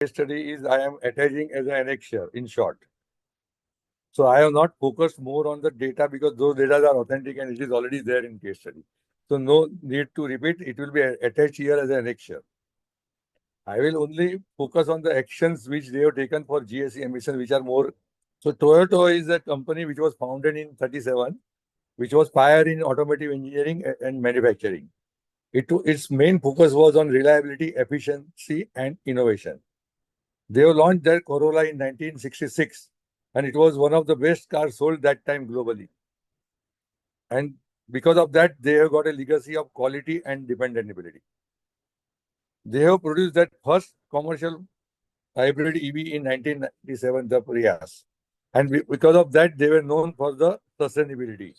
case study is I am attaching as an annexure, in short. So I have not focused more on the data because those data are authentic and it is already there in case study. So no need to repeat. It will be attached here as an annexure. I will only focus on the actions which they have taken for GSE emissions, which are more. So Toyota is a company which was founded in 37, which was pioneer in automotive engineering and manufacturing. Its main focus was on reliability, efficiency, and innovation. They have launched their Corolla in 1966, and it was one of the best cars sold that time globally. And because of that, they have got a legacy of quality and dependability. They have produced that first commercial hybrid EV in 1997, the Prius. And because of that, they were known for the sustainability.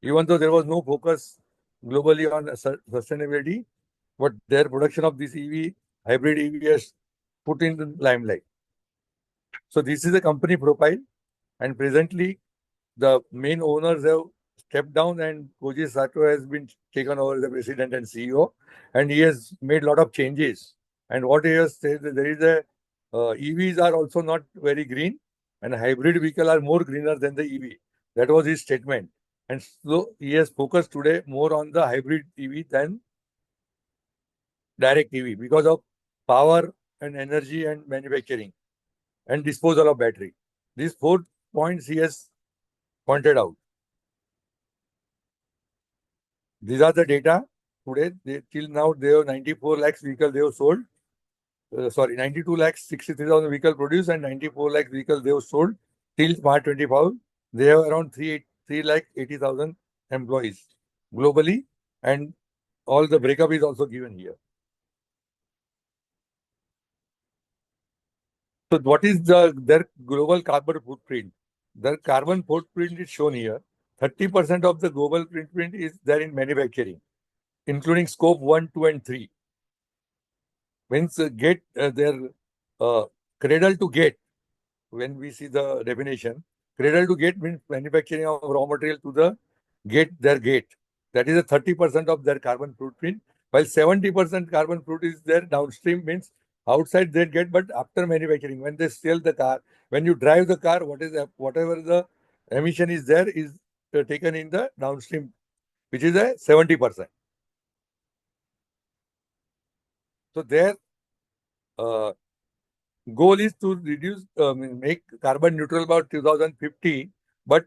Even though there was no focus globally on sustainability, but their production of this hybrid EV has put in the limelight. So this is a company profile, and presently the main owners have stepped down, and Koji Sato has been taken over as the president and CEO, and he has made a lot of changes. And what he has said that there is a EVs are also not very green, and hybrid vehicle are more greener than the EV. That was his statement. And so he has focused today more on the hybrid EV than direct EV because of power and energy and manufacturing and disposal of battery. These 4 points he has pointed out. These are the data today. Till now, they have 94 lakhs vehicles they have sold. 92 lakhs 63,000 vehicles produced and 94 lakhs vehicles they have sold till March 25. They have around 3 lakh 80,000 employees globally, and all the breakup is also given here. So what is their global carbon footprint? Their carbon footprint is shown here. 30% of the global footprint is there in manufacturing, including scope 1, 2, and 3. Means their cradle to gate, when we see the definition, cradle to gate means manufacturing of raw material to the their gate. That is a 30% of their carbon footprint, while 70% carbon footprint is their downstream, means outside their gate, but after manufacturing, when they sell the car, when you drive the car, whatever the emission is there is taken in the downstream, which is a 70%. So their goal is to make carbon neutral by 2050, but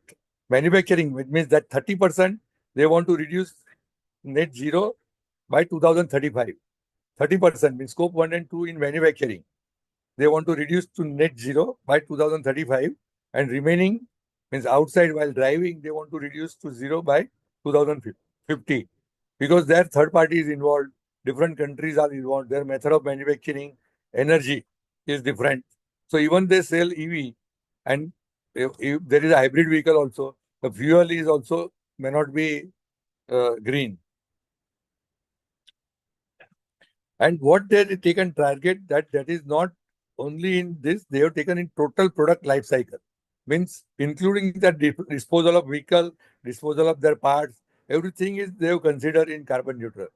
manufacturing, which means that 30% they want to reduce net zero by 2035. 30% means scope 1 and 2 in manufacturing. They want to reduce to net zero by 2035, and remaining means outside while driving, they want to reduce to zero by 2050 because their third party is involved, different countries are involved, their method of manufacturing, energy is different. So even they sell EV, and if there is a hybrid vehicle also, the fuel is also may not be green. And what they have taken target, that is not only in this, they have taken in total product life cycle. Means including the disposal of vehicle, disposal of their parts, everything is they have considered in carbon neutral.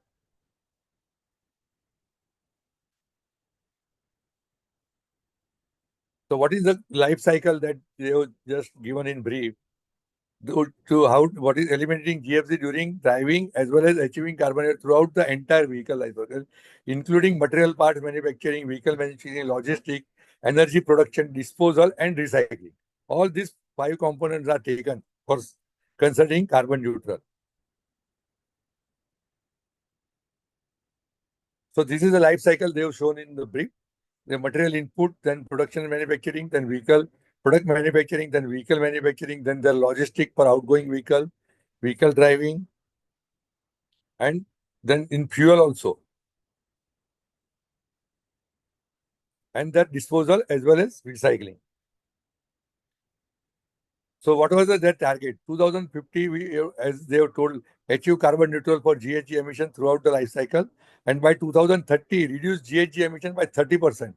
So what is the life cycle that they have just given in brief? What is eliminating GFC during driving as well as achieving carbon neutral throughout the entire vehicle life cycle, including material parts manufacturing, vehicle manufacturing, logistics, energy production, disposal, and recycling. All these 5 components are taken for considering carbon neutral. So this is the life cycle they have shown in the brief. The material input, then production and manufacturing, then vehicle product manufacturing, then vehicle manufacturing, then the logistic for outgoing vehicle driving, and then in fuel also, and their disposal as well as recycling. So what was their target? 2050, as they have told, achieve carbon neutral for GHG emission throughout the life cycle, and by 2030, reduce GHG emission by 30%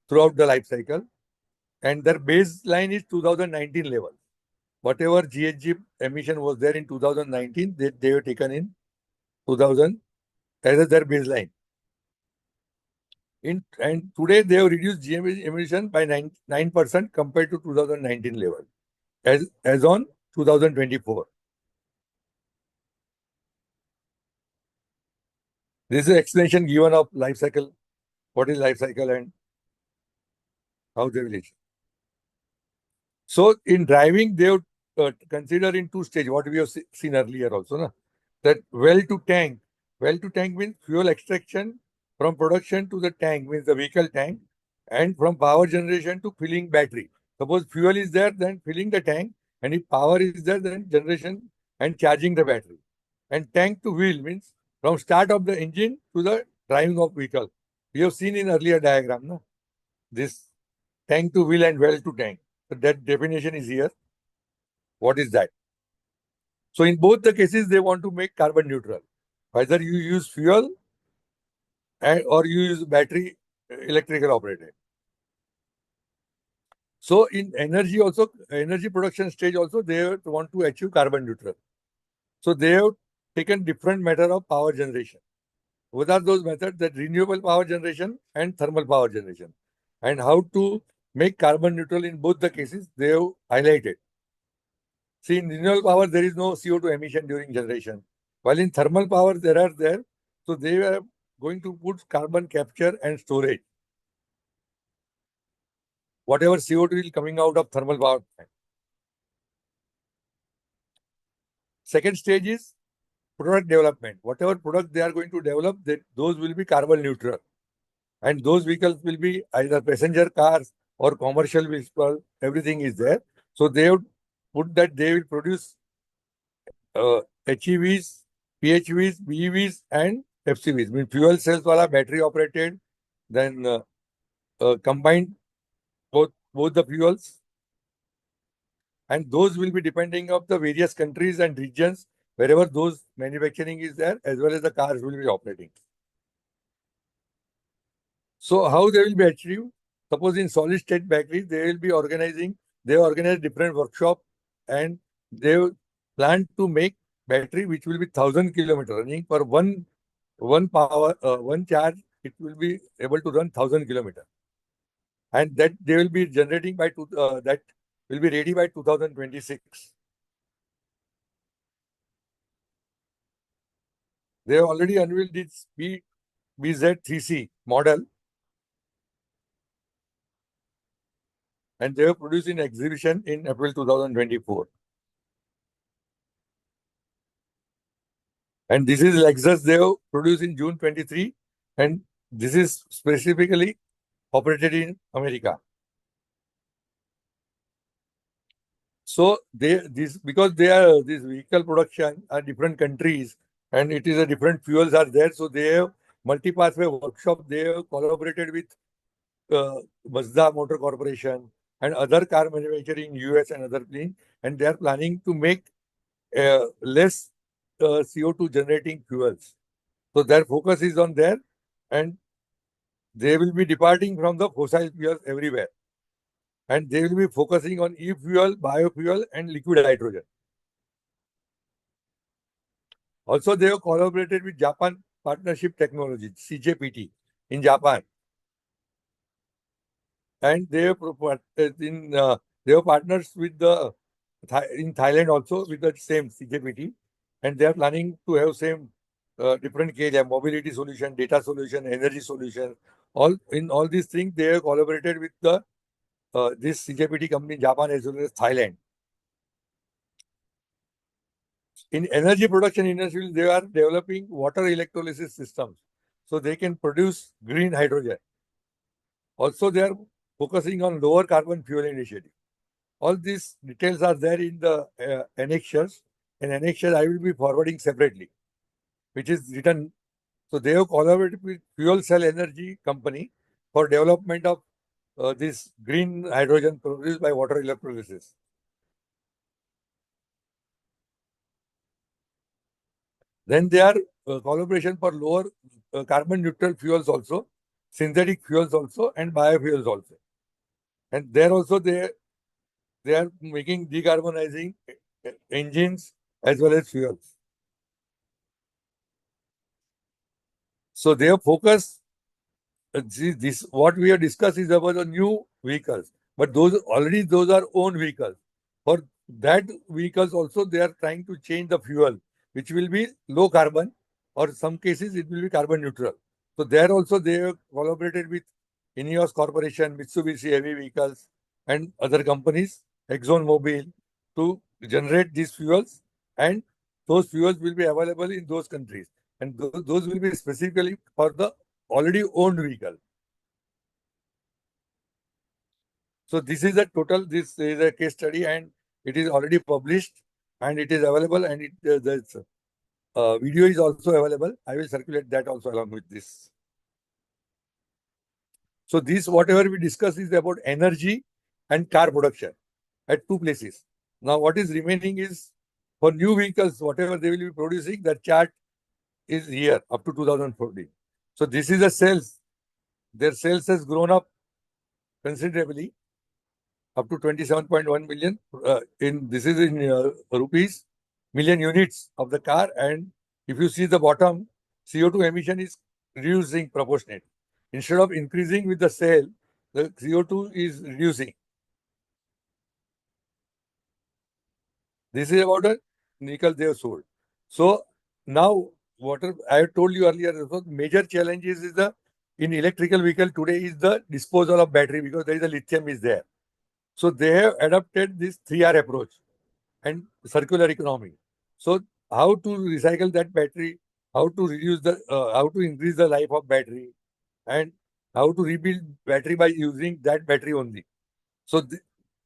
throughout the life cycle. And their baseline is 2019 level. Whatever GHG emission was there in 2019, they were taken in 2000 as their baseline. And today they have reduced GHG emission by 9% compared to 2019 level as on 2024. This is an explanation given of life cycle, what is life cycle and how they will achieve. So in driving, they would consider in two stages, what we have seen earlier also, na? That well to tank. Well to tank means fuel extraction from production to the tank, means the vehicle tank, and from power generation to filling battery. Suppose fuel is there, then filling the tank, and if power is there, then generation and charging the battery. And tank to wheel means from start of the engine to the driving of vehicle. We have seen in earlier diagram, no? This tank to wheel and well to tank. So that definition is here. What is that? So in both the cases, they want to make carbon neutral. Whether you use fuel or you use battery electrical operated. So in energy also, energy production stage also, they want to achieve carbon neutral. So they have taken different method of power generation. What are those methods? That renewable power generation and thermal power generation. And how to make carbon neutral in both the cases, they have highlighted. See, in renewable power, there is no CO2 emission during generation. While in thermal power, there are there. So they are going to put carbon capture and storage. Whatever CO2 is coming out of thermal power plant. Second stage is product development. Whatever product they are going to develop, those will be carbon neutral. And those vehicles will be either passenger cars or commercial vehicles. Everything is there. So they would put that they will produce HEVs, PHEVs, BEVs, and FCVs. Mean fuel cells wala battery operated, then combined both the fuels, and those will be depending of the various countries and regions wherever those manufacturing is there, as well as the cars will be operating. So how they will be achieved? Suppose in solid state batteries, they will be they organize different workshop, and they plan to make battery which will be 1,000 kilometers running for one charge. It will be able to run 1,000 kilometers, and that they will be generating that will be ready by 2026. They have already unveiled this BZ3C model, and they have produced in exhibition in April 2024. And this is Lexus they have produced in June 23, and this is specifically operated in America. So because they are this vehicle production are different countries, and it is a different fuels are there. So they have multi-pathway workshop. They have collaborated with Mazda Motor Corporation and other car manufacturing in US and other things, and they are planning to make less CO2 generating fuels. So their focus is on there, and they will be departing from the fossil fuels everywhere. And they will be focusing on e-fuel, biofuel, and liquid hydrogen. Also, they have collaborated with Japan Partnership Technology, CJPT, in Japan. And they have they have partners with in Thailand also with the same CJPT, and they are planning to have same different KLM, mobility solution, data solution, energy solution. All these things, they have collaborated with this CJPT company in Japan as well as Thailand. In energy production industry, they are developing water electrolysis systems, so they can produce green hydrogen. Also, they are focusing on lower carbon fuel initiative. All these details are there in the annexures. And annexure I will be forwarding separately, which is written. So they have collaborated with fuel cell energy company for development of this green hydrogen produced by water electrolysis. Then there are collaboration for lower carbon neutral fuels also, synthetic fuels also, and biofuels also. And there also they are making decarbonizing engines as well as fuels. So their focus this what we have discussed is about the new vehicles, but those are own vehicles. For that vehicles also they are trying to change the fuel, which will be low carbon, or some cases it will be carbon neutral. So there also they have collaborated with Ineos Corporation, Mitsubishi Heavy Vehicles, and other companies, ExxonMobil, to generate these fuels, and those fuels will be available in those countries, and those will be specifically for the already owned vehicle. So this is this is a case study, and it is already published, and it is available, and the video is also available. I will circulate that also along with this. So this, whatever we discuss, is about energy and car production at two places. Now what is remaining is for new vehicles, whatever they will be producing, the chart is here up to 2014. So this is the sales. Their sales has grown up considerably, up to 27.1 million. This is in rupees, million units of the car. And if you see the bottom, CO2 emission is reducing proportionate. Instead of increasing with the sale, the CO2 is reducing. This is about a nickel they have sold. So now, what I told you earlier, the major challenge is in electrical vehicle today is the disposal of battery, because there is a lithium is there. So they have adopted this 3R approach and circular economy. So how to recycle that battery, how to how to increase the life of battery, and how to rebuild battery by using that battery only. So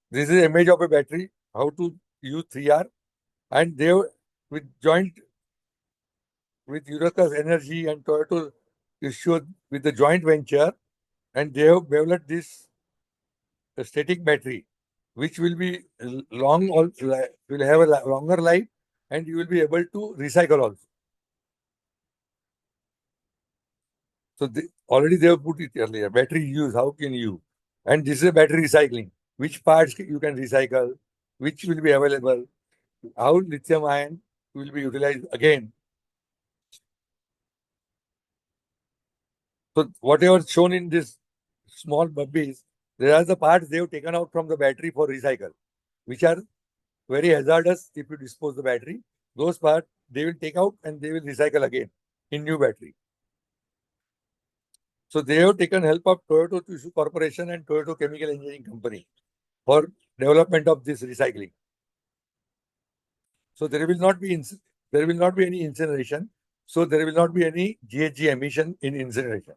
this is image of a battery, how to use 3R, and they have, with Eurocas Energy and Toyota issued with the joint venture, and they have developed this static battery, which will be long, will have a longer life, and you will be able to recycle also. So already they have put it earlier, battery use, how can you? And this is a battery recycling. Which parts you can recycle, which will be available, how lithium ion will be utilized again. So whatever shown in this small bubbies, there are the parts they have taken out from the battery for recycle, which are very hazardous if you dispose the battery. Those parts they will take out and they will recycle again in new battery. So they have taken help of Toyota Tsusho Corporation and Toyota Chemical Engineering Company for development of this recycling. So there will not be any incineration. So there will not be any GHG emission in incineration.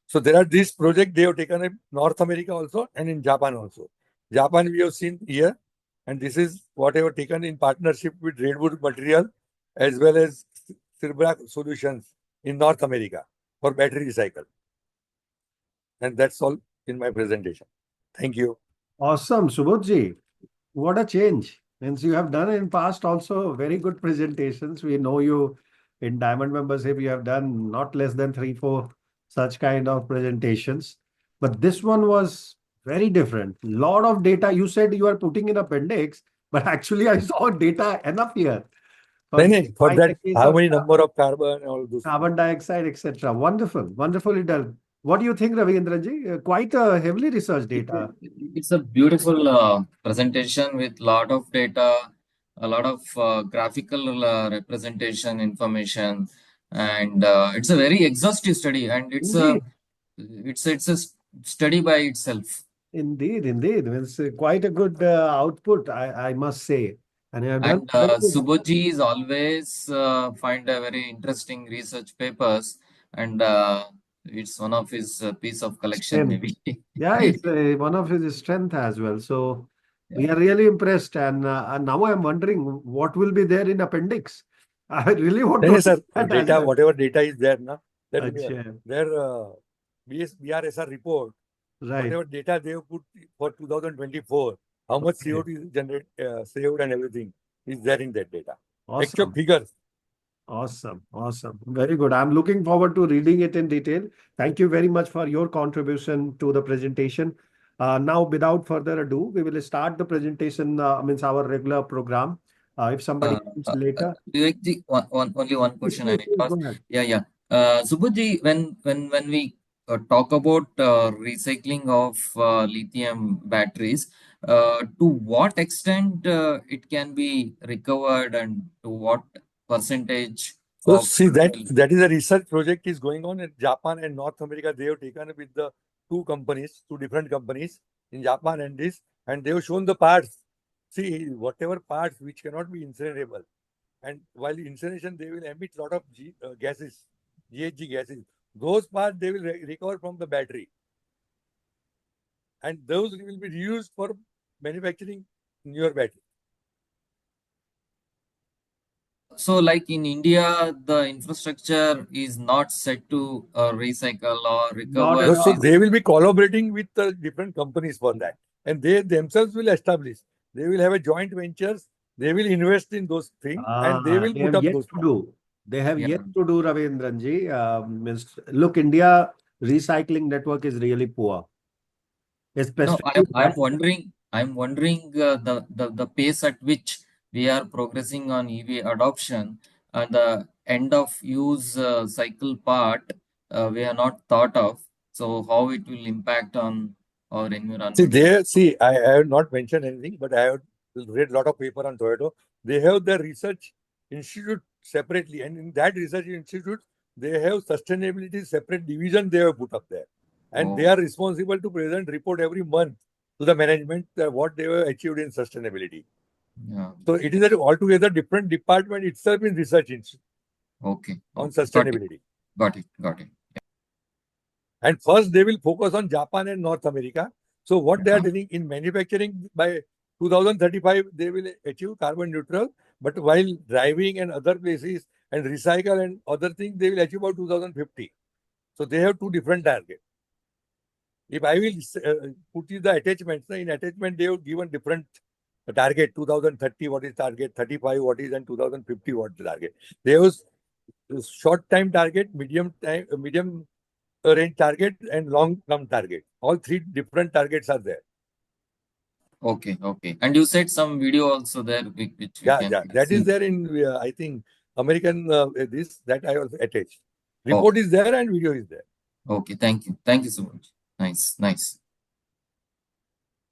So there are these projects they have taken in North America also and in Japan also. Japan we have seen here, and this is what they have taken in partnership with Redwood Material as well as Sirbra Solutions in North America for battery recycle. And that's all in my presentation. Thank you. Awesome, Subodhji. What a change. Means you have done in past also very good presentations. We know you in Diamond Membership, you have done not less than 3, 4 such kind of presentations. But this one was very different. Lot of data. You said you are putting in appendix, but actually I saw data enough here. For that, how many number of carbon, all those carbon dioxide, etc. Wonderful, wonderfully done. What do you think, Ravindranji? Quite a heavily researched data. It's a beautiful presentation with lot of data, a lot of graphical representation information, and it's a very exhaustive study, and it's a study by itself. Indeed, indeed. It's quite a good output, I must say. And you have done Subodhji is always find a very interesting research papers, and it's one of his piece of collection, maybe. Yeah, it's one of his strength as well. So we are really impressed, and now I'm wondering what will be there in appendix. I really want to sir, data, whatever data is there, na, their BRSR report, right. Whatever data they have put for 2024, how much CO2 is generated, saved, and everything is there in that data. Awesome. Actual figures. Awesome. Awesome. Very good. I'm looking forward to reading it in detail. Thank you very much for your contribution to the presentation. Now, without further ado, we will start the presentation, means our regular program. If somebody comes later. Only one question I need to ask. Yeah. Subhaji, when we talk about recycling of lithium batteries, to what extent it can be recovered and to what percentage So of see it that will... that is a research project is going on in Japan and North America. They have taken with the two different companies in Japan and this, and they have shown the parts. See, whatever parts which cannot be incinerable, and while incineration they will emit lot of gases, GHG gases. Those parts they will recover from the battery, and those will be reused for manufacturing newer battery. So, like in India, the infrastructure is not set to recycle or Not recover at No, so all. this. they will be collaborating with the different companies for that, and they themselves will establish. They will have a joint ventures. They will invest in those things, and they will They put have up yet those to parts. do. They have Yeah. yet to do, Ravindranji. Look, India recycling network is really poor, No, especially I'm wondering the pace at which we are progressing on EV adoption and the end of use cycle part we have not thought of. So how it will impact on our environment. I have not mentioned anything, but I have read a lot of paper on Toyota. They have their research institute separately, and in that research institute, they have sustainability separate division they have put up there, and they Oh, are responsible to present report every month to the management what they have achieved in sustainability. yeah. So it is an altogether different department itself in research institute Okay, on okay. Got it, sustainability. got it, got it. And first, they will focus on Japan and North America. So, what they are Yeah. doing in manufacturing by 2035, they will achieve carbon neutral. But while driving and other places and recycle and other things, they will achieve about 2050. So, they have two different targets. If I will put you the attachments, in attachment, they have given different target 2030, what is target, 35, what is, and 2050, what is the target. They have short time target, medium range target and long term target. All three different targets are there. Okay, okay. And you said some video also there which we Yeah, can yeah. That is see. there in, I think, American this that I also attached. Oh, Report is there and video is there. okay. Thank you. Thank you so much. Nice, nice.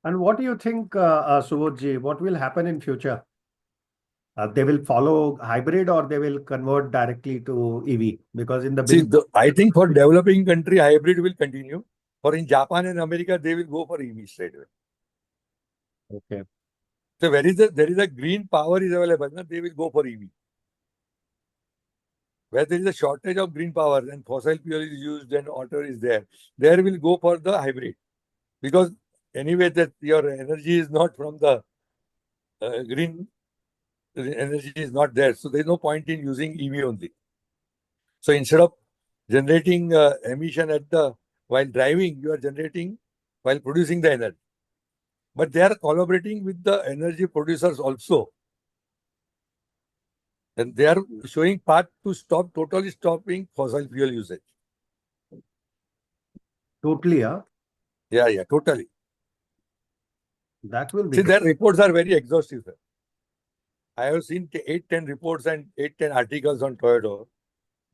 And what do you think, Subodhji, what will happen in future? They will follow hybrid or they will convert directly to EV? Because in the See, business, I think for developing country, hybrid will continue. For in Japan and America, they will go for EV straight away. okay, So there is a green power is available, na, they will go for EV. Where there is a shortage of green power and fossil fuel is used and water is there will go for the hybrid. Because anyway, that your energy is not from the green energy is not there. So there's no point in using EV only. So instead of generating emission at the while driving, you are generating while producing the energy. But they are collaborating with the energy producers also. And they are showing path to totally stopping fossil fuel usage. totally, Yeah, totally. that will be See, great. their reports are very exhaustive, sir. I have seen 8-10 reports and 8-10 articles on Toyota.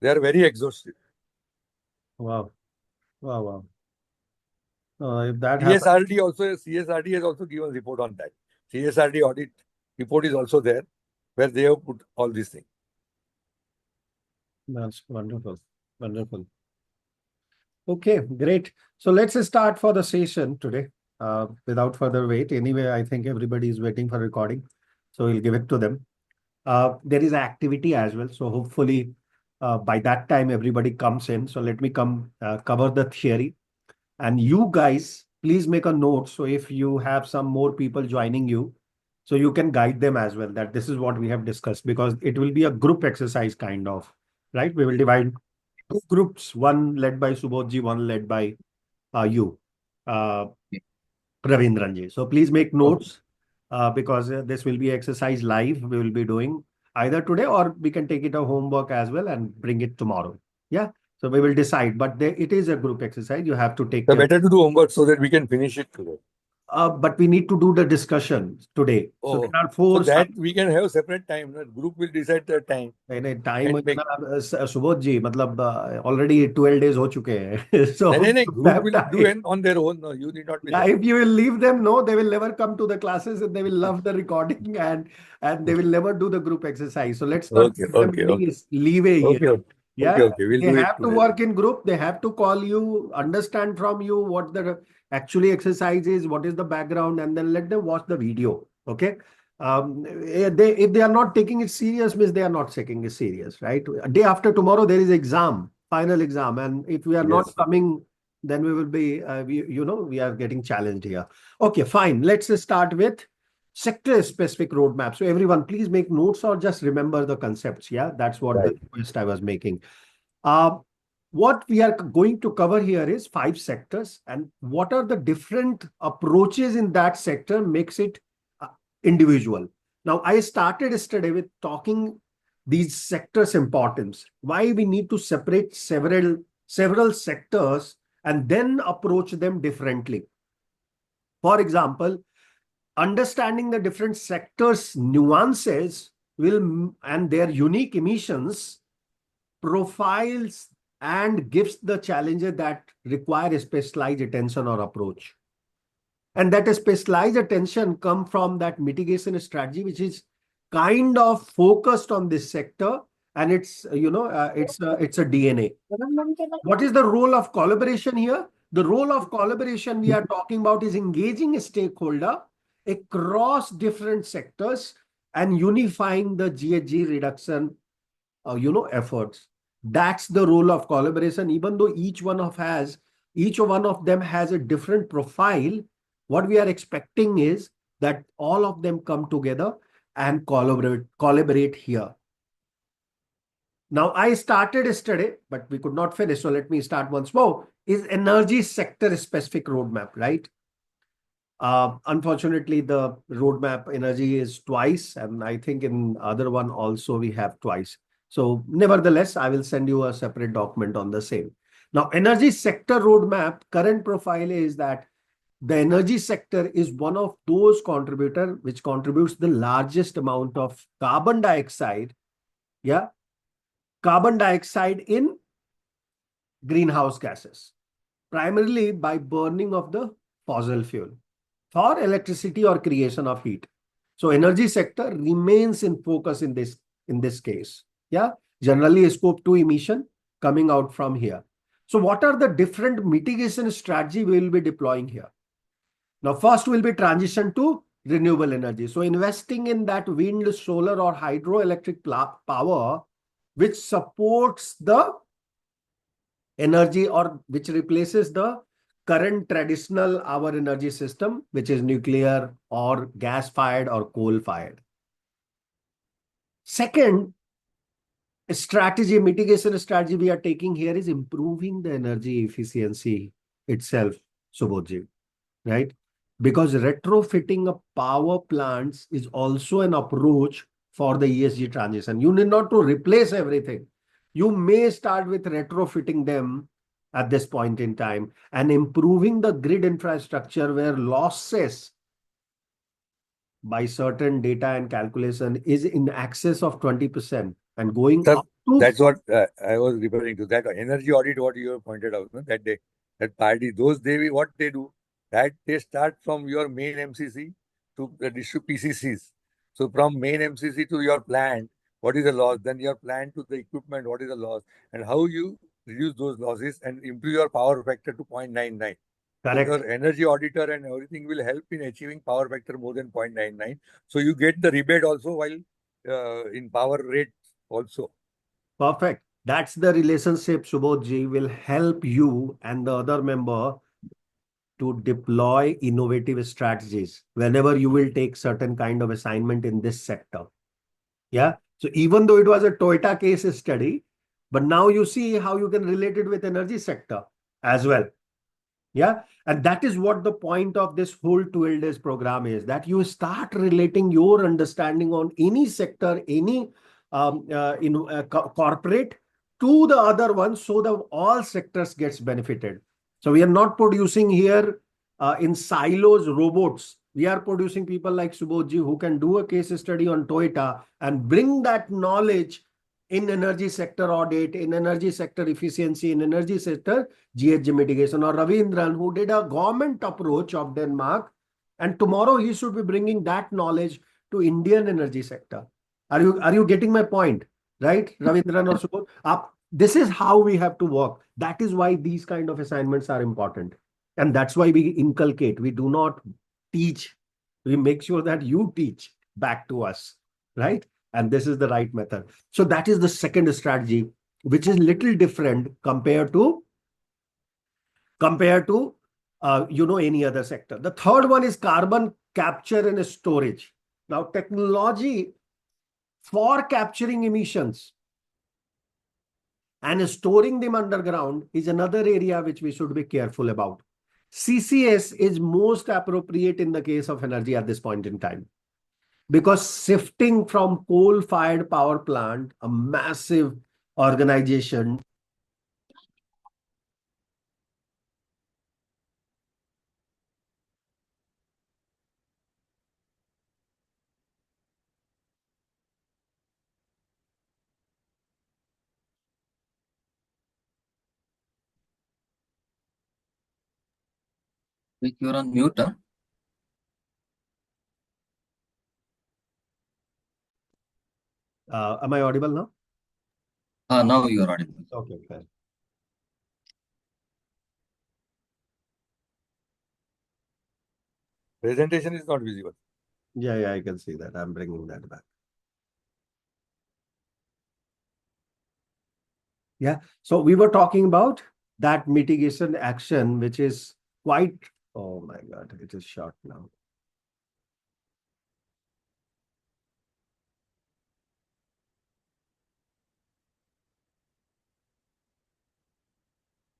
They are very exhaustive. Wow, wow, wow. If that happens, CSRD has also given report on that. CSRD audit report is also there, where they have put all these things. that's wonderful, wonderful. Okay, great. So let's start for the session today. Without further wait, anyway, I think everybody is waiting for recording, so we'll give it to them. There is activity as well, so hopefully by that time everybody comes in. So let me cover the theory, and you guys please make a note. So if you have some more people joining you, so you can guide them as well. That this is what we have discussed, because it will be a group exercise kind of, right? We will divide two groups, one led by Subodhji, one led by you, uh, Ravindranji. So please make Okay. notes because this will be exercise live. We will be doing either today or we can take it a homework as well and bring it tomorrow. Yeah. So we will decide, but it is a group exercise. You have to take So care. better to do homework so that we can finish it today. But we need to do the discussion today. So Oh, there are so four. that we can have separate time. The group will decide the time नहीं time and make. Subodh जी मतलब already 12 days हो चुके हैं so No, no, no. we Group have will do time. it on their own. No, you need not be Yeah, there. if you will leave them, no, they will never come to the classes and they will love the recording and they will never do the group exercise. So let's not Okay, give them okay, any okay, leeway here. okay, okay, okay, Yeah, okay. We'll they do it have to today. work in group. They have to call you, understand from you what the actually exercise is, what is the background, and then let them watch the video. Okay. If they are not taking it serious, means they are not taking it serious, right? A day after tomorrow, there is exam, final exam. And if we are not Yes. coming, then we will be, we are getting challenged here. Okay, fine. Let's start with sector-specific roadmap. So everyone, please make notes or just remember the concepts. Yeah, that's what the Right. request I was making. What we are going to cover here is 5 sectors, and what are the different approaches in that sector makes it individual. Now, I started yesterday with talking these sectors' importance, why we need to separate several sectors and then approach them differently. For example, understanding the different sectors' nuances will and their unique emissions profiles and gives the challenges that require a specialized attention or approach. And that specialized attention come from that mitigation strategy, which is kind of focused on this sector, and it's it's a DNA. What is the role of collaboration here? The role of collaboration we are talking about is engaging a stakeholder across different sectors and unifying the GHG reduction efforts. That's the role of collaboration. Even though each one of them has a different profile, what we are expecting is that all of them come together and collaborate here. Now, I started yesterday, but we could not finish. So let me start once more. Is energy sector specific roadmap, right? Unfortunately, the roadmap energy is twice, and I think in other one also we have twice. So nevertheless, I will send you a separate document on the same. Now, energy sector roadmap, current profile is that the energy sector is one of those contributor which contributes the largest amount of carbon dioxide, carbon dioxide in greenhouse gases, primarily by burning of the fossil fuel for electricity or creation of heat. So energy sector remains in focus in this case. Yeah, generally scope 2 emission coming out from here. So what are the different mitigation strategy we will be deploying here? Now, first will be transition to renewable energy. So investing in that wind, solar or hydroelectric power, which supports the energy or which replaces the current traditional our energy system, which is nuclear or gas fired or coal fired. Second strategy, mitigation strategy we are taking here is improving the energy efficiency itself, Subodhji, right? Because retrofitting of power plants is also an approach for the ESG transition. You need not to replace everything. You may start with retrofitting them at this point in time and improving the grid infrastructure where losses by certain data and calculation is in excess of 20% and going Sir, up to. that's what I was referring to. That energy audit, what you have pointed out, no? That day, that party, those what they do, that they start from your main MCC to the district PCCs. So from main MCC to your plant, what is the loss? Then your plant to the equipment, what is the loss? And how you reduce those losses and improve your power factor to 0.99. So Correct. your energy auditor and everything will help in achieving power factor more than 0.99. So you get the rebate also while in power rate also. Perfect. That's the relationship, Subodhji, will help you and the other member to deploy innovative strategies whenever you will take certain kind of assignment in this sector. Yeah. So even though it was a Toyota case study, but now you see how you can relate it with energy sector as well. Yeah. And that is what the point of this whole 12 days program is, that you start relating your understanding on any sector, any corporate to the other one, so that all sectors gets benefited. So we are not producing here in silos robots. We are producing people like Subodhji who can do a case study on Toyota and bring that knowledge in energy sector audit, in energy sector efficiency, in energy sector GHG mitigation, or Ravindran who did a government approach of Denmark, and tomorrow he should be bringing that knowledge to Indian energy sector. Are you getting my point? Right, Ravindran or Subodh? This is how we have to work. That is why these kind of assignments are important. And that's why we inculcate. We do not teach. We make sure that you teach back to us, right? And this is the right method. So that is the second strategy, which is little different compared to any other sector. The third one is carbon capture and storage. Now, technology for capturing emissions and storing them underground is another area which we should be careful about. CCS is most appropriate in the case of energy at this point in time, because shifting from coal-fired power plant, a massive organization, You're on mute, huh? am I audible now? Now you're audible. Okay, fair. Presentation is not visible. Yeah, I can see that. I'm bringing that back. Yeah. So we were talking about that mitigation action, which is quite, oh my God, it is short now.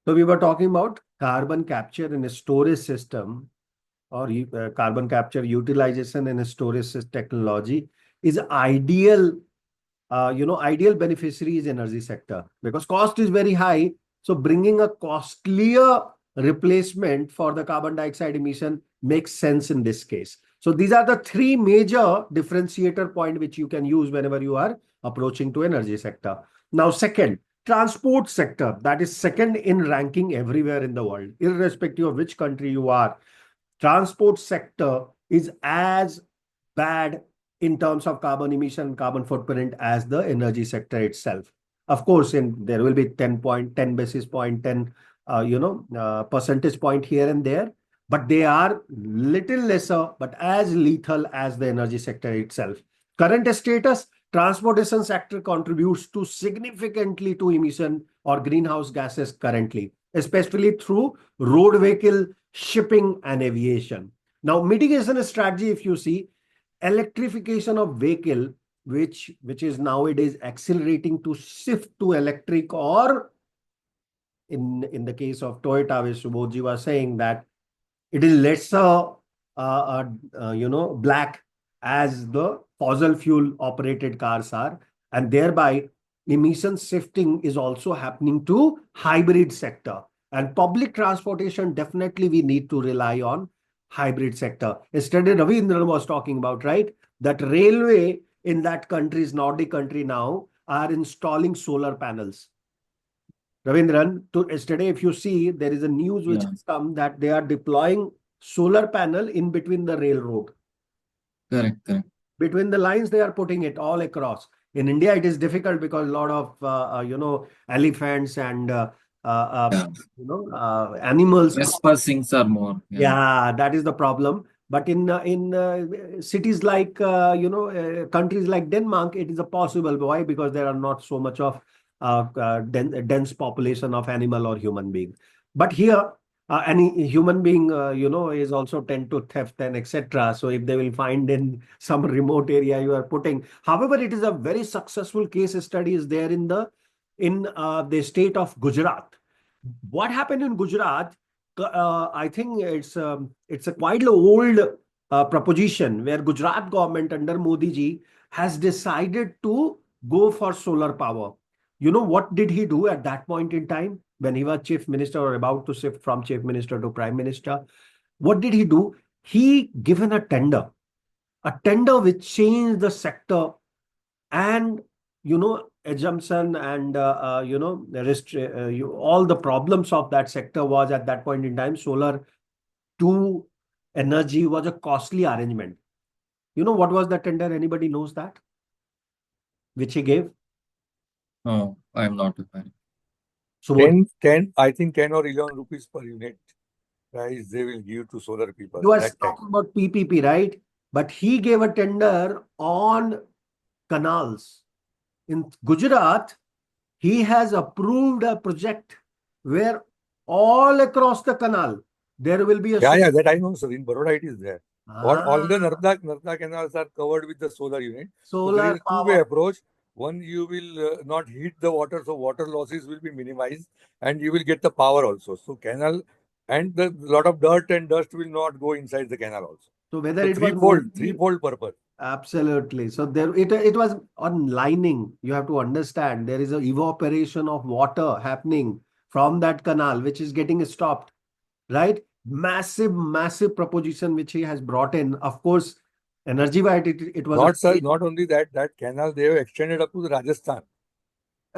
So we were talking about carbon capture and storage system, or carbon capture utilization and storage technology is ideal. Ideal beneficiary is energy sector because cost is very high. So bringing a costlier replacement for the carbon dioxide emission makes sense in this case. So these are the three major differentiator point which you can use whenever you are approaching to energy sector. Now, second, transport sector, that is second in ranking everywhere in the world, irrespective of which country you are. Transport sector is as bad in terms of carbon emission, carbon footprint as the energy sector itself. Of course, there will be 10 basis point, 10 percentage point here and there, but they are little lesser, but as lethal as the energy sector itself. Current status, transportation sector contributes to significantly to emission or greenhouse gases currently, especially through road vehicle, shipping and aviation. Now, mitigation strategy, if you see, electrification of vehicle, which is nowadays accelerating to shift to electric, or in the case of Toyota, which Subodhji was saying that it is lesser, black as the fossil fuel operated cars are, and thereby emission shifting is also happening to hybrid sector. And public transportation, definitely we need to rely on hybrid sector. Yesterday, Ravindran was talking about, right, that railway in that country's Nordic country now are installing solar panels. Ravindran, yesterday, if you see, there is a news which has come that they are deploying solar panel in between the railroad. Correct. Between the lines, they are putting it all across. In India, it is difficult because a lot of elephants and animals. Trespassings are more. Yeah, that is the problem. But in cities like countries like Denmark, it is a possible. Why? Because there are not so much of dense population of animal or human being. But here, any human being, is also tend to theft and etc. So if they will find in some remote area you are putting. However, it is a very successful case study is there in the state of Gujarat. What happened in Gujarat? I think it's a quite old proposition where Gujarat government under Modi ji has decided to go for solar power. You know what did he do at that point in time when he was chief minister or about to shift from chief minister to prime minister? What did he do? He given a tender which changed the sector, and assumption and all the problems of that sector was at that point in time. Solar to energy was a costly arrangement. You know what was the tender? Anybody knows that? Which he gave? No, I'm not aware. So what 10, I think 10 or 11 rupees per unit price they will give to solar people you are that time. talking about PPP, right? But he gave a tender on canals. In Gujarat, he has approved a project where all across the canal there will be a Yeah, that I know, sir. In Baroda, it is there. All the Ah, Narmada canals are covered with the solar unit. So there is solar a two-way power. approach. One, you will not heat the water, so water losses will be minimized, and you will get the power also. So canal and the lot of dirt and dust will not go inside the canal also. So whether So it was threefold, mostly threefold purpose. absolutely. So there it was on lining. You have to understand there is a evaporation of water happening from that canal, which is getting stopped, right? Massive, massive proposition which he has brought in. Of course, energy wise, it was a Not sir, not only that, that canal they have extended up to the Rajasthan.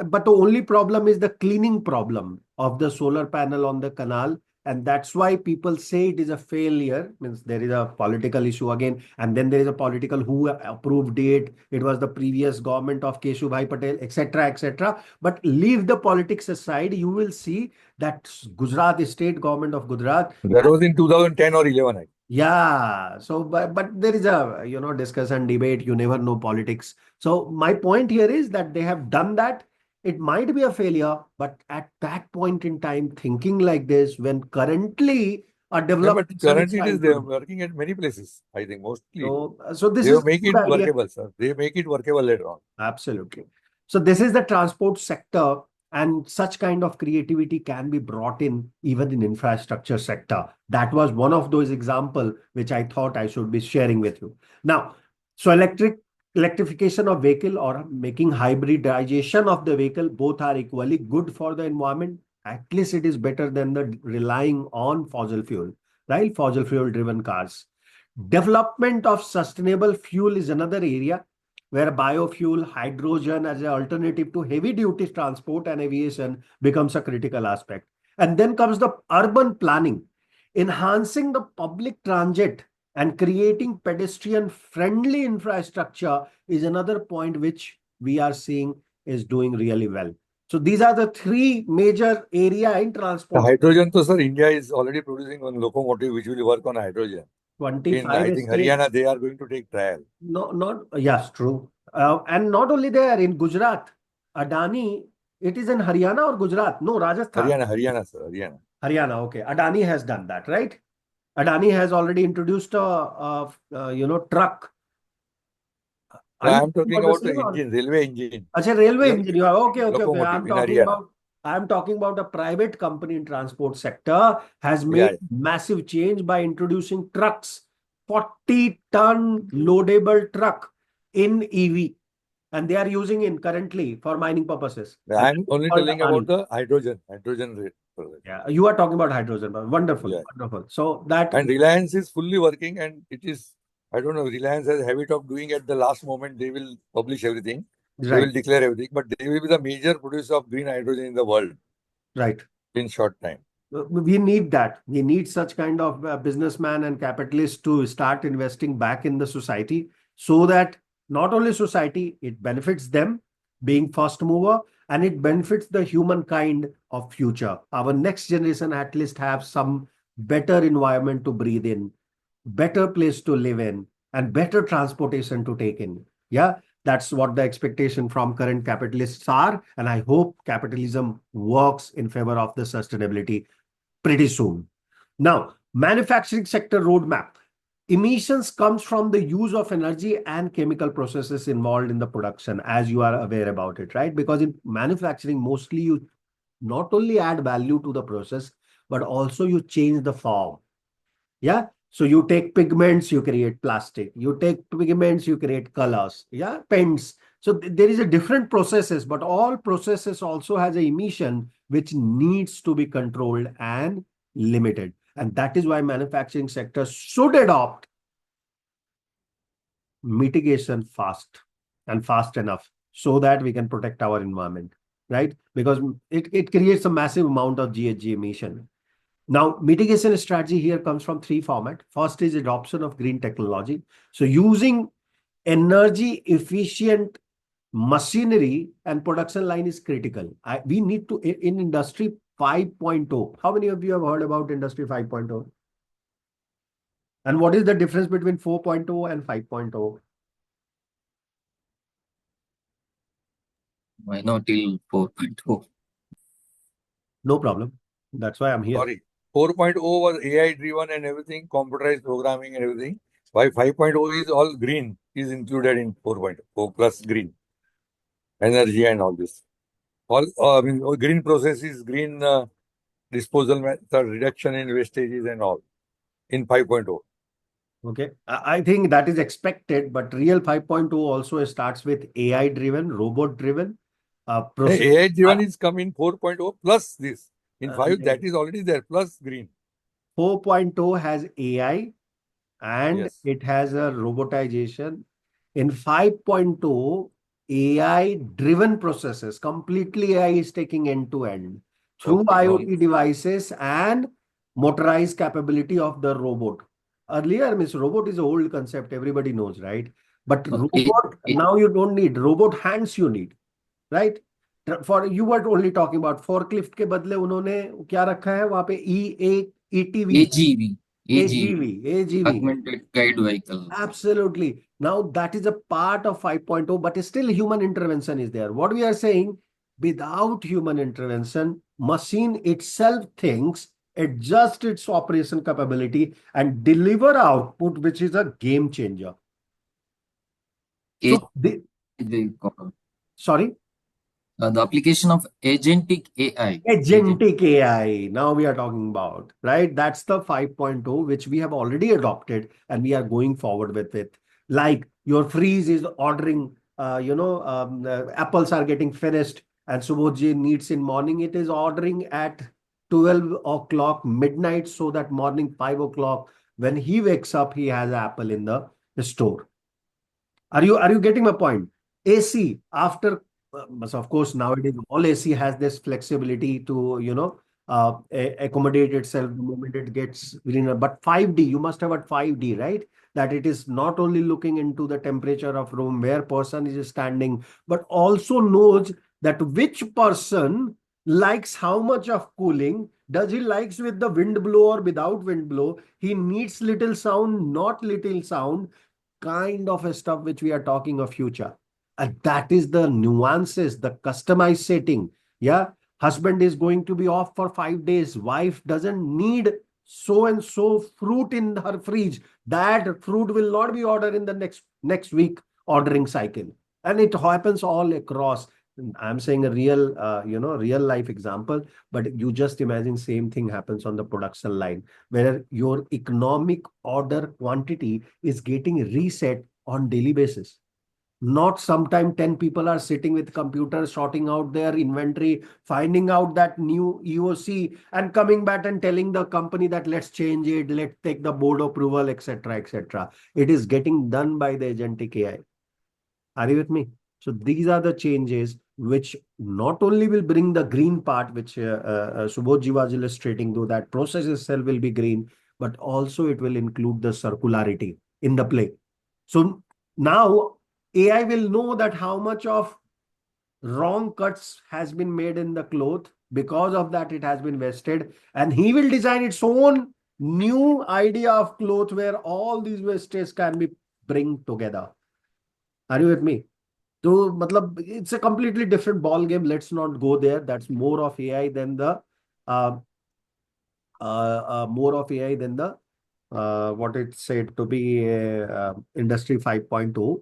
but the only problem is the cleaning problem of the solar panel on the canal. And that's why people say it is a failure. Means there is a political issue again. And then there is a political who approved it. It was the previous government of Keshubhai Patel, etc., etc. But leave the politics aside, you will see that Gujarat, state government of Gujarat. That was in 2010 or 11. I Yeah. So, but there is a, discussion, debate. You never know politics. So my point here is that they have done that. It might be a failure, but at that point in time, thinking like this, when currently a Yeah, but development is currently it trying is they to are do. working at many places. I think mostly So this they is will a make good it idea. workable, sir. They make it workable later on. Absolutely. So this is the transport sector, and such kind of creativity can be brought in even in infrastructure sector. That was one of those example which I thought I should be sharing with you. Now, so electrification of vehicle or making hybridization of the vehicle, both are equally good for the environment. At least it is better than the relying on fossil fuel, right? Fossil fuel driven cars. Development of sustainable fuel is another area where biofuel, hydrogen as an alternative to heavy duty transport and aviation becomes a critical aspect. And then comes the urban planning, enhancing the public transit and creating pedestrian friendly infrastructure is another point which we are seeing is doing really well. So these are the three major area in The transport. hydrogen, so sir, India is already producing one locomotive which will work on hydrogen. In I 25 think states. Haryana, they are going to take trial. No, not, yes, true. And not only there, in Gujarat, Adani, it is in Haryana or Gujarat? No, Rajasthan. Haryana, sir, Haryana. Haryana, okay. Adani has done that, right? Adani has already introduced truck. Are Yeah, you I am talking talking about the about the same or? engine, railway engine, Achha, railway engine. Okay, okay, okay. locomotive in Haryana. I'm talking about a private company in transport sector has made Yeah, massive change by introducing trucks, 40-ton loadable truck in EV, and they are using it currently for mining purposes. yeah. And I am only called telling about Adani. the hydrogen rate. Yeah, you are talking about hydrogen. Wonderful, Yeah. wonderful. So that And Reliance is fully working, and it is, I don't know, Reliance has a habit of doing at the last moment, they will publish everything. They will right, declare everything, but they will be the major producer of green hydrogen in the world right. in short time. We need that. We need such kind of businessman and capitalists to start investing back in the society so that not only society, it benefits them being first mover, and it benefits the humankind of future. Our next generation at least have some better environment to breathe in, better place to live in, and better transportation to take in. Yeah, that's what the expectation from current capitalists are. And I hope capitalism works in favor of the sustainability pretty soon. Now, manufacturing sector roadmap. Emissions comes from the use of energy and chemical processes involved in the production, as you are aware about it, right? Because in manufacturing, mostly you not only add value to the process, but also you change the form. Yeah. So you take pigments, you create plastic. You take pigments, you create colors. Yeah. Paints. So there is a different processes, but all processes also has a emission which needs to be controlled and limited. And that is why manufacturing sector should adopt mitigation fast enough so that we can protect our environment, right? Because it creates a massive amount of GHG emission. Now, mitigation strategy here comes from three formats. First is adoption of green technology. So using energy efficient machinery and production line is critical. We need to, in industry 5.0. How many of you have heard about industry 5.0? And what is the difference between 4.0 and 5.0? Why not till 4.0? No problem. That's why I'm here. Sorry. 4.0 was AI driven and everything, computerized programming and everything. Why 5.0 is all green, is included in 4.0 plus green. Energy and all this. All green processes, green disposal method, reduction in wastages and all in 5.0. Okay. I think that is expected, but real 5.0 also starts with AI driven, robot driven process. AI driven is come in 4.0 plus this. In 5, Okay. that is already there, plus green. 4.0 has AI and Yes. it has a robotization. In 5.0, AI driven processes, completely AI is taking end to end through Okay. IoT devices and motorized capability of the robot. Earlier, Miss Robot is an old concept, everybody knows, right? But robot, now you don't need robot hands, you need, right? For you were only talking about forklift के बदले उन्होंने क्या रखा है वहां पे EATV, AGV. Augmented guide vehicle. Absolutely. Now that is a part of 5.0, but still human intervention is there. What we are saying, without human intervention, machine itself thinks, adjust its operation capability and deliver output, which is a game changer. So sorry? The application of agentic AI. Agentic AI. Now we are talking about, right? That's the 5.0, which we have already adopted and we are going forward with it. Like your freeze is ordering, apples are getting finished and Subodhji needs in morning. It is ordering at 12 o'clock midnight so that morning 5 o'clock when he wakes up, he has apple in the store. Are you getting my point? AC after, but of course nowadays all AC has this flexibility to accommodate itself the moment it gets greener. But 5D, you must have at 5D, right? That it is not only looking into the temperature of room where person is standing, but also knows that which person likes how much of cooling. Does he likes with the wind blow or without wind blow? He needs little sound, not little sound, kind of a stuff which we are talking of future. And that is the nuances, the customized setting. Yeah. Husband is going to be off for 5 days. Wife doesn't need so and so fruit in her fridge. That fruit will not be ordered in the next week ordering cycle. And it happens all across. I'm saying a real, real life example, but you just imagine same thing happens on the production line where your economic order quantity is getting reset on daily basis. Not sometime 10 people are sitting with computers, sorting out their inventory, finding out that new EOC and coming back and telling the company that let's change it, let's take the board approval, etc., etc. It is getting done by the agentic AI. Are you with me? So these are the changes which not only will bring the green part, which Subodhji was illustrating, though that process itself will be green, but also it will include the circularity in the play. So now AI will know that how much of wrong cuts has been made in the cloth. Because of that, it has been wasted. And he will design its own new idea of cloth where all these wastes can be bring together. Are you with me? So, it's a completely different ball game. Let's not go there. That's more of AI than the what it said to be industry 5.0.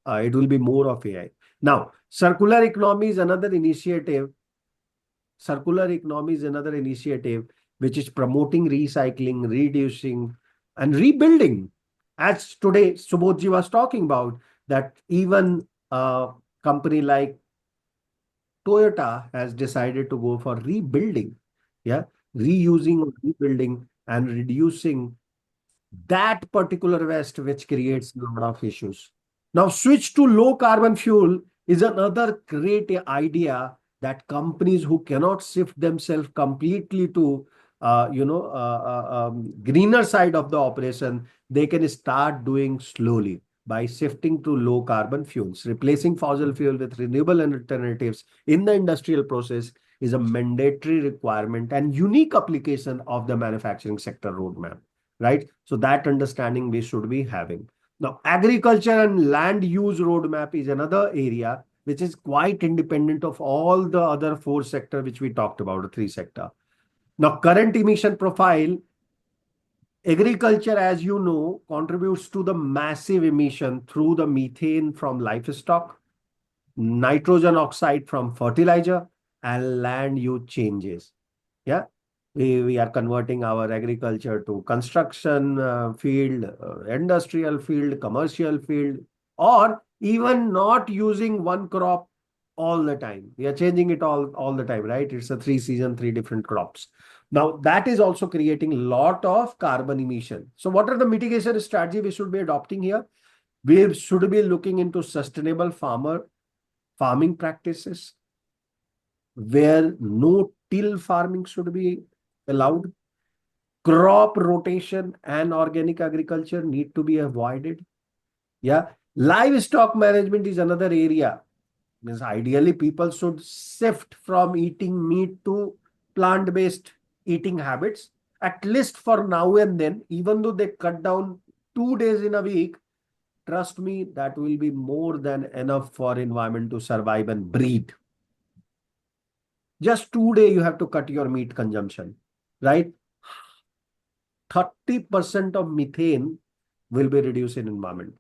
It will be more of AI. Now, circular economy is another initiative. Circular economy is another initiative which is promoting recycling, reducing, and rebuilding. As today, Subodhji was talking about that even company like Toyota has decided to go for rebuilding, yeah, reusing or rebuilding and reducing that particular waste which creates a lot of issues. Now, switch to low carbon fuel is another great idea that companies who cannot shift themselves completely to greener side of the operation, they can start doing slowly by shifting to low carbon fuels. Replacing fossil fuel with renewable alternatives in the industrial process is a mandatory requirement and unique application of the manufacturing sector roadmap, right? So that understanding we should be having. Now, agriculture and land use roadmap is another area which is quite independent of all the other four sectors which we talked about, the three sector. Now, current emission profile, agriculture, as you know, contributes to the massive emission through the methane from livestock, nitrogen oxide from fertilizer, and land use changes. Yeah, we are converting our agriculture to construction field, industrial field, commercial field, or even not using one crop all the time. We are changing it all the time, right? It's a 3 season, 3 different crops. Now, that is also creating a lot of carbon emission. So what are the mitigation strategy we should be adopting here? We should be looking into sustainable farming practices, where no till farming should be allowed. Crop rotation and organic agriculture need to be avoided. Yeah. Livestock management is another area. Means ideally people should shift from eating meat to plant-based eating habits, at least for now and then. Even though they cut down 2 days in a week, trust me, that will be more than enough for environment to survive and breathe. Just 2 days you have to cut your meat consumption, right? 30% of methane will be reduced in environment.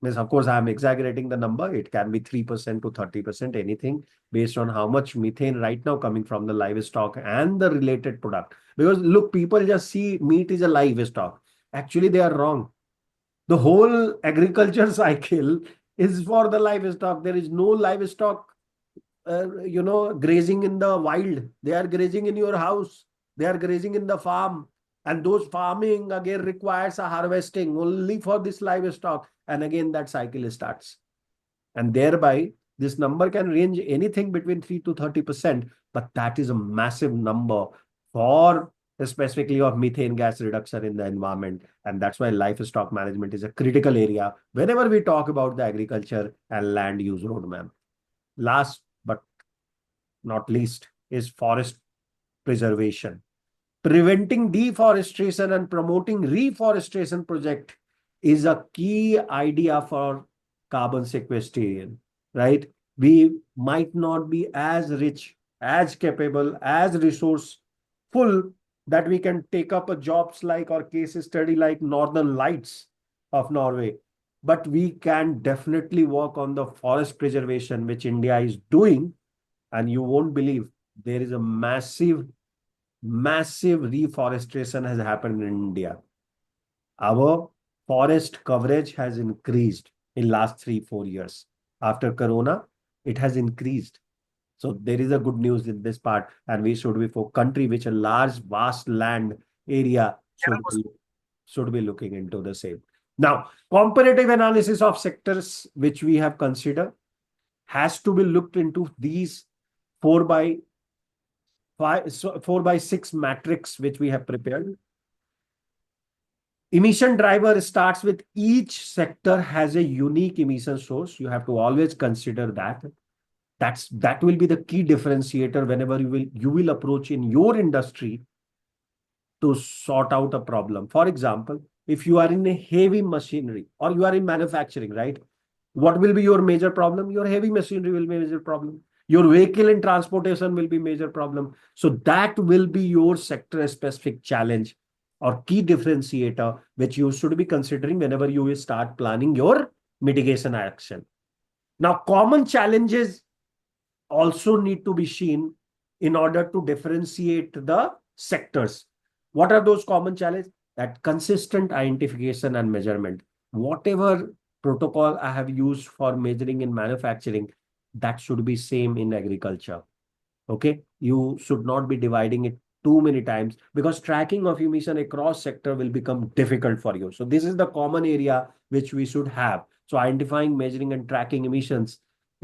Means, of course, I am exaggerating the number. It can be 3% to 30%, anything based on how much methane right now coming from the livestock and the related product. Because look, people just see meat is a livestock. Actually, they are wrong. The whole agriculture cycle is for the livestock. There is no livestock grazing in the wild. They are grazing in your house. They are grazing in the farm. And those farming again requires a harvesting only for this livestock. And again, that cycle starts. And thereby, this number can range anything between 3 to 30%. But that is a massive number for specifically of methane gas reduction in the environment. And that's why livestock management is a critical area whenever we talk about the agriculture and land use roadmap. Last but not least is forest preservation. Preventing deforestation and promoting reforestation project is a key idea for carbon sequestration, right? We might not be as rich, as capable, as resourceful that we can take up a jobs like or case study like Northern Lights of Norway. But we can definitely work on the forest preservation, which India is doing. And you won't believe there is a massive reforestation has happened in India. Our forest coverage has increased in last 3-4 years. After Corona, it has increased. So there is a good news in this part, and we should be for country which a large, vast land area should be looking into the same. Now, comparative analysis of sectors which we have considered has to be looked into these 4x6 matrix which we have prepared. Emission driver starts with each sector has a unique emission source. You have to always consider that. That will be the key differentiator whenever you will approach in your industry to sort out a problem. For example, if you are in a heavy machinery or you are in manufacturing, right? What will be your major problem? Your heavy machinery will be a major problem. Your vehicle and transportation will be major problem. So that will be your sector specific challenge or key differentiator, which you should be considering whenever you will start planning your mitigation action. Now, common challenges also need to be seen in order to differentiate the sectors. What are those common challenges? That consistent identification and measurement. Whatever protocol I have used for measuring in manufacturing, that should be same in agriculture. Okay, you should not be dividing it too many times, because tracking of emission across sector will become difficult for you. So this is the common area which we should have. So identifying, measuring and tracking emissions,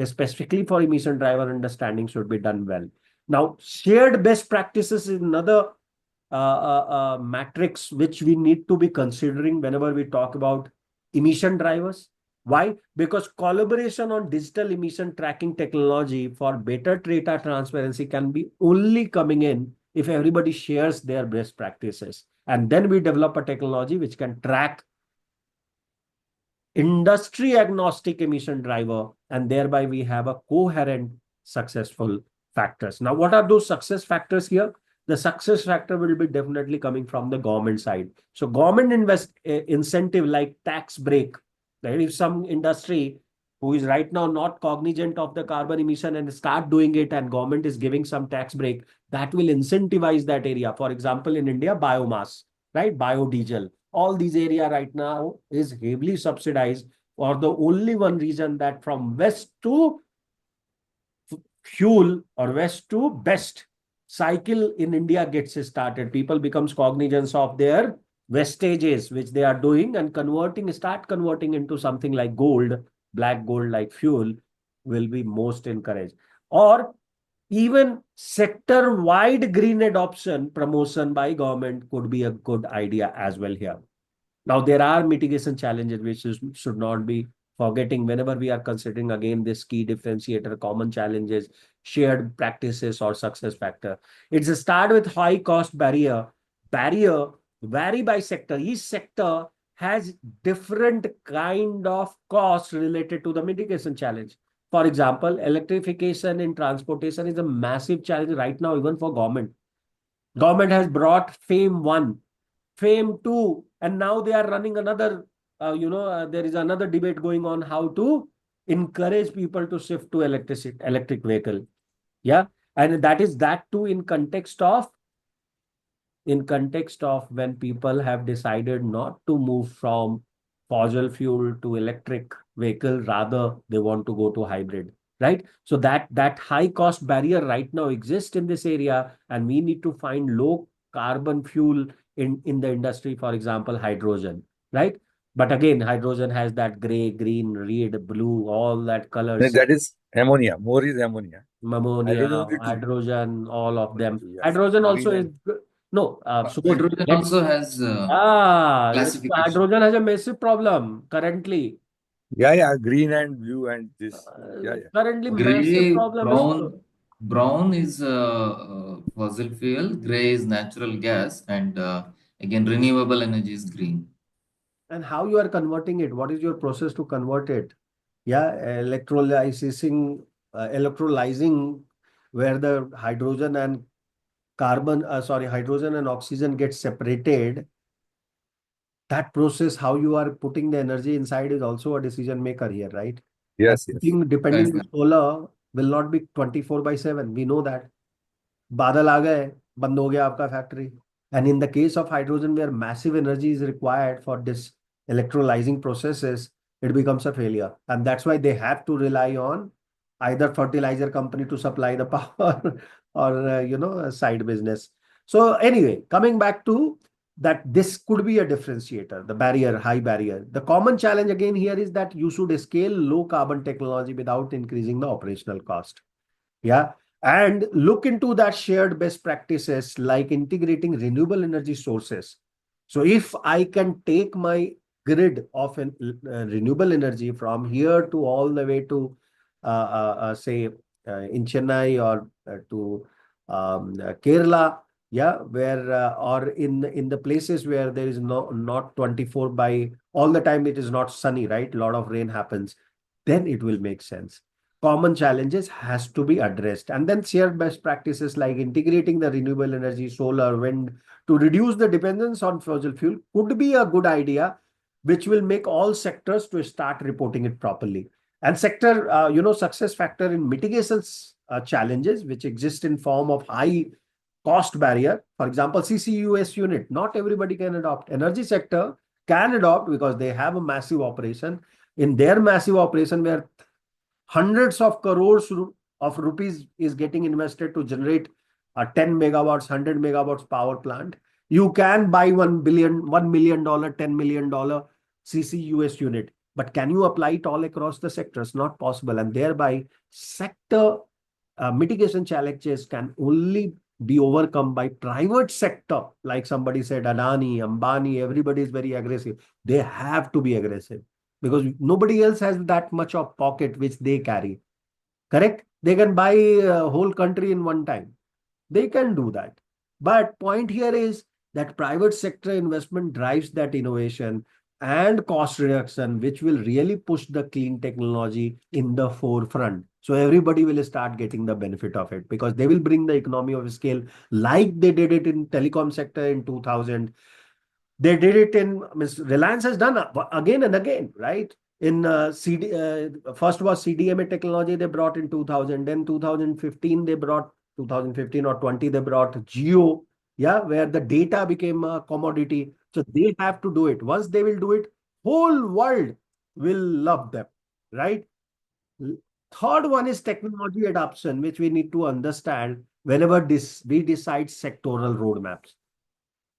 specifically for emission driver understanding, should be done well. Now, shared best practices is another matrix which we need to be considering whenever we talk about emission drivers. Why? Because collaboration on digital emission tracking technology for better data transparency can be only coming in if everybody shares their best practices. And then we develop a technology which can track industry agnostic emission driver, and thereby we have a coherent successful factors. Now, what are those success factors here? The success factor will be definitely coming from the government side. So government incentive like tax break, right? If some industry who is right now not cognizant of the carbon emission and start doing it, and government is giving some tax break, that will incentivize that area. For example, in India, biomass, right? Biodiesel, all these area right now is heavily subsidized for the only one reason that from west to fuel or west to best cycle in India gets started. People becomes cognizant of their wastages which they are doing and start converting into something like gold, black gold like fuel will be most encouraged. Or even sector-wide green adoption promotion by government could be a good idea as well here. Now, there are mitigation challenges which should not be forgetting whenever we are considering again this key differentiator, common challenges, shared practices or success factor. It's a start with high cost barrier. Barrier vary by sector. Each sector has different kind of costs related to the mitigation challenge. For example, electrification in transportation is a massive challenge right now, even for government. Government has brought FAME 1, FAME 2, and now they are running another, there is another debate going on how to encourage people to shift to electric vehicle. Yeah. And that too in context of when people have decided not to move from fossil fuel to electric vehicle, rather they want to go to hybrid, right? So that high cost barrier right now exists in this area, and we need to find low carbon fuel in the industry, for example, hydrogen, right? But again, hydrogen has that gray, green, red, blue, all that colors. That is ammonia. More is ammonia. Ammonia, Hydrogen only two. hydrogen, all of Only them. two, yes. Hydrogen also Green is and no, Subodh, Hydrogen also has classification. hydrogen has a massive problem currently. yeah, green and blue and this. Yeah. Currently, massive Gray, problem is brown is fossil fuel, gray is natural gas, and again, renewable energy is green. and how you are converting it. What is your process to convert it? Yeah, electrolyzing, where the hydrogen and oxygen get separated. That process, how you are putting the energy inside, is also a decision maker here, right? And Yes. depending Right. on solar will not be 24/7. We know that. बादल आ गए, बंद हो गया आपका factory. And in the case of hydrogen, where massive energy is required for this electrolyzing processes, it becomes a failure. And that's why they have to rely on either fertilizer company to supply the power or, a side business. So anyway, coming back to that, this could be a differentiator, the barrier, high barrier. The common challenge again here is that you should scale low carbon technology without increasing the operational cost. Yeah. And look into that shared best practices like integrating renewable energy sources. So if I can take my grid of renewable energy from here to all the way to, say, in Chennai or to Kerala, yeah, where or in the places where there is not 24 by all the time, it is not sunny, right? A lot of rain happens, then it will make sense. Common challenges has to be addressed, and then share best practices like integrating the renewable energy, solar, wind, to reduce the dependence on fossil fuel could be a good idea, which will make all sectors to start reporting it properly. And sector, success factor in mitigations challenges which exist in form of high cost barrier. For example, CCUS unit, not everybody can adopt. Energy sector can adopt because they have a massive operation. In their massive operation, where hundreds of crores of rupees is getting invested to generate a 10 megawatts, 100 megawatts power plant, you can buy $1 million, $10 million CCUS unit. But can you apply it all across the sectors? Not possible. And thereby sector mitigation challenges can only be overcome by private sector. Like somebody said, Adani, Ambani, everybody is very aggressive. They have to be aggressive because nobody else has that much of pocket which they carry. Correct? They can buy a whole country in one time. They can do that. But point here is that private sector investment drives that innovation and cost reduction, which will really push the clean technology in the forefront. So everybody will start getting the benefit of it because they will bring the economy of scale like they did it in telecom sector in 2000. They did it in, Reliance has done again and again, right? In first was CDMA technology they brought in 2000, then 2015 they brought 2015 or 20 they brought Geo, yeah, where the data became a commodity. So they have to do it. Once they will do it, whole world will love them, right? Third one is technology adoption, which we need to understand whenever we decide sectoral roadmaps.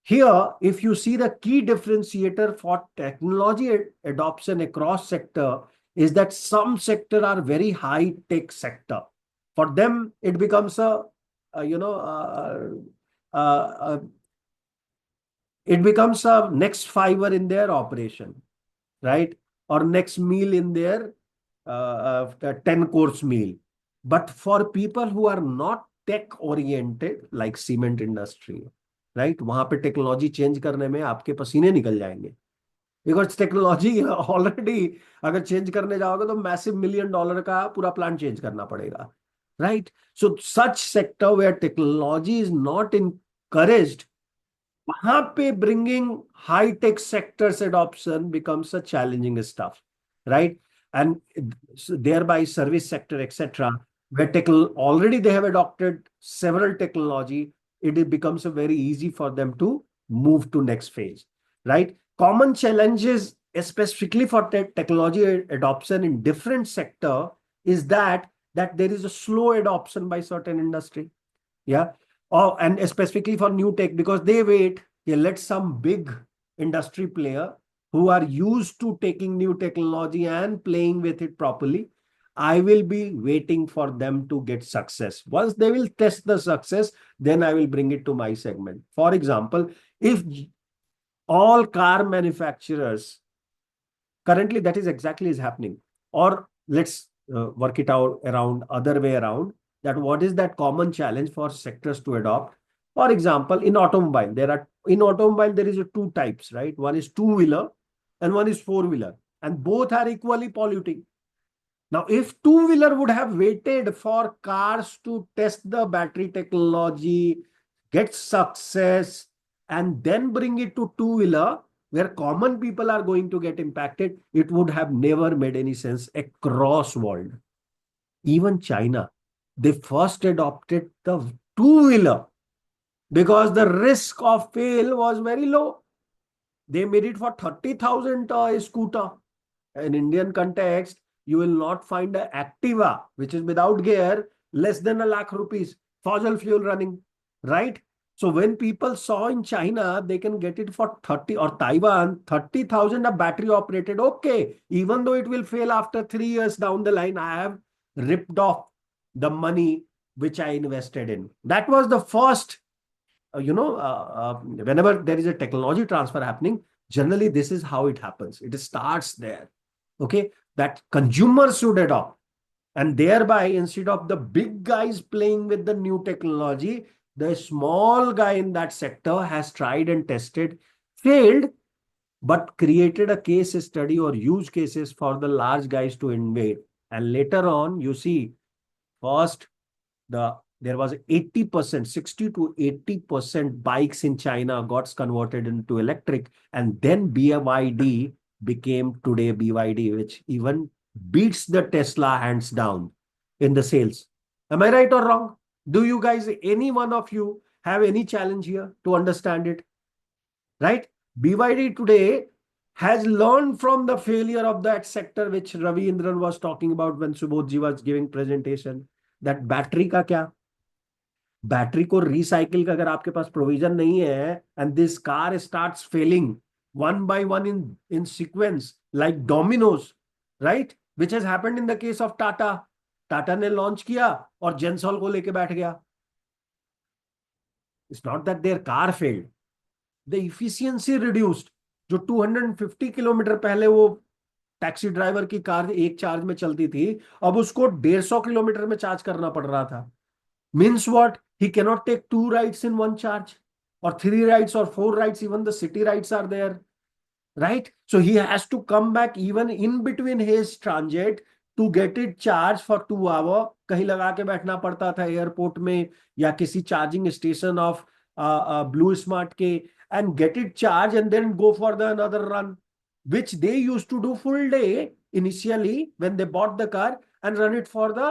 Here, if you see the key differentiator for technology adoption across sector is that some sector are very high tech sector. For them, it becomes it becomes a next fiber in their operation, right? Or next meal in their 10-course meal. But for people who are not tech oriented, like cement industry, right वहां पे technology change करने में आपके पसीने निकल जाएंगे because technology already अगर change करने जाओगे तो मैसिव $1 million का पूरा प्लान चेंज करना पड़ेगा right so such sector where technology is not encouraged वहां पे bringing high tech sectors adoption becomes a challenging stuff right and thereby service sector etc where already they have adopted several technology it becomes a very easy for them to move to next phase right common challenges specifically for technology adoption in different sector is that there is a slow adoption by certain industry yeah and specifically for new tech because they wait they let some big industry player who are used to taking new technology and playing with it properly I will be waiting for them to get success once they will test the success then I will bring it to my segment for example if all car manufacturers currently that is exactly is happening or let's work it out around other way around that what is that common challenge for sectors to adopt for example in automobile there is a two types right one is two-wheeler and one is four-wheeler and both are equally polluting now if two-wheeler would have waited for cars to test the battery technology get success and then bring it to two-wheeler where common people are going to get impacted, it would have never made any sense across world. Even China, they first adopted the two-wheeler because the risk of fail was very low. They made it for 30,000 scooter. In Indian context, you will not find an Activa, which is without gear, less than ₹1 lakh, fossil fuel running, right? So when people saw in China, they can get it for 30 or Taiwan, 30,000 a battery operated. Okay, even though it will fail after 3 years down the line, I have ripped off the money which I invested in. That was the first, whenever there is a technology transfer happening, generally this is how it happens. It starts there. Okay, that consumers should adopt. And thereby, instead of the big guys playing with the new technology, the small guy in that sector has tried and tested, failed, but created a case study or use cases for the large guys to invade. And later on, you see, first, there was 80%, 60 to 80% bikes in China got converted into electric. And then BYD became today BYD, which even beats the Tesla hands down in the sales. Am I right or wrong? Do you guys, any one of you, have any challenge here to understand it? Right? BYD today has learned from the failure of that sector, which Ravi Indran was talking about when Subodhji was giving presentation, that battery ka kya? Battery को recycle का अगर आपके पास provision नहीं है, and this car starts failing one by one in sequence like dominoes, right, which has happened in the case of Tata. Tata ने launch किया और जेंसॉल को लेके बैठ गया। It's not that there car failed, the efficiency reduced. जो 250 किलोमीटर पहले वो टैक्सी ड्राइवर की कार एक चार्ज में चलती थी, अब उसको 150 किलोमीटर में चार्ज करना पड़ रहा था। Means what? He cannot take 2 rides in one charge, or 3 rides, or 4 rides. Even the city rides are there, right? So he has to come back even in between his transit to get it charged for 2 hours. कहीं लगा के बैठना पड़ता था airport में या किसी charging station of blue smart के, and get it charged and then go for the another run, which they used to do full day initially when they bought the car, and run it for the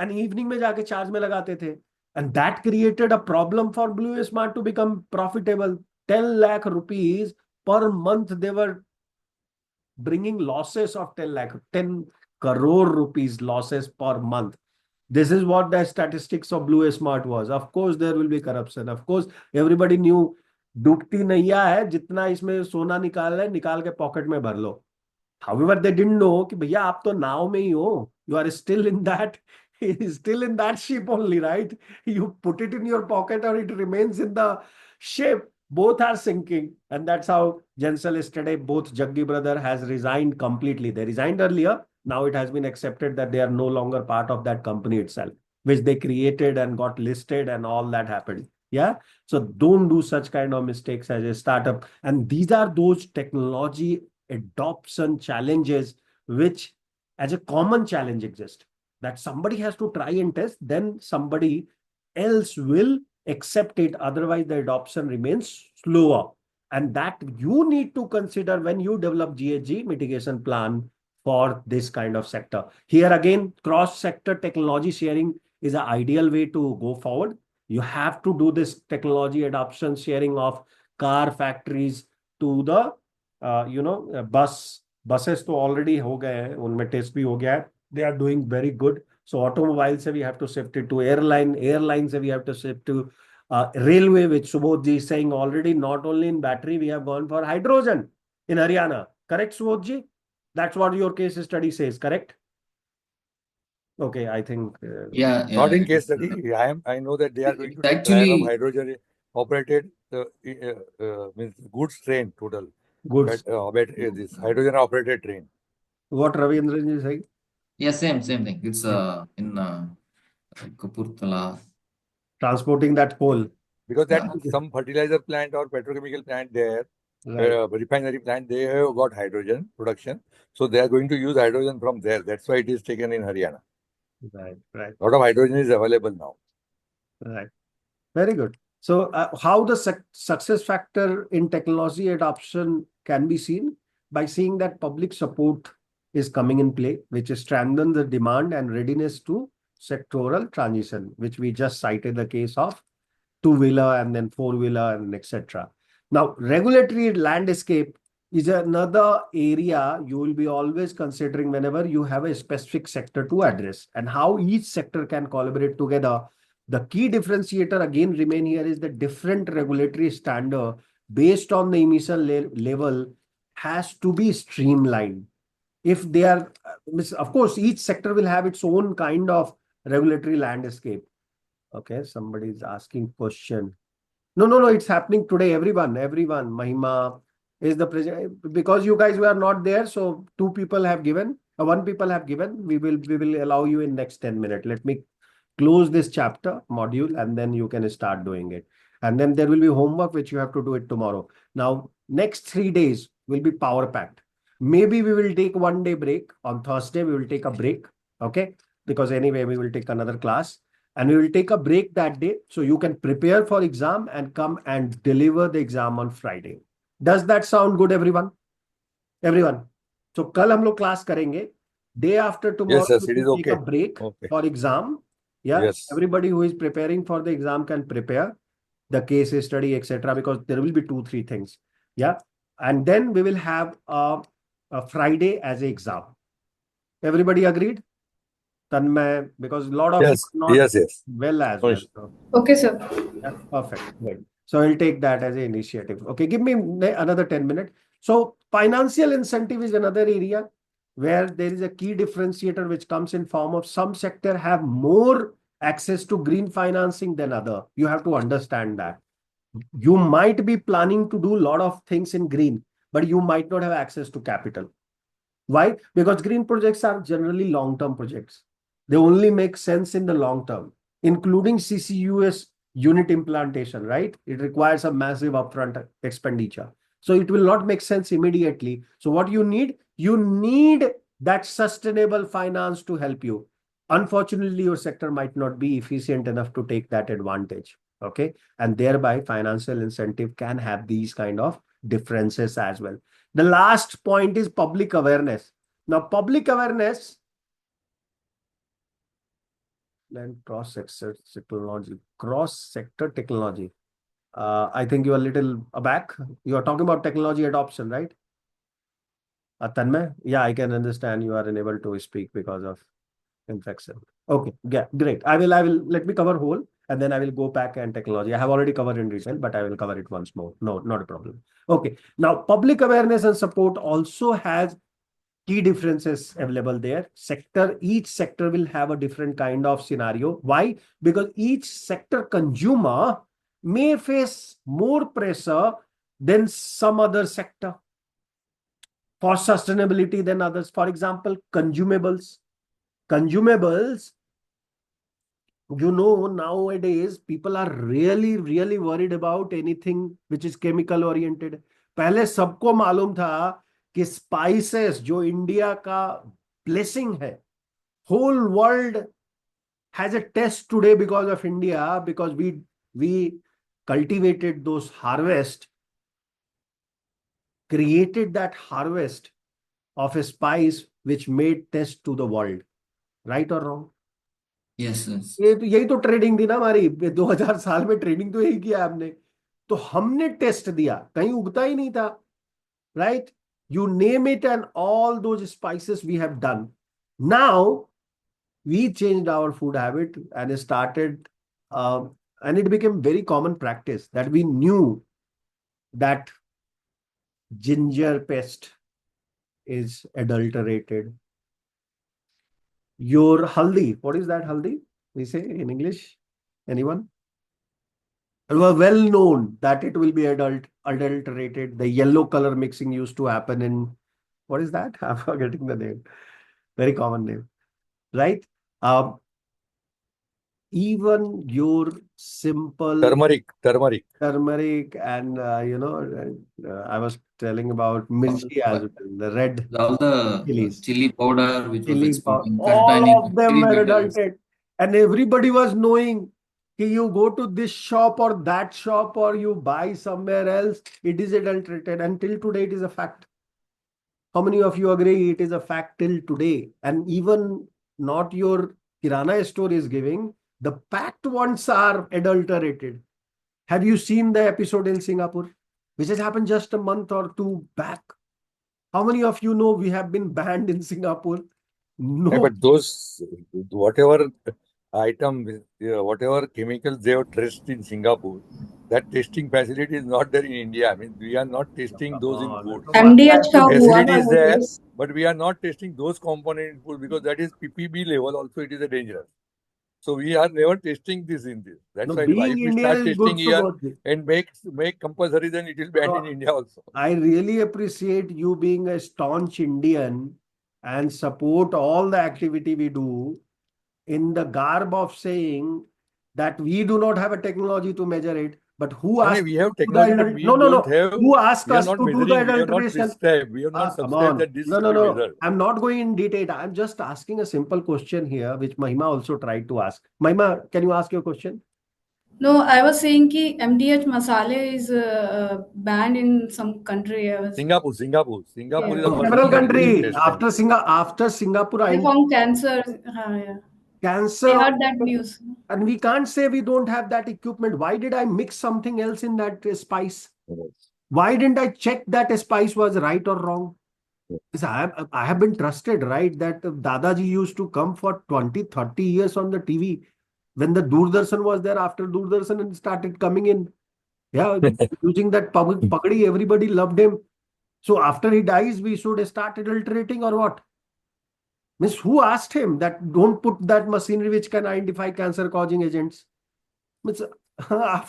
and evening में जाके charge में लगाते थे. And that created a problem for Blue Smart to become profitable. 10 lakh rupees per month they were bringing losses of 10 crore rupees losses per month. This is what the statistics of Blue Smart was. Of course there will be corruption. Of course everybody knew डूबती नैया है, जितना इसमें सोना निकाल है निकाल के पॉकेट में भर लो. However, they didn't know कि भैया आप तो नाव में ही हो. You are still in that ship only, right? You put it in your pocket or it remains in the ship. Both are sinking, and that's how Jensel yesterday, both Jaggi brother has resigned completely. They resigned earlier. Now it has been accepted that they are no longer part of that company itself, which they created and got listed, and all that happened. Yeah. So don't do such kind of mistakes as a startup. And these are those technology adoption challenges which as a common challenge exist, that somebody has to try and test, then somebody else will accept it, otherwise the adoption remains slower. And that you need to consider when you develop GHG mitigation plan for this kind of sector. Here again, cross sector technology sharing is an ideal way to go forward. You have to do this technology adoption sharing of car factories to the buses तो already हो गए हैं, उनमें test भी हो गया है. They are doing very good. So automobile se we have to shift it to airline se we have to shift to railway, which Subodh ji is saying already. Not only in battery, we have gone for hydrogen in Haryana. Correct, Subodh ji? That's what your case study says, correct? Okay, I think Yeah, Not in it case is, study. I know that they are going to it's do trial of actually, hydrogen operated means goods train total. goods. This hydrogen operated train. What Ravindran ji is saying? yeah, same thing. It's in Kapurthala. Transporting that coal. Because that Yeah. some fertilizer plant or petrochemical plant there, Right. refinery plant, they have got hydrogen production. So they are going to use hydrogen from there. That's why it is taken in Haryana. Right. Right. A lot of hydrogen is available now. Right. Very good. So, how the success factor in technology adoption can be seen by seeing that public support is coming in play, which strengthen the demand and readiness to sectoral transition, which we just cited the case of two-wheeler and then four-wheeler and etc. Now, regulatory landscape is another area you will be always considering whenever you have a specific sector to address, and how each sector can collaborate together. The key differentiator again remain here is the different regulatory standard based on the emission level has to be streamlined. If they are, of course, each sector will have its own kind of regulatory landscape. Okay, somebody is asking question. No, it's happening today. Everyone, Mahima is the president, because you guys were not there. So two people have given, one people have given. We will allow you in next 10 minutes. Let me close this chapter module and then you can start doing it. And then there will be homework which you have to do it tomorrow. Now, next 3 days will be power packed. Maybe we will take 1 day break. On Thursday, we will take a break. Okay. Because anyway, we will take another class. And we will take a break that day so you can prepare for exam and come and deliver the exam on Friday. Does that sound good, everyone? Everyone. So कल हम लोग class करेंगे. Day after tomorrow, Yes, we it is will take a okay. break Okay. for exam. Yeah. Yes. Everybody who is preparing for the exam can prepare the case study, etc. Because there will be 2-3 things. Yeah. And then we will have a Friday as an exam. Everybody agreed? Tanmay, because a lot of Yes, you are not yes. well as No well. issue. So, Okay, sir. yeah, perfect. Good. So I'll take that as an initiative. Okay, give me another 10 minutes. So financial incentive is another area where there is a key differentiator which comes in form of some sector have more access to green financing than other. You have to understand that. You might be planning to do a lot of things in green, but you might not have access to capital. Why? Because green projects are generally long-term projects. They only make sense in the long term, including CCUS unit implantation, right? It requires a massive upfront expenditure. So it will not make sense immediately. So what you need that sustainable finance to help you. Unfortunately, your sector might not be efficient enough to take that advantage. Okay. And thereby financial incentive can have these kind of differences as well. The last point is public awareness. Now, public awareness and cross-sector technology. Cross-sector technology. I think you are a little aback. You are talking about technology adoption, right? Tanmay? Yeah, I can understand you are unable to speak because of infection. Okay, yeah, great. I will let me cover whole and then I will go back and technology. I have already covered in detail, but I will cover it once more. No, not a problem. Okay. Now, public awareness and support also has key differences available there. Each sector will have a different kind of scenario. Why? Because each sector consumer may face more pressure than some other sector for sustainability than others. For example, consumables. Consumables, nowadays people are really, really worried about anything which is chemical oriented. पहले सबको मालूम था कि spices जो India का blessing है, whole world has a test today because of India, because we cultivated those harvest, created that harvest of a spice which made test to the world. Right or wrong? Yes, yes. यही तो trading थी ना हमारी, 2000 साल में trading तो यही किया हमने. तो हमने टेस्ट दिया, कहीं उगता ही नहीं था. Right? You name it and all those spices we have done. Now, we changed our food habit and started, and it became very common practice that we knew that ginger paste is adulterated. Your haldi, what is that haldi? We say in English? Anyone? It was well known that it will be adulterated. The yellow color mixing used to happen in, what is that? I'm forgetting the name. Very common name, right? Even your simple Turmeric. and I was telling about mirchi as well, the red All the chilies. chili powder which was Chili powder, exporting, containing all of them heavy were metals. adulterated. And everybody was knowing that you go to this shop or that shop or you buy somewhere else, it is adulterated. Until today, it is a fact. How many of you agree it is a fact till today? And even not your Kirana store is giving, the packed ones are adulterated. Have you seen the episode in Singapore, which has happened just a month or two back? How many of you know we have been banned in Singapore? No. But those, whatever whatever chemicals they have traced in Singapore, that testing facility is not there in India. I mean, we are not testing those in food. MDH का The हुआ facility था is वो there, case. but we are not testing those components in food because that is PPB level. Also, it is a danger. So we are never testing this in this. That's No, why being if we Indian start is testing good, here Subodh. and make compulsory, then it will be banned in India also. I really appreciate you being a staunch Indian and support all the activity we do in the garb of saying that we do not have a technology to measure it. But who No, no, asked we us have to do the technology, but we don't have. Who asked We are us not to do the measuring. We have not adulteration? prescribed. We have not Come subscribed on. that this No, should no, be no. measured. I'm not going in detail. I'm just asking a simple question here, which Mahima also tried to ask. Mahima, can you ask your question? No, I was saying कि MDH masala is banned in some country. Singapore is the first Several country which is countries testing. after Singapore, They found cancer. Yeah. cancer. I heard that news. And we can't say we don't have that equipment. Why did I mix something else in that spice? Yes. Why didn't I check that spice was right or wrong? Yes, I have been trusted, right? That Dadaji used to come for 20, 30 years on the TV. When the Doordarshan was there, after Doordarshan started coming in. Yeah, using that pagadi, everybody loved him. So after he dies, we should start adulterating or what? Means who asked him that don't put that machinery which can identify cancer causing agents? Means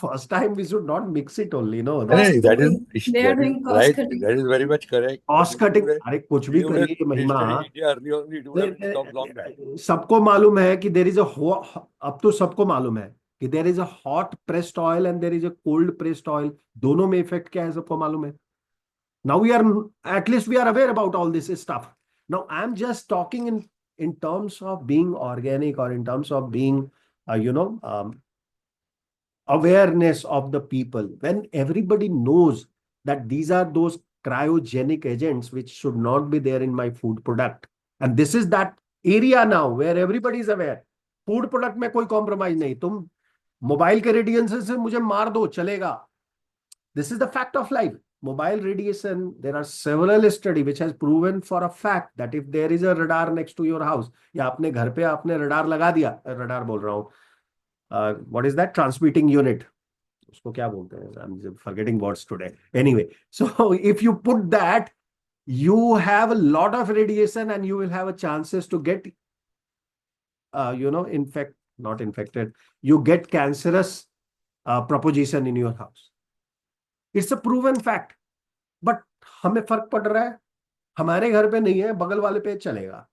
first time we should not mix it only, no. Cost नहीं, cutting. They are that is doing cost right. cutting. That is very much correct. But cost cutting, अरे कुछ भी you would have करिए महिमा, studied India early only, it would have been stopped long back. सबको मालूम है कि there is अब तो सबको मालूम है कि there is a hot pressed oil and there is a cold pressed oil, दोनों में इफेक्ट क्या है सबको मालूम है. Now we are, at least we are aware about all this stuff. Now I'm just talking in terms of being organic or in terms of being awareness of the people. When everybody knows that these are those cryogenic agents which should not be there in my food product, and this is that area now where everybody is aware. Food product में कोई compromise नहीं, तुम mobile के radiation से मुझे मार दो चलेगा. This is the fact of life. Mobile radiation, there are several studies which has proven for a fact that if there is a radar next to your house, या अपने घर पे आपने radar लगा दिया, radar बोल रहा हूँ, what is that transmitting unit, उसको क्या बोलते हैं, I'm forgetting words today. Anyway, so if you put that, you have a lot of radiation and you will have a chances to get not infected, you get cancerous proposition in your house. It's a proven fact. But हमें फर्क पड़ रहा है, हमारे घर पे नहीं है, बगल वाले पे चलेगा.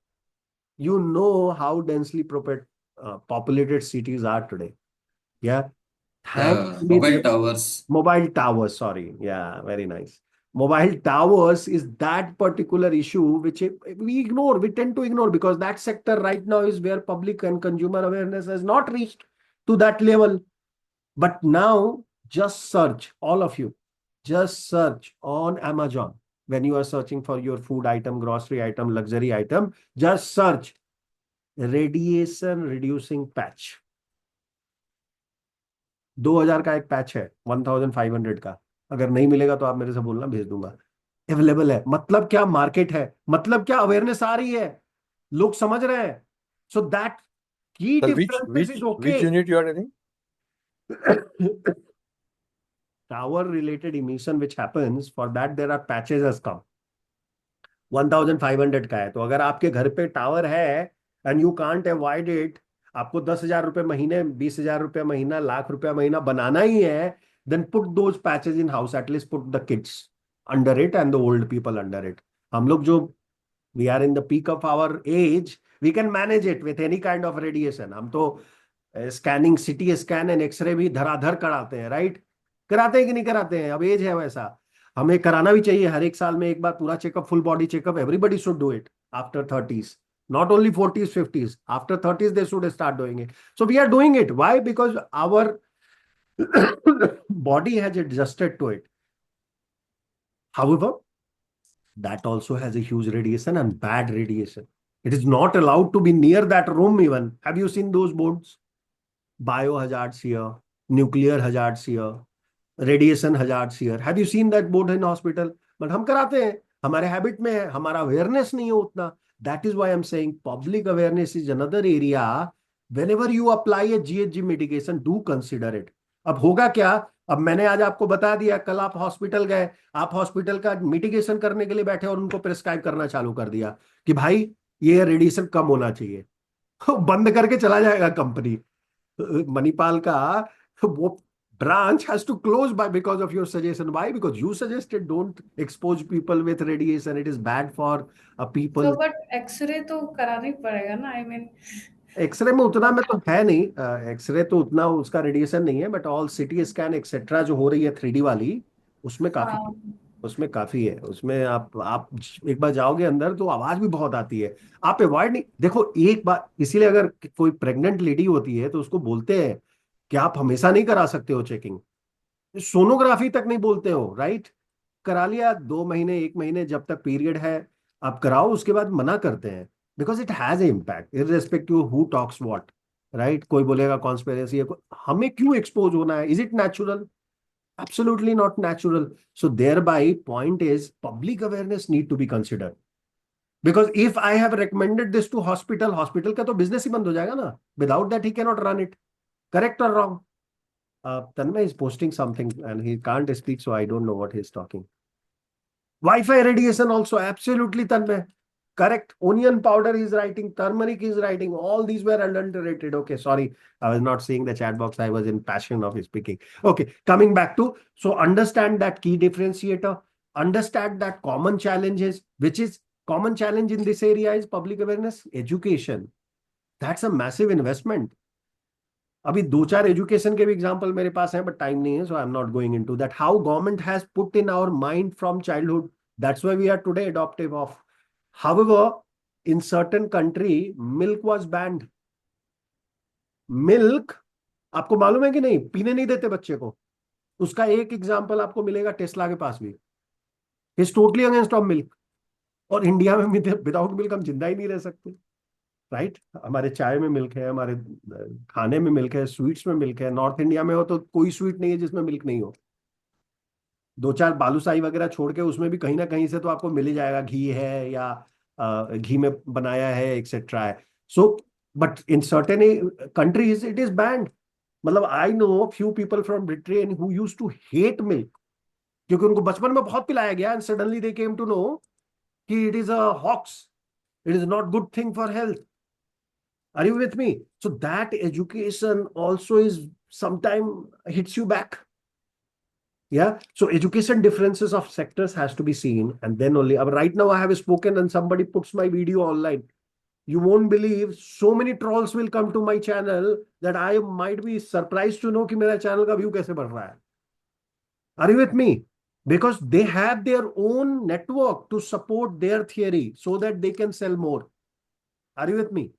You know how densely populated cities are today. Yeah. Mobile towers. Mobile towers, sorry. Yeah, very nice. Mobile towers is that particular issue which we tend to ignore, because that sector right now is where public and consumer awareness has not reached to that level. But now just search, all of you, just search on Amazon. When you are searching for your food item, grocery item, luxury item, just search radiation reducing patch. 2000 का एक patch है, 1500 का. अगर नहीं मिलेगा तो आप मेरे से बोलना, भेज दूंगा. अवेलेबल है. मतलब क्या मार्केट है, मतलब क्या अवेयरनेस आ रही है, लोग समझ रहे हैं. सो दैट की difference is okay. Which unit you are running? Tower related emission which happens, for that there are patches has come. 1500 का है. तो अगर आपके घर पे टावर है and you can't avoid it, आपको 10,000 रुपए महीने, 20,000 रुपए महीना, लाख रुपया महीना बनाना ही है, then put those patches in house. At least put the kids under it and the old people under it. हम लोग जो we are in the peak of our age, we can manage it with any kind of radiation. हम तो scanning, CT scan and x-ray भी धराधर कराते हैं, right? कराते हैं कि नहीं कराते हैं? अब एज है वैसा, हमें कराना भी चाहिए हर एक साल में एक बार पूरा checkup, full body checkup. Everybody should do it after 30s, not only 40s 50s. After 30s they should start doing it. So we are doing it. Why? Because our body has adjusted to it. However, that also has a huge radiation and bad radiation. It is not allowed to be near that room even. Have you seen those boards? Biohazards here, nuclear hazards here, radiation hazards here. Have you seen that board in hospital? But हम कराते हैं, हमारे habit में है, हमारा awareness नहीं है उतना. That is why I'm saying public awareness is another area. Whenever you apply a GHG mitigation, do consider it. अब होगा क्या? अब मैंने आज आपको बता दिया, कल आप हॉस्पिटल गए, आप हॉस्पिटल का मिटिगेशन करने के लिए बैठे और उनको प्रेस्क्राइब करना चालू कर दिया कि भाई ये रेडिएशन कम होना चाहिए. बंद करके चला जाएगा कंपनी. मणिपाल का वो branch has to close because of your suggestion. Why? Because you suggested don't expose people with radiation. It is bad for people. So, but X-ray तो कराना ही पड़ेगा ना. I mean, एक्सरे में उतना में तो है नहीं, एक्सरे तो उतना उसका रेडिएशन नहीं है, but all CT scan etcetera जो हो रही है 3D वाली, उसमें काफी है. उसमें आप एक बार जाओगे अंदर तो आवाज भी बहुत आती है. आप अवॉइड नहीं, देखो एक बार, इसीलिए अगर कोई प्रेग्नेंट लेडी होती है तो उसको बोलते हैं कि आप हमेशा नहीं करा सकते हो चेकिंग, सोनोग्राफी तक नहीं बोलते हो, राइट? करा लिया 2 महीने 1 महीने जब तक पीरियड है आप कराओ, उसके बाद मना करते हैं. Because it has a impact irrespective who talks what, right? कोई बोलेगा कॉन्स्पिरेसी है, हमें क्यों एक्सपोज होना है? Is it natural? Absolutely not natural. So thereby point is public awareness need to be considered. Because if I have recommended this to hospital का तो business ही बंद हो जाएगा ना. Without that, he cannot run it. Correct or wrong? Tanmay is posting something and he can't speak, so I don't know what he's talking. Wi-Fi radiation also, absolutely, Tanmay. Correct. Onion powder is writing, turmeric is writing. All these were underrated. Okay, sorry. I was not seeing the chat box. I was in passion of speaking. Okay, coming back to, so understand that key differentiator, understand that common challenges, which is common challenge in this area is public awareness, education. That's a massive investment. अभी दो चार education के भी example मेरे पास हैं, but time नहीं है, so I am not going into that. How government has put in our mind from childhood, that's why we are today adoptive of. However, in certain country, milk was banned. Milk, आपको मालूम है कि नहीं, पीने नहीं देते बच्चे को. उसका एक एग्जांपल आपको मिलेगा टेस्ला के पास भी. Is totally against of milk. और इंडिया में विदाउट मिल्क हम जिंदा ही नहीं रह सकते. राइट, हमारे चाय में मिल्क है, हमारे खाने में मिल्क है, स्वीट्स में मिल्क है. नॉर्थ इंडिया में हो तो कोई स्वीट नहीं है जिसमें मिल्क नहीं हो. दो चार बालूशाही वगैरह छोड़ के उसमें भी कहीं ना कहीं से तो आपको मिल ही जाएगा, घी है या घी में बनाया है एक्सेट्रा है. So but in certain countries it is banned. मतलब I know few people from Britain who used to hate milk, क्योंकि उनको बचपन में बहुत पिलाया गया and suddenly they came to know कि it is a hoax, it is not good thing for health. Are you with me? So that education also is sometime hits you back. Yeah. So education differences of sectors has to be seen, and then only. Right now I have spoken and somebody puts my video online. You won't believe so many trolls will come to my channel that I might be surprised to know कि मेरा channel का view कैसे बढ़ रहा है. Are you with me? Because they have their own network to support their theory so that they can sell more. Are you with me?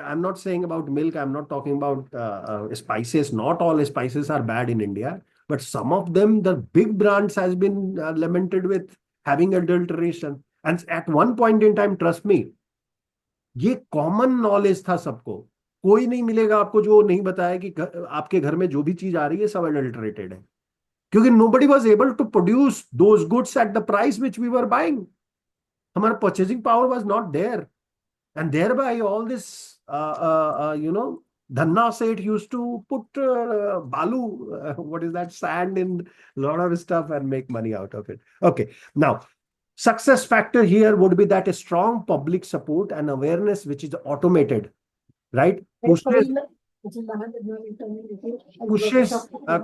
I'm not saying about milk. I'm not talking about spices. Not all spices are bad in India, but some of them, the big brands has been lamented with having adulteration. And at one point in time, trust me, ये common knowledge था सबको. कोई नहीं मिलेगा आपको जो नहीं बताया कि आपके घर में जो भी चीज आ रही है सब अडल्टरेटेड है, क्योंकि nobody was able to produce those goods at the price which we were buying. हमारा purchasing power was not there. And thereby all this, Dhanna Seth used to put balu, what is that, sand in a lot of stuff and make money out of it. Okay. Now, success factor here would be that a strong public support and awareness, which is automated, right? Pushes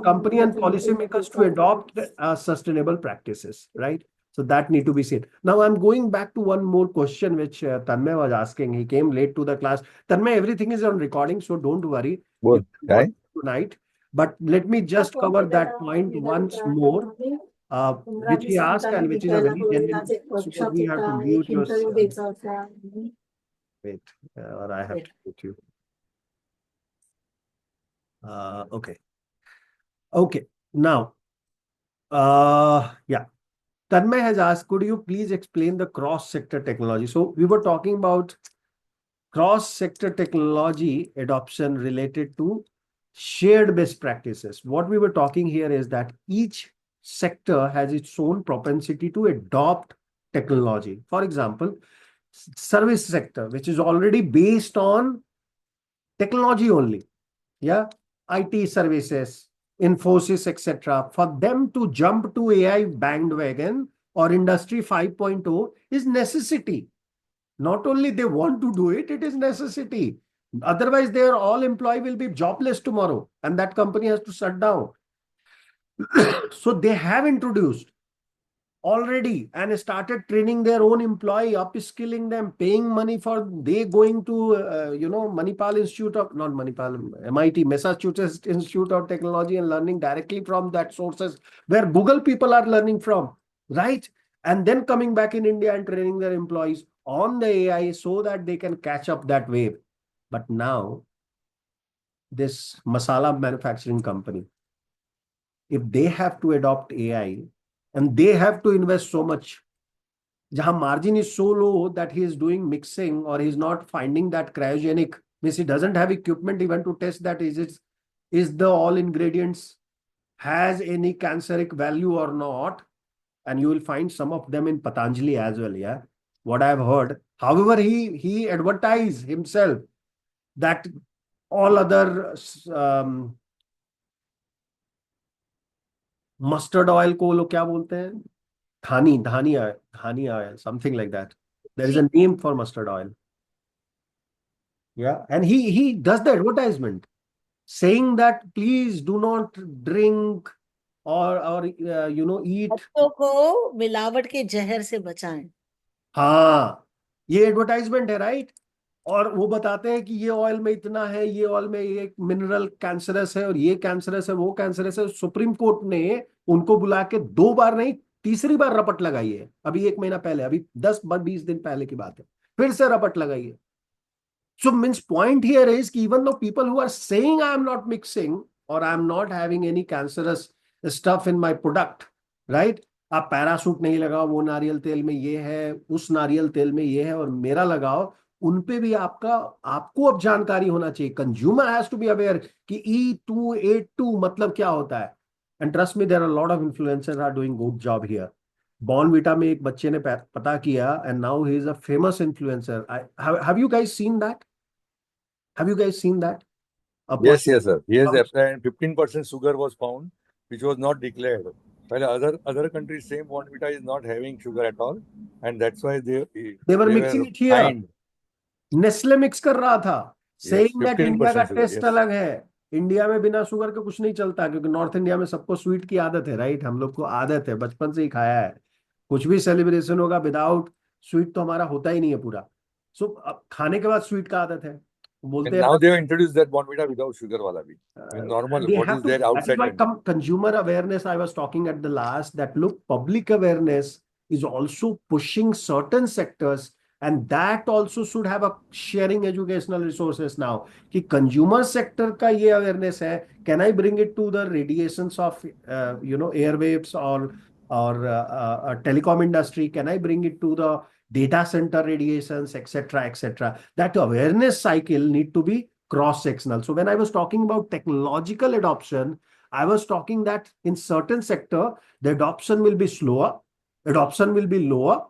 company and policymakers to adopt sustainable practices, right? So that need to be seen. Now I'm going back to one more question which Tanmay was asking. He came late to the class. Tanmay, everything is on recording, so don't worry. Good. Okay. Tonight, but let me just cover that point once more, which he asked and which is a very genuine. So we have to mute yourself. Wait, or I have to mute you. Okay. Okay. Now, yeah. Tanmay has asked, could you please explain the cross-sector technology? So we were talking about cross-sector technology adoption related to shared best practices. What we were talking here is that each sector has its own propensity to adopt technology. For example, service sector, which is already based on technology only. Yeah. IT services, Infosys, etc. For them to jump to AI bandwagon or Industry 5.0 is necessity. Not only they want to do it, it is necessity. Otherwise, their all employee will be jobless tomorrow and that company has to shut down. So they have introduced already and started training their own employee, upskilling them, paying money for they going to, Manipal Institute of, not Manipal, MIT, Massachusetts Institute of Technology, and learning directly from that sources where Google people are learning from, right? And then coming back in India and training their employees on the AI so that they can catch up that wave. But now, this masala manufacturing company, if they have to adopt AI, and they have to invest so much, jahan margin is so low that he is doing mixing or he's not finding that cryogenic, means he doesn't have equipment even to test that is the all ingredients has any canceric value or not. And you will find some of them in Patanjali as well. Yeah. what I've heard. However, he advertised himself that all other mustard oil को लोग क्या बोलते हैं, dhani oil, something like that. There is a name for mustard oil. Yeah, and he does the advertisement saying that please do not drink or eat. बच्चों को मिलावट के जहर से बचाएं। हाँ, ये एडवर्टाइजमेंट है, राइट। और वो बताते हैं कि ये ऑयल में इतना है, ये ऑयल में ये मिनरल कैंसरस है, और ये कैंसरस है, वो कैंसरस है। सुप्रीम कोर्ट ने उनको बुला के 2 बार नहीं, तीसरी बार रपट लगाई है। अभी 1 महीना पहले, अभी 10-20 दिन पहले की बात है, फिर से रपट लगाई है। So means point here is कि even though people who are saying I am not mixing or I am not having any cancerous stuff in my product, right? आप पैरासूट नहीं लगाओ, वो नारियल तेल में ये है, उस नारियल तेल में ये है, और मेरा लगाओ, उन पे भी आपको अब जानकारी होना चाहिए। Consumer has to be aware कि E282 मतलब क्या होता है। And trust me, there are lot of influencers are doing good job here. Bournvita में एक बच्चे ने पता किया, and now he is a famous influencer. Have you guys seen that? Have you guys seen that? Yes, sir. Yes, and 15% sugar was found, which was not declared. While other countries, same Bonvita is not having sugar at all, and that's why they were mixing it here. fined. Nestle mix कर रहा था, saying that 15% India का sugar, test yes. अलग है। India में बिना sugar के कुछ नहीं चलता, क्योंकि नॉर्थ इंडिया में सबको स्वीट की आदत है, राइट। हम लोग को आदत है, बचपन से ही खाया है। कुछ भी सेलिब्रेशन होगा विदाउट स्वीट तो हमारा होता ही नहीं है पूरा। सो अब खाने के बाद स्वीट का आदत है, बोलते And हैं now they have introduced that Bonvita without sugar wala bhi. Normal, they what have is to, there that is outside why India. consumer awareness, I was talking at the last, that look, public awareness is also pushing certain sectors, and that also should have a sharing educational resources now कि consumer sector का ये awareness है, can I bring it to the radiations of airwaves or telecom industry, can I bring it to the data center radiations, etc. That awareness cycle need to be cross-sectional. So when I was talking about technological adoption, I was talking that in certain sector, the adoption will be slower, adoption will be lower.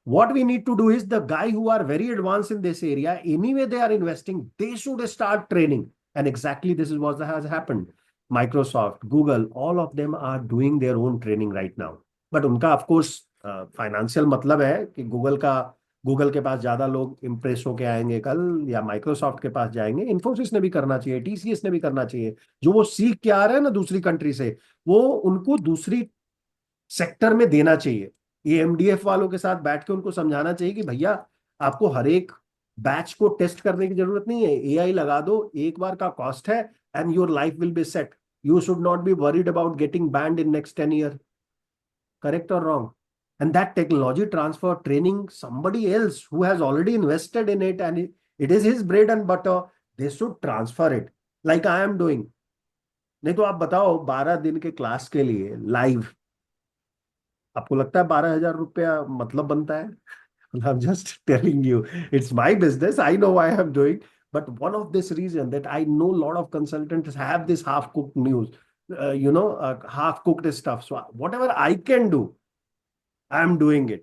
What we need to do is the guy who are very advanced in this area, anyway they are investing, they should start training. And exactly this is what has happened. Microsoft, Google, all of them are doing their own training right now. But उनका of course financial मतलब है कि Google के पास ज्यादा लोग impress होके आएंगे कल, या माइक्रोसॉफ्ट के पास जाएंगे। इन्फोसिस ने भी करना चाहिए, टीसीएस ने भी करना चाहिए। जो वो सीख के आ रहे हैं ना दूसरी कंट्री से, वो उनको दूसरी सेक्टर में देना चाहिए। ये एमडीएफ वालों के साथ बैठ के उनको समझाना चाहिए कि भैया आपको हर एक बैच को टेस्ट करने की जरूरत नहीं है, एआई लगा दो, एक बार का कॉस्ट है, and your life will be set. You should not be worried about getting band in next 10 year. Correct और wrong? And that technology transfer training, somebody else who has already invested in it and it is his bread and butter, they should transfer it like I am doing. नहीं तो आप बताओ 12 दिन के class के लिए live, आपको लगता है 12,000 रुपया मतलब बनता है? I'm just telling you, it's my business, I know why I'm doing, but one of this reason that I know a lot of consultants have this half cooked news, half cooked stuff. So whatever I can do, I'm doing it,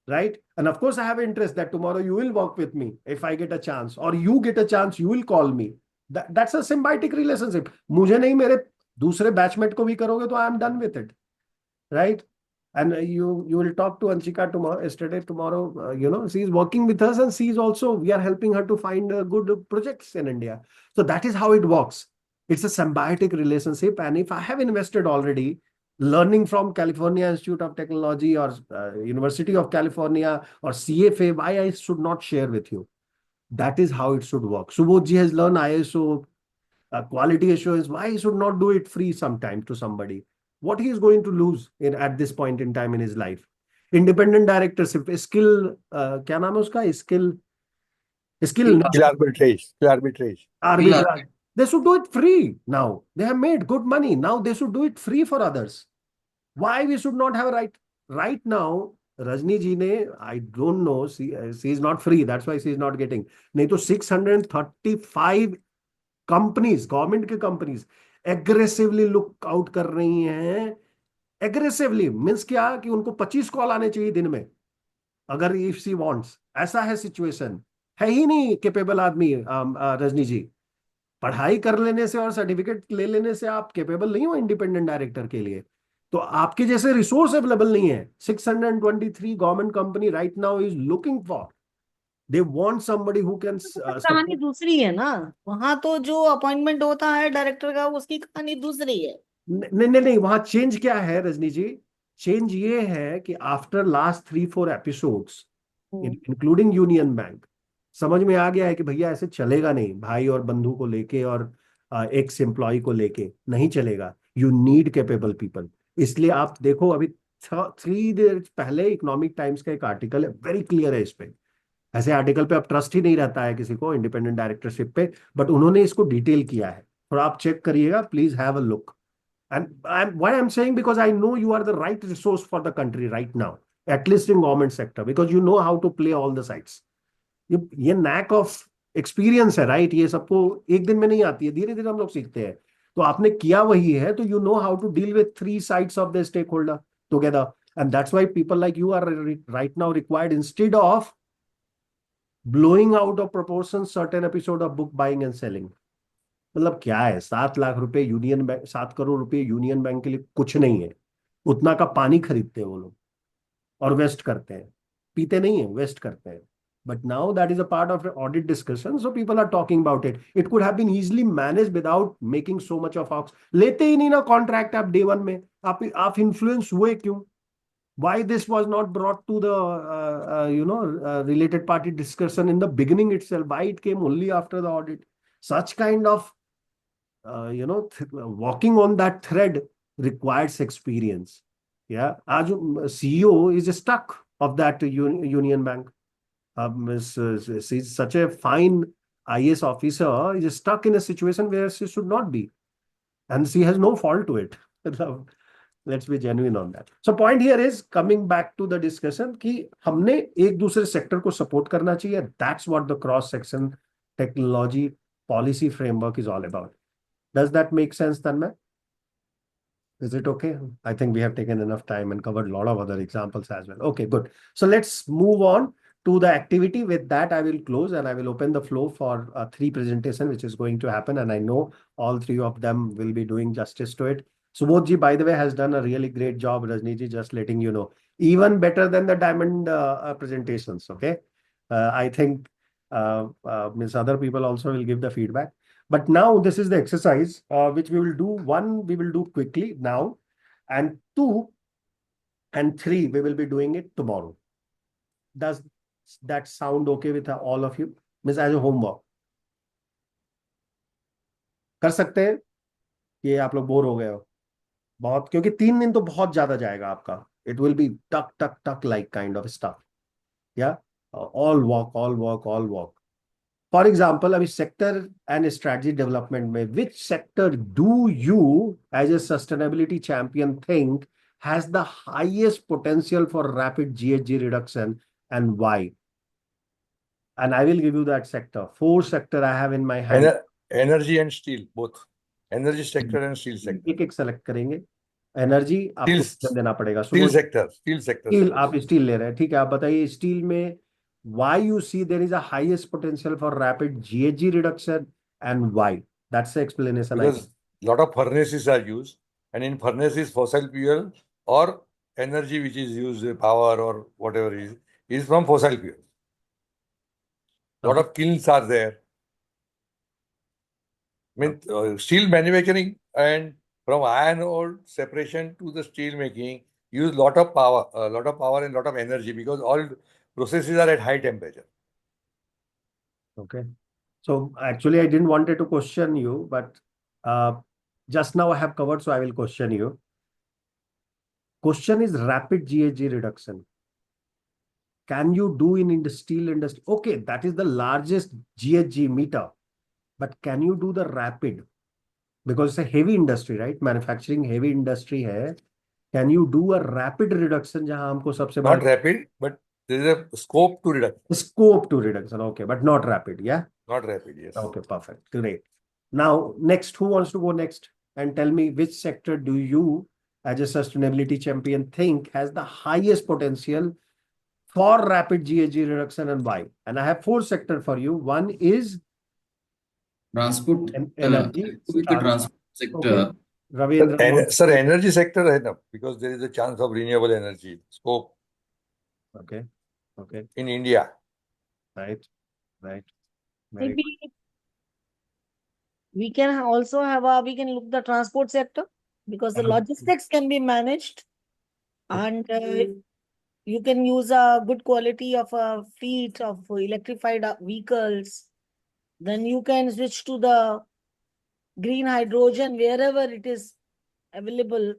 right? And of course, I have interest that tomorrow you will work with me if I get a chance, or you get a chance, you will call me. That's a symbiotic relationship. मुझे नहीं, मेरे दूसरे batchmate को भी करोगे तो I am done with it, right? And you will talk to Anshika tomorrow. She is working with us, and she is also, we are helping her to find good projects in India. So that is how it works. It's a symbiotic relationship, and if I have invested already, learning from California Institute of Technology or University of California or CFA, why I should not share with you? That is how it should work. Subodh ji has learned ISO, quality assurance. Why he should not do it free sometime to somebody? What he is going to lose at this point in time in his life? Independent directorship, skill, क्या नाम है उसका? Skill Arbitrage. They should do it free now. They have made good money. Now they should do it free for others. Why we should not have a right? Right now, Rajni ji ne, I don't know, she is not free. That's why she is not getting. नहीं तो 635 companies, government के companies, aggressively look out कर रही हैं. Aggressively means क्या कि उनको 25 call आने चाहिए दिन में. अगर इफ सी वांट्स, ऐसा है सिचुएशन, है ही नहीं केपेबल आदमी। रजनी जी, पढ़ाई कर लेने से और सर्टिफिकेट ले लेने से आप केपेबल नहीं हो इंडिपेंडेंट डायरेक्टर के लिए। तो आपके जैसे रिसोर्स अवेलेबल नहीं है। 623 government company right now is looking for, they want somebody who can तो कहानी दूसरी है ना, वहां तो जो अपॉइंटमेंट होता है डायरेक्टर का उसकी कहानी दूसरी है। नहीं नहीं नहीं, वहां चेंज क्या है रजनी जी? चेंज ये है कि after last 3-4 episodes including union bank, समझ में आ गया है कि भैया ऐसे चलेगा नहीं, भाई और बंधु को लेके और एक्स एम्प्लॉय को लेके नहीं चलेगा। You need capable people. इसलिए आप देखो, अभी 3 डेज पहले इकोनॉमिक टाइम्स का एक आर्टिकल है, वेरी क्लियर है इस पे। ऐसे आर्टिकल पे अब ट्रस्ट ही नहीं रहता है किसी को इंडिपेंडेंट डायरेक्टरशिप पे, बट उन्होंने इसको डिटेल किया है, थोड़ा आप चेक करिएगा, please have a look. And why I'm saying, because I know you are the right resource for the country right now, at least in government sector, because you know how to play all the sides. ये knack of experience है, right? ये सबको एक दिन में नहीं आती है, धीरे धीरे हम लोग सीखते हैं। तो आपने किया वही है, तो you know how to deal with 3 sides of the stakeholder together, and that's why people like you are right now required, instead of blowing out of proportion certain episode of book buying and selling. मतलब क्या है, 7 लाख रुपए union bank, 7 crore रुपए union bank के लिए कुछ नहीं है। उतना का पानी खरीदते हैं वो लोग और वेस्ट करते हैं, पीते नहीं है, वेस्ट करते हैं। But now that is a part of audit discussion, so people are talking about it. It could have been easily manage without making so much of ऑक्स। लेते ही नहीं ना कॉन्ट्रैक्ट आप डे वन में, आप इन्फ्लुएंस हुए क्यों? Why this was not brought to the related party discussion in the beginning itself? Why it came only after the audit? Such kind of walking on that thread requires experience. Yeah, आज CEO is stuck of that Union Bank. She's such a fine IS officer, is stuck in a situation where she should not be, and she has no fault to it. Let's be genuine on that. So point here is coming back to the discussion कि हमने एक दूसरे sector को support करना चाहिए. That's what the cross section technology policy framework is all about. Does that make sense, Tanmay? Is it okay? I think we have taken enough time and covered a lot of other examples as well. Okay, good. So let's move on to the activity. With that, I will close and I will open the floor for 3 presentation, which is going to happen. And I know all 3 of them will be doing justice to it. Subodh ji, by the way, has done a really great job. Rajni ji, just letting you know, even better than the diamond presentations. Okay. I think other people also will give the feedback. But now this is the exercise which we will do. 1, we will do quickly now, and 2 and 3, we will be doing it tomorrow. Does that sound okay with all of you? Miss, as a homework. कर सकते हैं? ये आप लोग bore हो गए हो बहुत, क्योंकि 3 दिन तो बहुत ज्यादा जाएगा आपका. It will be tuck like kind of stuff. Yeah, all walk. For example, अभी sector and strategy development में, which sector do you as a sustainability champion think has the highest potential for rapid GHG reduction, and why? And I will give you that sector. 4 sector I have in my hand. Energy and steel, both. Energy sector and steel sector. एक select करेंगे. Energy आपको देना पड़ेगा. Steel sector. Steel, आप steel ले रहे हैं, ठीक है. आप बताइए स्टील में why you see there is a highest potential for rapid GHG reduction and why? That's the explanation. Because lot of furnaces are used, and in furnaces fossil fuel or energy which is used, power or whatever is from fossil fuel. Lot of kilns are there. I mean, steel manufacturing and from iron ore separation to the steel making use lot of power and lot of energy, because all processes are at high temperature. Okay. So actually I didn't wanted to question you, but just now I have covered, so I will question you. Question is rapid GHG reduction. Can you do in the steel industry? Okay, that is the largest GHG meter, but can you do the rapid? Because it's a heavy industry, right? Manufacturing heavy industry hai. Can you do a rapid reduction? जहां हमको सबसे Not rapid, but there is a scope to reduction. Scope to reduction, okay, but not rapid, yeah? Not rapid, yes. Okay, perfect, great. Now, next, who wants to go next? And tell me, which sector do you, as a sustainability champion, think has the highest potential for rapid GHG reduction and why? And I have 4 sectors for you. One is Transport, energy. with the transport Okay. sector. Ravindra. Sir, energy sector है ना, because there is a chance of renewable energy scope Okay. Okay. in India. Right. Right. Very Maybe we can also have a, we can look the transport sector because the good. logistics can be managed and you can use a good quality of a fleet of electrified vehicles. Then you can switch to the green hydrogen wherever it is available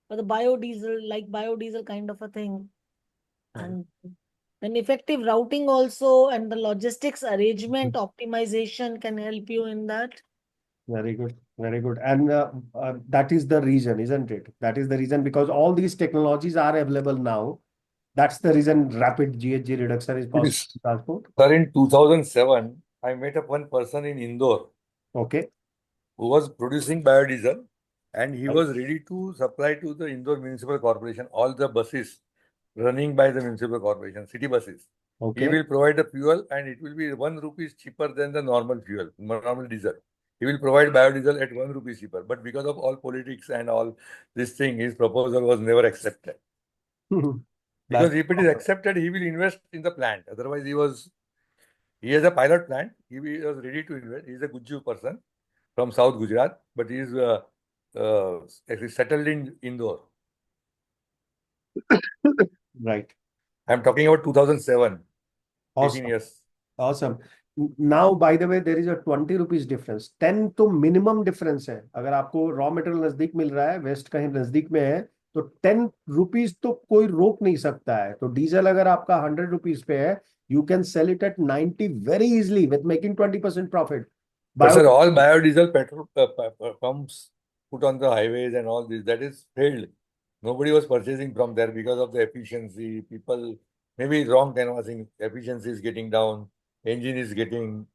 for the biodiesel, like biodiesel kind of a thing. And then effective routing also and the logistics arrangement optimization can help you in that. Very good. Very good. And that is the reason, isn't it? That is the reason because all these technologies are available now. That's the reason rapid GHG reduction is possible Yes. in transport. Sir, in 2007, I met up one person in Indore Okay. who was producing biodiesel, and he Right. was ready to supply to the Indore Municipal Corporation all the buses running by the municipal corporation, city buses. He Okay. will provide the fuel, and it will be 1 rupees cheaper than the normal fuel, normal diesel. He will provide biodiesel at 1 rupee cheaper. But because of all politics and all this thing, his proposal was never accepted. Because That's if it is accepted, he will invest in the plant. Otherwise, he has a pilot plant. He was ready to invest. He is a Guju person from South Gujarat, but he is actually settled in Indore. right. I am talking about 2007, 18 Awesome. years. Awesome. Now, by the way, there is a 20 rupees difference. 10 तो minimum difference है. अगर आपको raw material नजदीक मिल रहा है, waste कहीं नजदीक में है, तो 10 रुपीज तो कोई रोक नहीं सकता है. तो डीजल अगर आपका 100 रुपीज पे है, you can sell it at 90 very easily with making 20% profit. But sir, all biodiesel petrol pumps put on the highways and all this, that is failed. Nobody was purchasing from there because of the efficiency. People, maybe wrong canvassing, efficiency is getting down, engine is getting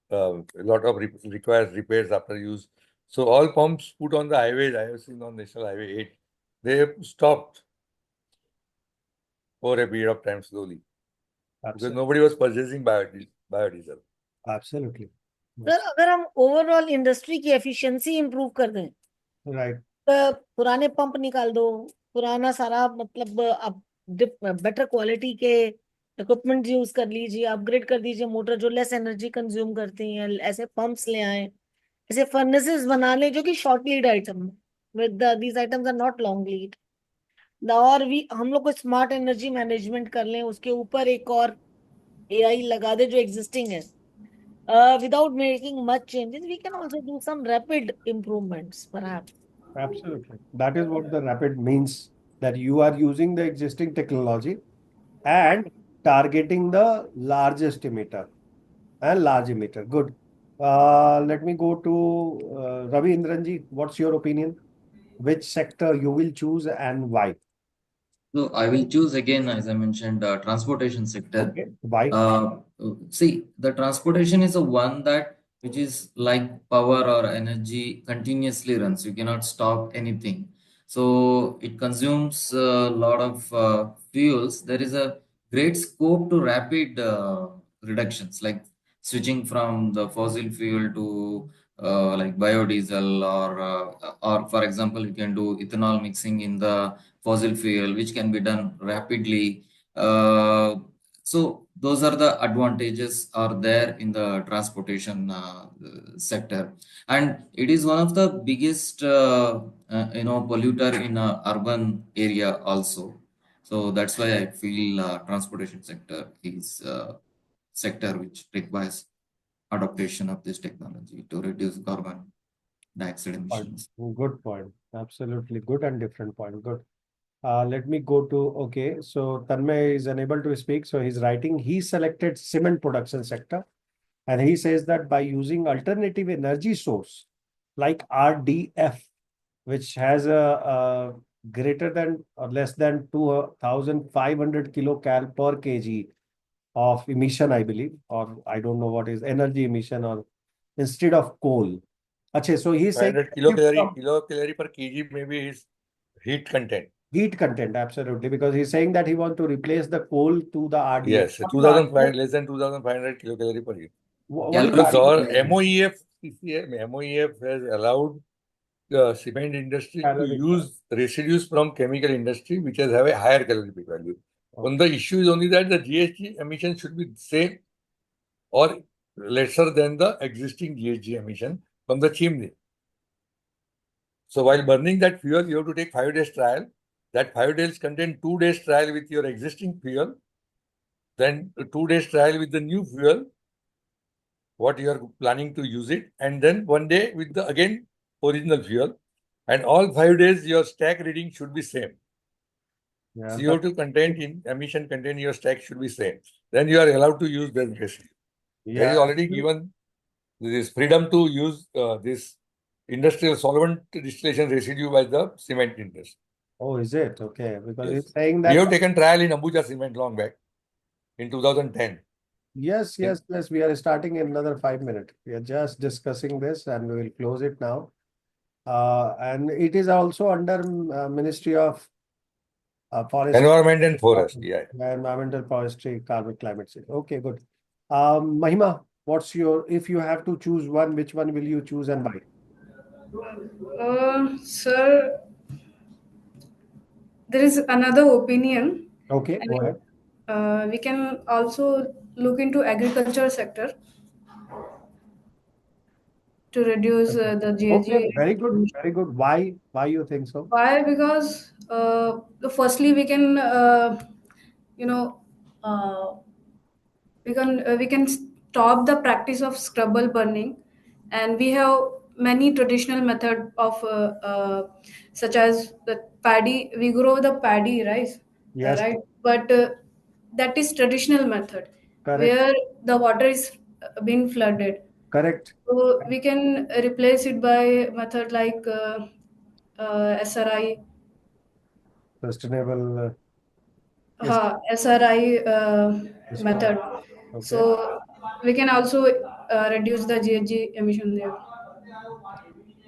a lot of requires repairs after use. So all pumps put on the highways, I have seen on National Highway 8, they have stopped for a period of time slowly because Absolutely. nobody was purchasing biodiesel. Absolutely. Sir अगर हम overall industry की efficiency improve कर दें Right. तो पुराने pump निकाल दो, पुराना सारा मतलब आप बेटर क्वालिटी के इक्विपमेंट यूज कर लीजिए, अपग्रेड कर दीजिए मोटर जो लेस एनर्जी कंज्यूम करती हैं, ऐसे पंप्स ले आए, ऐसे फर्नेसेस बना लें जो कि short lead item with these items are not long lead. और भी हम लोग को स्मार्ट एनर्जी मैनेजमेंट कर लें, उसके ऊपर एक और एआई लगा दे जो एग्जिस्टिंग है. Without making much changes, we can also do some rapid improvements, perhaps. Absolutely. That is what the rapid means, that you are using the existing technology and targeting the largest emitter and large emitter. Good. Let me go to Ravi Indranji. What's your opinion? Which sector you will choose and why? So I will choose again, as I mentioned, transportation sector. Okay. Why? See, the transportation is a one that which is like power or energy continuously runs. You cannot stop anything. So it consumes a lot of fuels. There is a great scope to rapid reductions, like switching from the fossil fuel to like biodiesel, or for example, you can do ethanol mixing in the fossil fuel, which can be done rapidly. So those are the advantages are there in the transportation sector, and it is one of the biggest polluter in urban area also. So that's why I feel transportation sector is sector which requires adaptation of this technology to reduce carbon dioxide emissions. Good point. Absolutely good and different point. Good. Let me go to, okay, so Tanmay is unable to speak, so he's writing, he selected cement production sector, and he says that by using alternative energy source like RDF, which has a greater than or less than 2,500 kilocal per kg of emission, I believe, or I don't know what is energy emission, or instead of coal. Okay, so he's saying 500 kilocalorie per kg maybe is heat content. Heat content, absolutely, because he's saying that he wants to replace the coal to the RDA. Yes, What is 2005, RDA? less than 2,500 kilocalorie per year. What is Because our RDA? MOEF has allowed cement industry to Caloric. use residues from chemical industry, which has have a higher calorific value. Okay. On the issue is only that the GHG emission should be same or lesser than the existing GHG emission from the chimney. So while burning that fuel, you have to take 5 days trial. That 5 days contain 2 days trial with your existing fuel, then 2 days trial with the new fuel, what you are planning to use it, and then 1 day with the again original fuel. And all 5 days your stack reading should be same. Yeah, CO2 content in emission content your stack should be same. Then you are allowed to use that residue. There is already given this freedom to use this industrial solvent distillation residue by the cement industry. Oh, is it? Okay. Because Yes. he's saying We that. have taken trial in Ambuja Cement long back in 2010. Yes. We are starting in another 5 minutes. We are just discussing this and we will close it now. And it is also under Ministry of Forest. Environment and Forest. Yeah. Environmental, Forestry, Climate Change. Okay, good. Mahima, if you have to choose one, which one will you choose and why? Sir, there is another opinion. Okay, go ahead. We can also look into agriculture sector to reduce the GHG. Okay, very good, very good. Why you think so? Why? Because firstly, we can you know uh, we can stop the practice of scrubble burning, and we have many traditional method of such as the paddy. We grow the paddy rice, Yes, right? But that is traditional method correct, where the water is being flooded. correct. So we can replace it by method like SRI. Sustainable. SRI method. Okay, So we can also reduce the GHG emission there,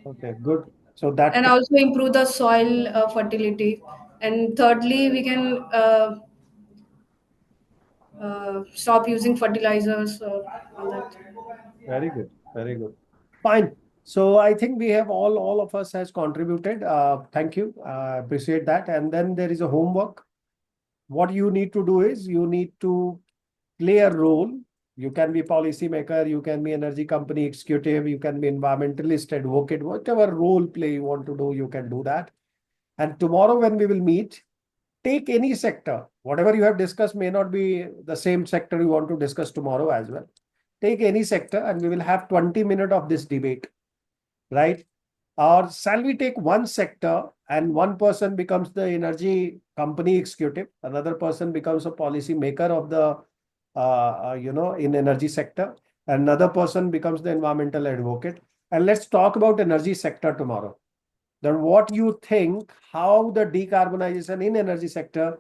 okay, good. So that and also improve the soil fertility. And thirdly, we can stop using fertilizers or all that. very good, very good. Fine. So I think we have all of us has contributed. Thank you. Appreciate that. And then there is a homework. What you need to do is you need to play a role. You can be policymaker, you can be energy company executive, you can be environmentalist, advocate, whatever role play you want to do, you can do that. And tomorrow when we will meet, take any sector. Whatever you have discussed may not be the same sector you want to discuss tomorrow as well. Take any sector and we will have 20 minutes of this debate, right? Or shall we take one sector and one person becomes the energy company executive, another person becomes a policy maker of the, in energy sector, another person becomes the environmental advocate. And let's talk about energy sector tomorrow. Then what you think, how the decarbonization in energy sector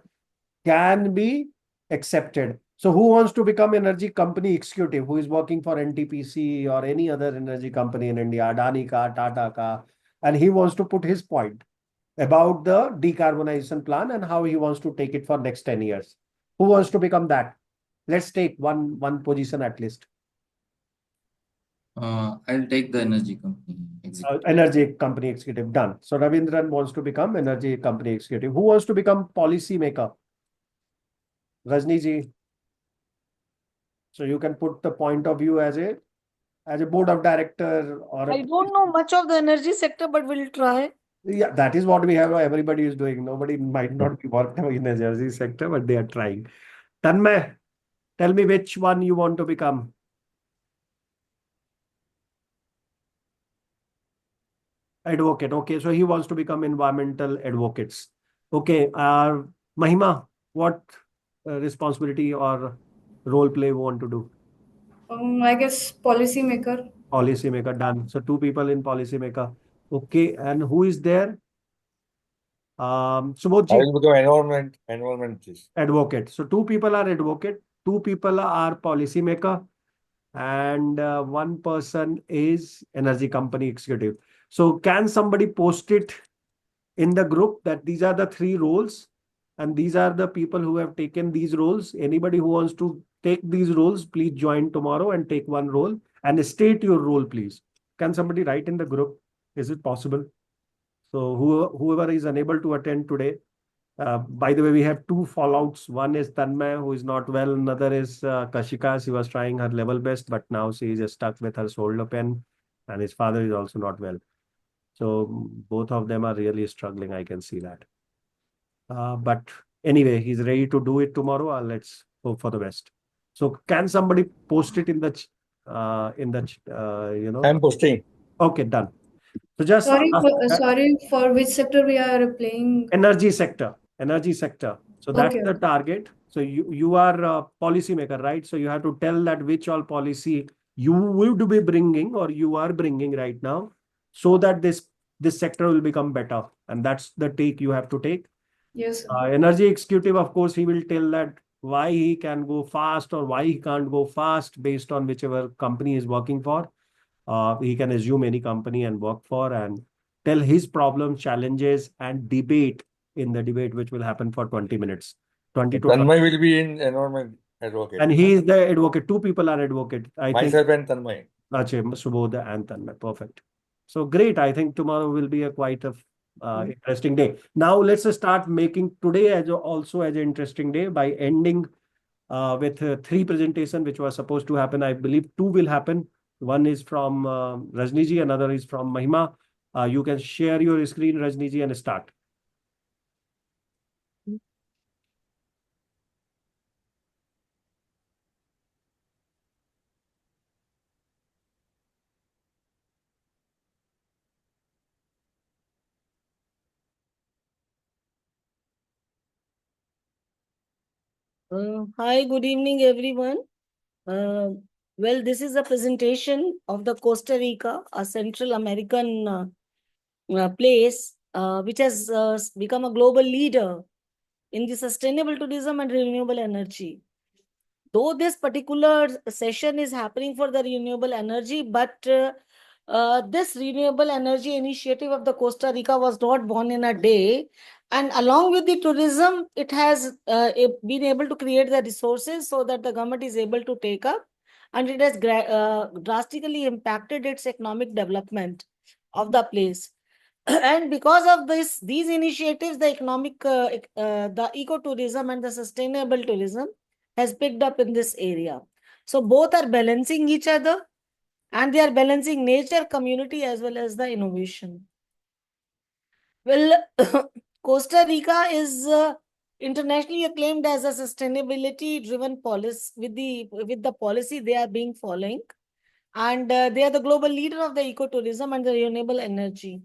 can be accepted. So who wants to become energy company executive, who is working for NTPC or any other energy company in India, Adani ka, Tata ka, and he wants to put his point about the decarbonization plan and how he wants to take it for next 10 years. Who wants to become that? Let's take one position at least. I'll take the energy company executive. Energy company executive, done. So Ravindran wants to become energy company executive. Who wants to become policy maker? Rajni ji. So you can put the point of view as a board of director or I don't know much of the energy sector, but we'll try. yeah, that is what we have. Everybody is doing. Nobody might not be working in the energy sector, but they are trying. Tanmay, tell me which one you want to become. Advocate. Okay, so he wants to become environmental advocates. Okay, Mahima, what responsibility or role play we want to do? I guess policymaker. Policymaker, done. So 2 people in policymaker. Okay, and who is there? I Subodhji, will become environmentalist. advocate. So 2 people are advocate, 2 people are policymaker, and 1 person is energy company executive. So can somebody post it in the group that these are the 3 roles and these are the people who have taken these roles. Anybody who wants to take these roles, please join tomorrow and take one role and state your role, please. Can somebody write in the group? Is it possible? So whoever is unable to attend today, by the way, we have 2 fallouts. One is Tanmay, who is not well. Another is Kashika. She was trying her level best, but now she is stuck with her shoulder pain, and his father is also not well. So both of them are really struggling. I can see that. But anyway, he's ready to do it tomorrow. Let's hope for the best. So can somebody post it in the I'm posting. Okay, done. So just Sorry, for which sector we are playing? energy sector. So that's Okay. the target. So you are a policy maker, right? So you have to tell that which all policy you would be bringing or you are bringing right now, so that this sector will become better. And that's the take you have to take. Yes. Energy executive, of course, he will tell that why he can go fast or why he can't go fast based on whichever company is working for. He can assume any company and work for and tell his problems, challenges, and debate in the debate, which will happen for 20 minutes. 20 to 20. Tanmay will be in environment advocate. And he is the advocate. 2 people are advocate. Myself and Tanmay. Achhe, Subodh and Tanmay. Perfect. So great. I think tomorrow will be a quite a interesting day. Now let's start making today also as an interesting day by ending with 3 presentation which was supposed to happen. I believe 2 will happen. One is from Rajni, another is from Mahima. You can share your screen, Rajni, and start. Hi, good evening, everyone. Well, this is a presentation of the Costa Rica, a Central American place, which has become a global leader in the sustainable tourism and renewable energy. Though this particular session is happening for the renewable energy, but this renewable energy initiative of the Costa Rica was not born in a day. And along with the tourism, it has been able to create the resources so that the government is able to take up, and it has drastically impacted its economic development of the place. And because of these initiatives, the the ecotourism and the sustainable tourism has picked up in this area. So both are balancing each other, and they are balancing nature, community, as well as the innovation. Well, Costa Rica is internationally acclaimed as a sustainability-driven policy with the policy they are being following, and they are the global leader of the ecotourism and the renewable energy.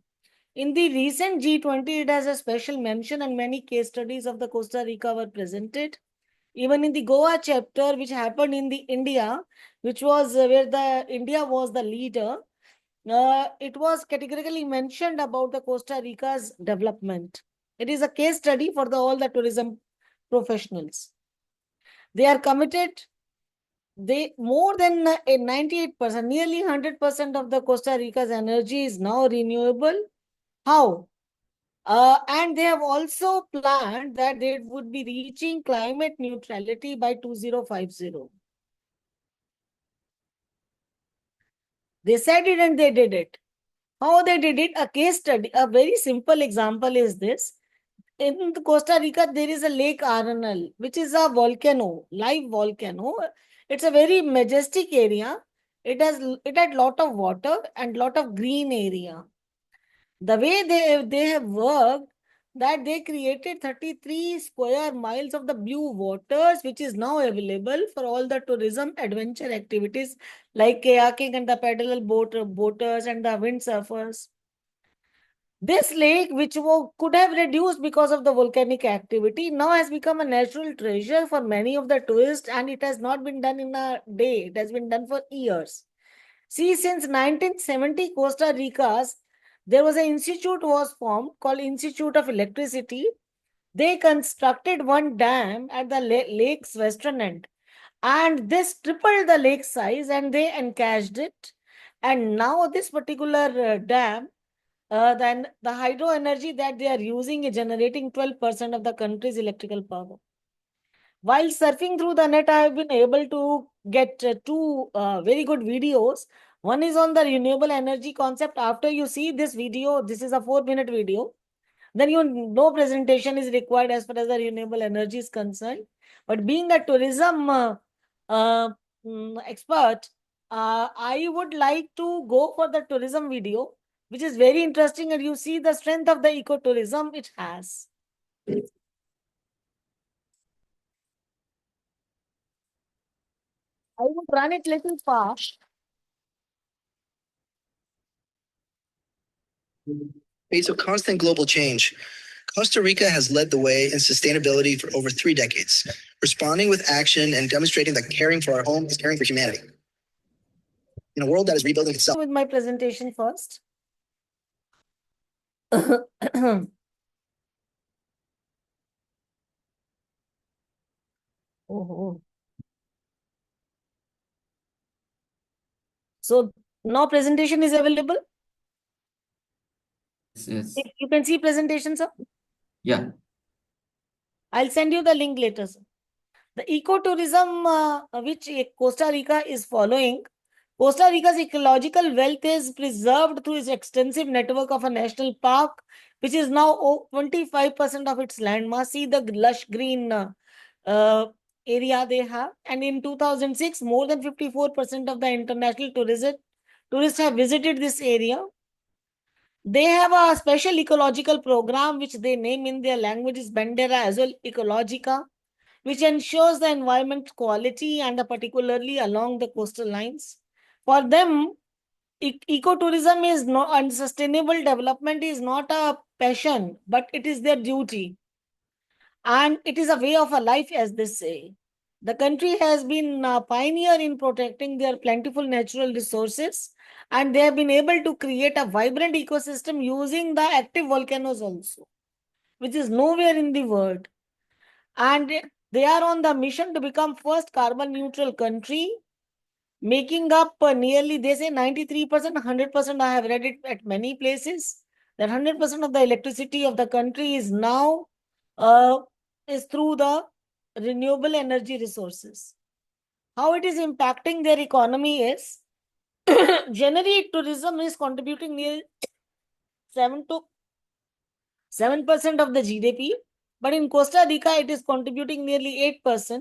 In the recent G20, it has a special mention, and many case studies of the Costa Rica were presented. Even in the Goa chapter, which happened in the India, which was where the India was the leader, it was categorically mentioned about the Costa Rica's development. It is a case study for all the tourism professionals. They are committed. They more than 98%, nearly 100% of the Costa Rica's energy is now renewable. How? And they have also planned that they would be reaching climate neutrality by 2050. They said it and they did it. How they did it? A case study, a very simple example is this. In Costa Rica, there is a Lake Arenal, which is a volcano, live volcano. It's a very majestic area. It had lot of water and lot of green area. The way they have worked, that they created 33 square miles of the blue waters, which is now available for all the tourism adventure activities like kayaking and the paddle boaters and the windsurfers. This lake, which could have reduced because of the volcanic activity, now has become a natural treasure for many of the tourists, and it has not been done in a day. It has been done for years. See, since 1970, Costa Rica's, there was an institute was formed called Institute of Electricity. They constructed one dam at the lake's western end, and this tripled the lake size, and they encased it. And now this particular dam then the hydro energy that they are using is generating 12% of the country's electrical power. While surfing through the net, I have been able to get two very good videos. One is on the renewable energy concept. After you see this video, this is a 4-minute video, then no presentation is required as far as the renewable energy is concerned. But being a tourism expert, I would like to go for the tourism video, which is very interesting, and you see the strength of the ecotourism it has. I would run it little fast. Face of constant global change, Costa Rica has led the way in sustainability for over 3 decades, responding with action and demonstrating that caring for our home is caring for humanity. In a world that is rebuilding itself. With my presentation first. Oh. So now presentation is available. Yes. You can see presentation, sir. Yeah. I'll send you the link later, sir. The ecotourism which Costa Rica is following. Costa Rica's ecological wealth is preserved through its extensive network of a national park, which is now 25% of its landmass. See the lush green area they have. And in 2006, more than 54% of the international tourists have visited this area. They have a special ecological program, which they name in their language is Bandera Azul Ecologica, which ensures the environment quality and particularly along the coastal lines. For them, ecotourism is not, and sustainable development is not a passion, but it is their duty. And it is a way of a life, as they say. The country has been a pioneer in protecting their plentiful natural resources, and they have been able to create a vibrant ecosystem using the active volcanoes also, which is nowhere in the world. And they are on the mission to become first carbon neutral country, making up nearly, they say 93%, 100%. I have read it at many places that 100% of the electricity of the country is now is through the renewable energy resources. How it is impacting their economy is generally tourism is contributing nearly 7% of the GDP, but in Costa Rica it is contributing nearly 8%.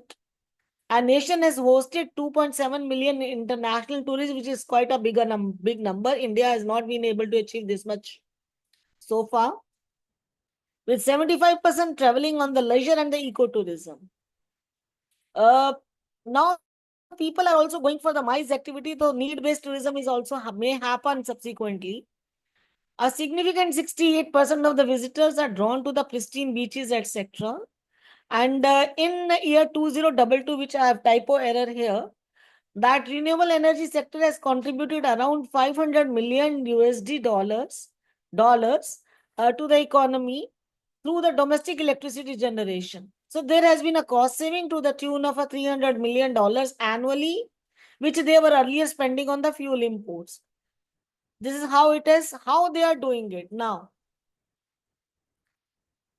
Our nation has hosted 2.7 million international tourists, which is quite a big number. India has not been able to achieve this much so far, with 75% traveling on the leisure and the ecotourism. Now people are also going for the MICE activity, though need-based tourism is also may happen subsequently. A significant 68% of the visitors are drawn to the pristine beaches, etc. And in year 2022, which I have typo error here, that renewable energy sector has contributed around 500 million USD dollars to the economy through the domestic electricity generation. So there has been a cost saving to the tune of $300 million annually, which they were earlier spending on the fuel imports. This is how it is, how they are doing it now.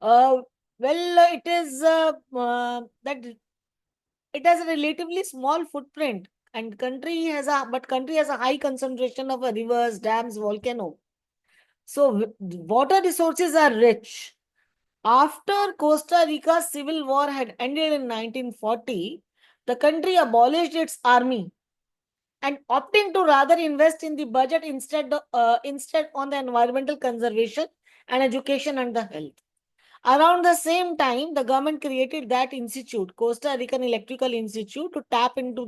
It is that it has a relatively small footprint, and country has a high concentration of rivers, dams, volcano. So water resources are rich. After Costa Rica's civil war had ended in 1940, the country abolished its army and opting to rather invest in the budget instead on the environmental conservation and education and the health. Around the same time, the government created that institute, Costa Rican Electrical Institute, to tap into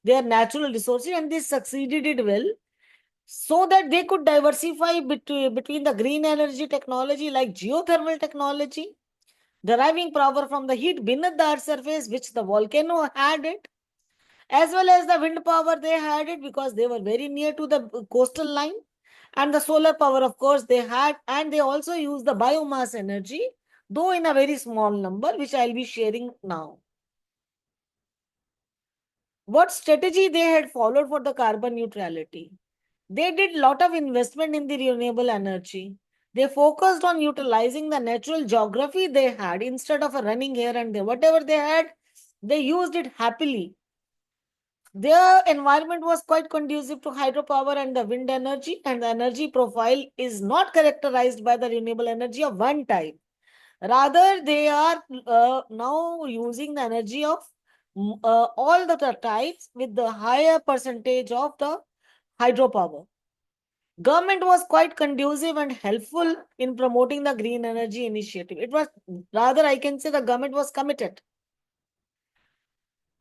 their natural resources, and they succeeded it well, so that they could diversify between the green energy technology like geothermal technology, deriving power from the heat beneath the earth's surface, which the volcano had it, as well as the wind power they had it because they were very near to the coastal line, and the solar power, of course, they had, and they also used the biomass energy, though in a very small number, which I'll be sharing now. What strategy they had followed for the carbon neutrality? They did a lot of investment in the renewable energy. They focused on utilizing the natural geography they had instead of running here and there. Whatever they had, they used it happily. Their environment was quite conducive to hydropower and the wind energy, and the energy profile is not characterized by the renewable energy of one type. Rather, they are now using the energy of all the types with the higher percentage of the hydropower. Government was quite conducive and helpful in promoting the green energy initiative. It was rather, I can say, the government was committed.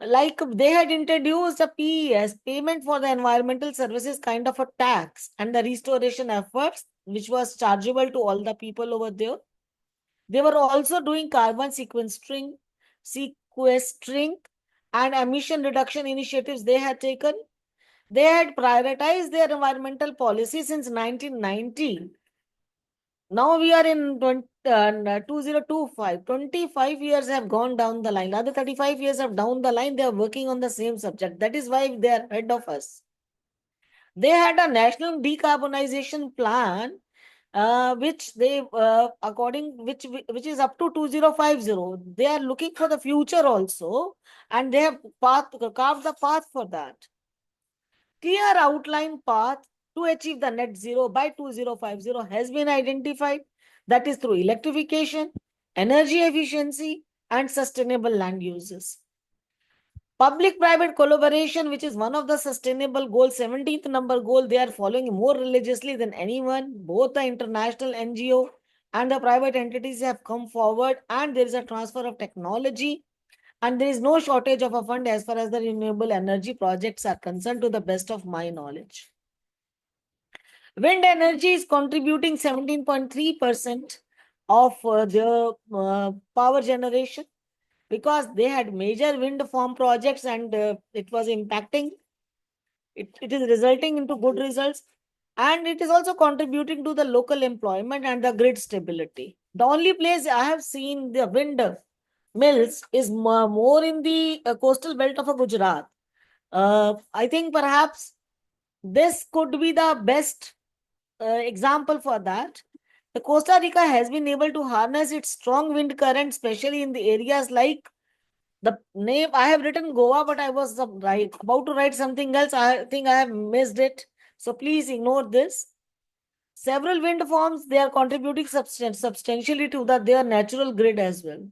Like they had introduced a PES, payment for the environmental services, kind of a tax, and the restoration efforts, which was chargeable to all the people over there. They were also doing carbon sequestering and emission reduction initiatives they had taken. They had prioritized their environmental policy since 1990. Now we are in 2025. 25 years have gone down the line. Other 35 years have down the line. They are working on the same subject. That is why they are ahead of us. They had a national decarbonization plan, which they which is up to 2050. They are looking for the future also, and they have carved the path for that. Clear outline path to achieve the net zero by 2050 has been identified. That is through electrification, energy efficiency, and sustainable land uses. Public-private collaboration, which is one of the sustainable goals, 17th number goal, they are following more religiously than anyone. Both the international NGO and the private entities have come forward, and there is a transfer of technology, and there is no shortage of a fund as far as the renewable energy projects are concerned, to the best of my knowledge. Wind energy is contributing 17.3% of the power generation, because they had major wind farm projects, and it was impacting. It is resulting into good results, and it is also contributing to the local employment and the grid stability. The only place I have seen the wind mills is more in the coastal belt of Gujarat. I think perhaps this could be the best example for that. The Costa Rica has been able to harness its strong wind current, especially in the areas like the name. I have written Goa, but I was about to write something else. I think I have missed it. So please ignore this. Several wind farms, they are contributing substantially to their natural grid as well.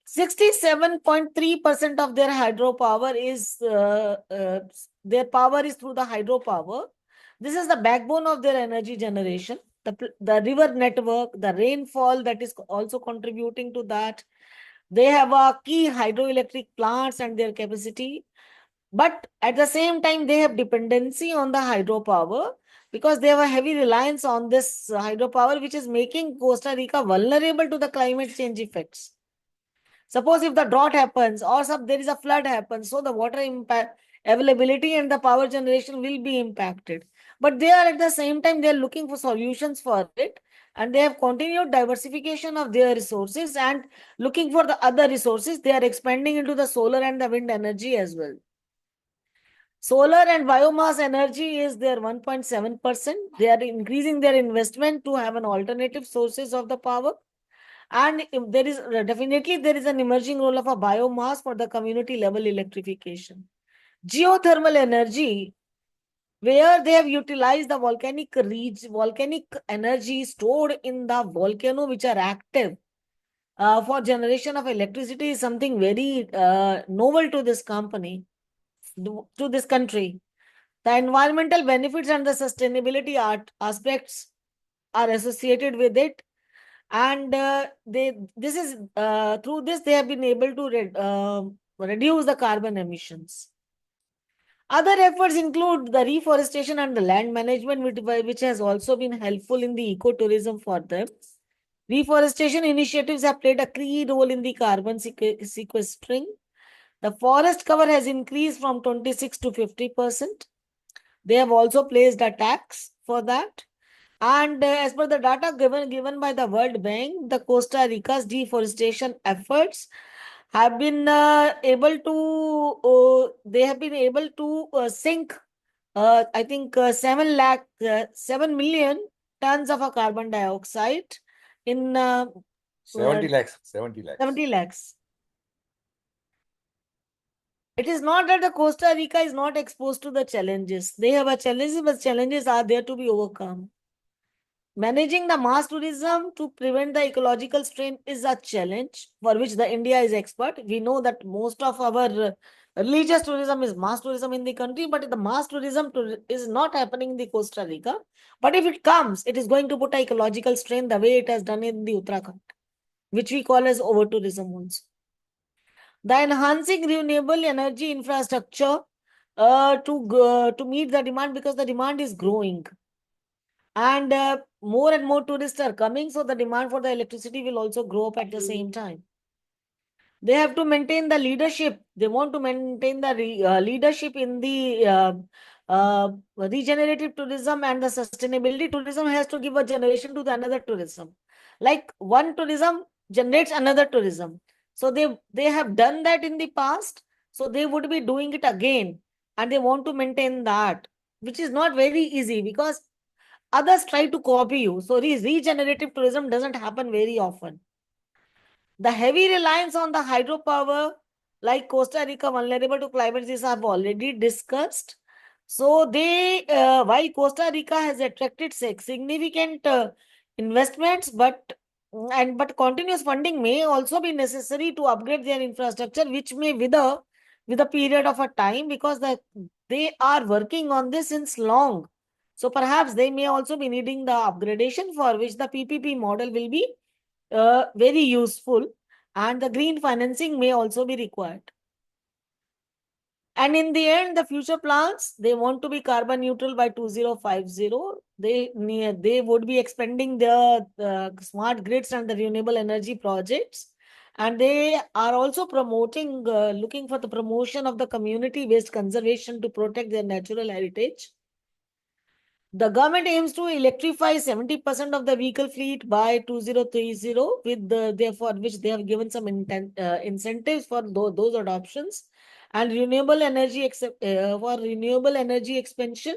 67.3% of their hydropower is their power is through the hydropower. This is the backbone of their energy generation. The river network, the rainfall, that is also contributing to that. They have a key hydroelectric plants and their capacity. But at the same time, they have dependency on the hydropower, because they have a heavy reliance on this hydropower, which is making Costa Rica vulnerable to the climate change effects. Suppose if the drought happens, or there is a flood happens, so the water availability and the power generation will be impacted. But they are at the same time, they are looking for solutions for it, and they have continued diversification of their resources and looking for the other resources. They are expanding into the solar and the wind energy as well. Solar and biomass energy is their 1.7%. They are increasing their investment to have an alternative sources of the power. And there is definitely an emerging role of a biomass for the community level electrification. Geothermal energy, where they have utilized the volcanic energy stored in the volcano, which are active for generation of electricity, is something very novel to this company, to this country. The environmental benefits and the sustainability aspects are associated with it. And through this they have been able to reduce the carbon emissions. Other efforts include the reforestation and the land management, which has also been helpful in the ecotourism for them. Reforestation initiatives have played a key role in the carbon sequestering. The forest cover has increased from 26 to 50%. They have also placed a tax for that. And as per the data given by the World Bank, the Costa Rica's deforestation efforts have been able to sink I think 7 million tons of a carbon dioxide in 70 lakhs. 70 lakhs. 70 lakhs. It is not that the Costa Rica is not exposed to the challenges. They have a challenges, but challenges are there to be overcome. Managing the mass tourism to prevent the ecological strain is a challenge for which the India is expert. We know that most of our religious tourism is mass tourism in the country, but the mass tourism is not happening in the Costa Rica. But if it comes, it is going to put a ecological strain the way it has done in the Uttarakhand, which we call as over tourism also. The enhancing renewable energy infrastructure to meet the demand, because the demand is growing. And more tourists are coming, so the demand for the electricity will also grow up at the same time. They have to maintain the leadership. They want to maintain the leadership in the regenerative tourism and the sustainability. Tourism has to give a generation to the another tourism. Like one tourism generates another tourism. So they have done that in the past. So they would be doing it again. And they want to maintain that, which is not very easy because others try to copy you. So regenerative tourism doesn't happen very often. The heavy reliance on the hydropower, like Costa Rica, vulnerable to climate change, have already discussed. So while Costa Rica has attracted significant investments, but continuous funding may also be necessary to upgrade their infrastructure, which may wither with a period of a time, because they are working on this since long. So perhaps they may also be needing the upgradation, for which the PPP model will be very useful, and the green financing may also be required. And in the end, the future plans, they want to be carbon neutral by 2050. They would be expanding the smart grids and the renewable energy projects. And they are also promoting, looking for the promotion of the community-based conservation to protect their natural heritage. The government aims to electrify 70% of the vehicle fleet by 2030, with therefore which they have given some incentives for those adoptions, and renewable energy for renewable energy expansion.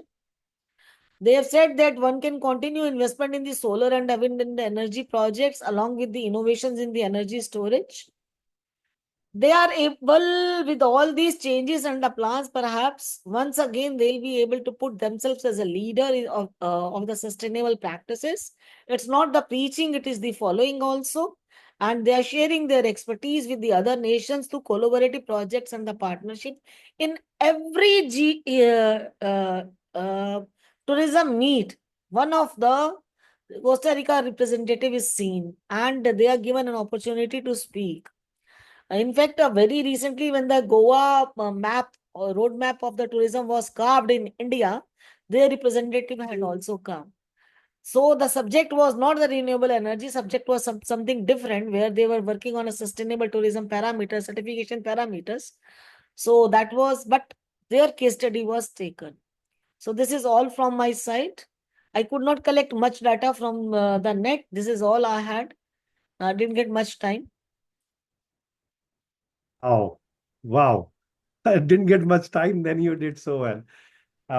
They have said that one can continue investment in the solar and wind energy projects along with the innovations in the energy storage. They are able, with all these changes and the plans, perhaps once again they'll be able to put themselves as a leader of the sustainable practices. It's not the preaching, it is the following also. And they are sharing their expertise with the other nations through collaborative projects and the partnership. In every tourism meet, one of the Costa Rica representative is seen, and they are given an opportunity to speak. In fact, very recently, when the Goa map or roadmap of the tourism was carved in India, their representative had also come. So the subject was not the renewable energy, subject was something different, where they were working on a sustainable tourism parameters, certification parameters. So that was, but their case study was taken. So this is all from my side. I could not collect much data from the net. This is all I had. I didn't get much time. Oh, wow. I didn't get much time, then you did so well.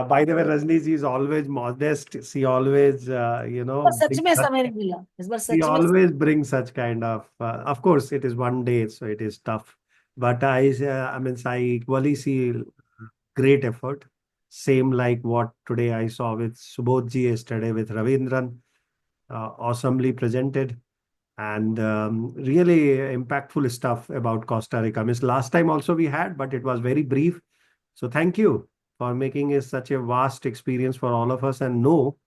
By the way, Rajni ji is always modest. She always, पर सच में समय नहीं मिला इस बार she सच में always brings such kind of course, it is one day, so it is tough. But I mean, I equally see great effort. Same like what today I saw with Subodh ji yesterday with Ravindran, awesomely presented. And really impactful stuff about Costa Rica. Means last time also we had, but it was very brief. So thank you for making it such a vast experience for all of us and know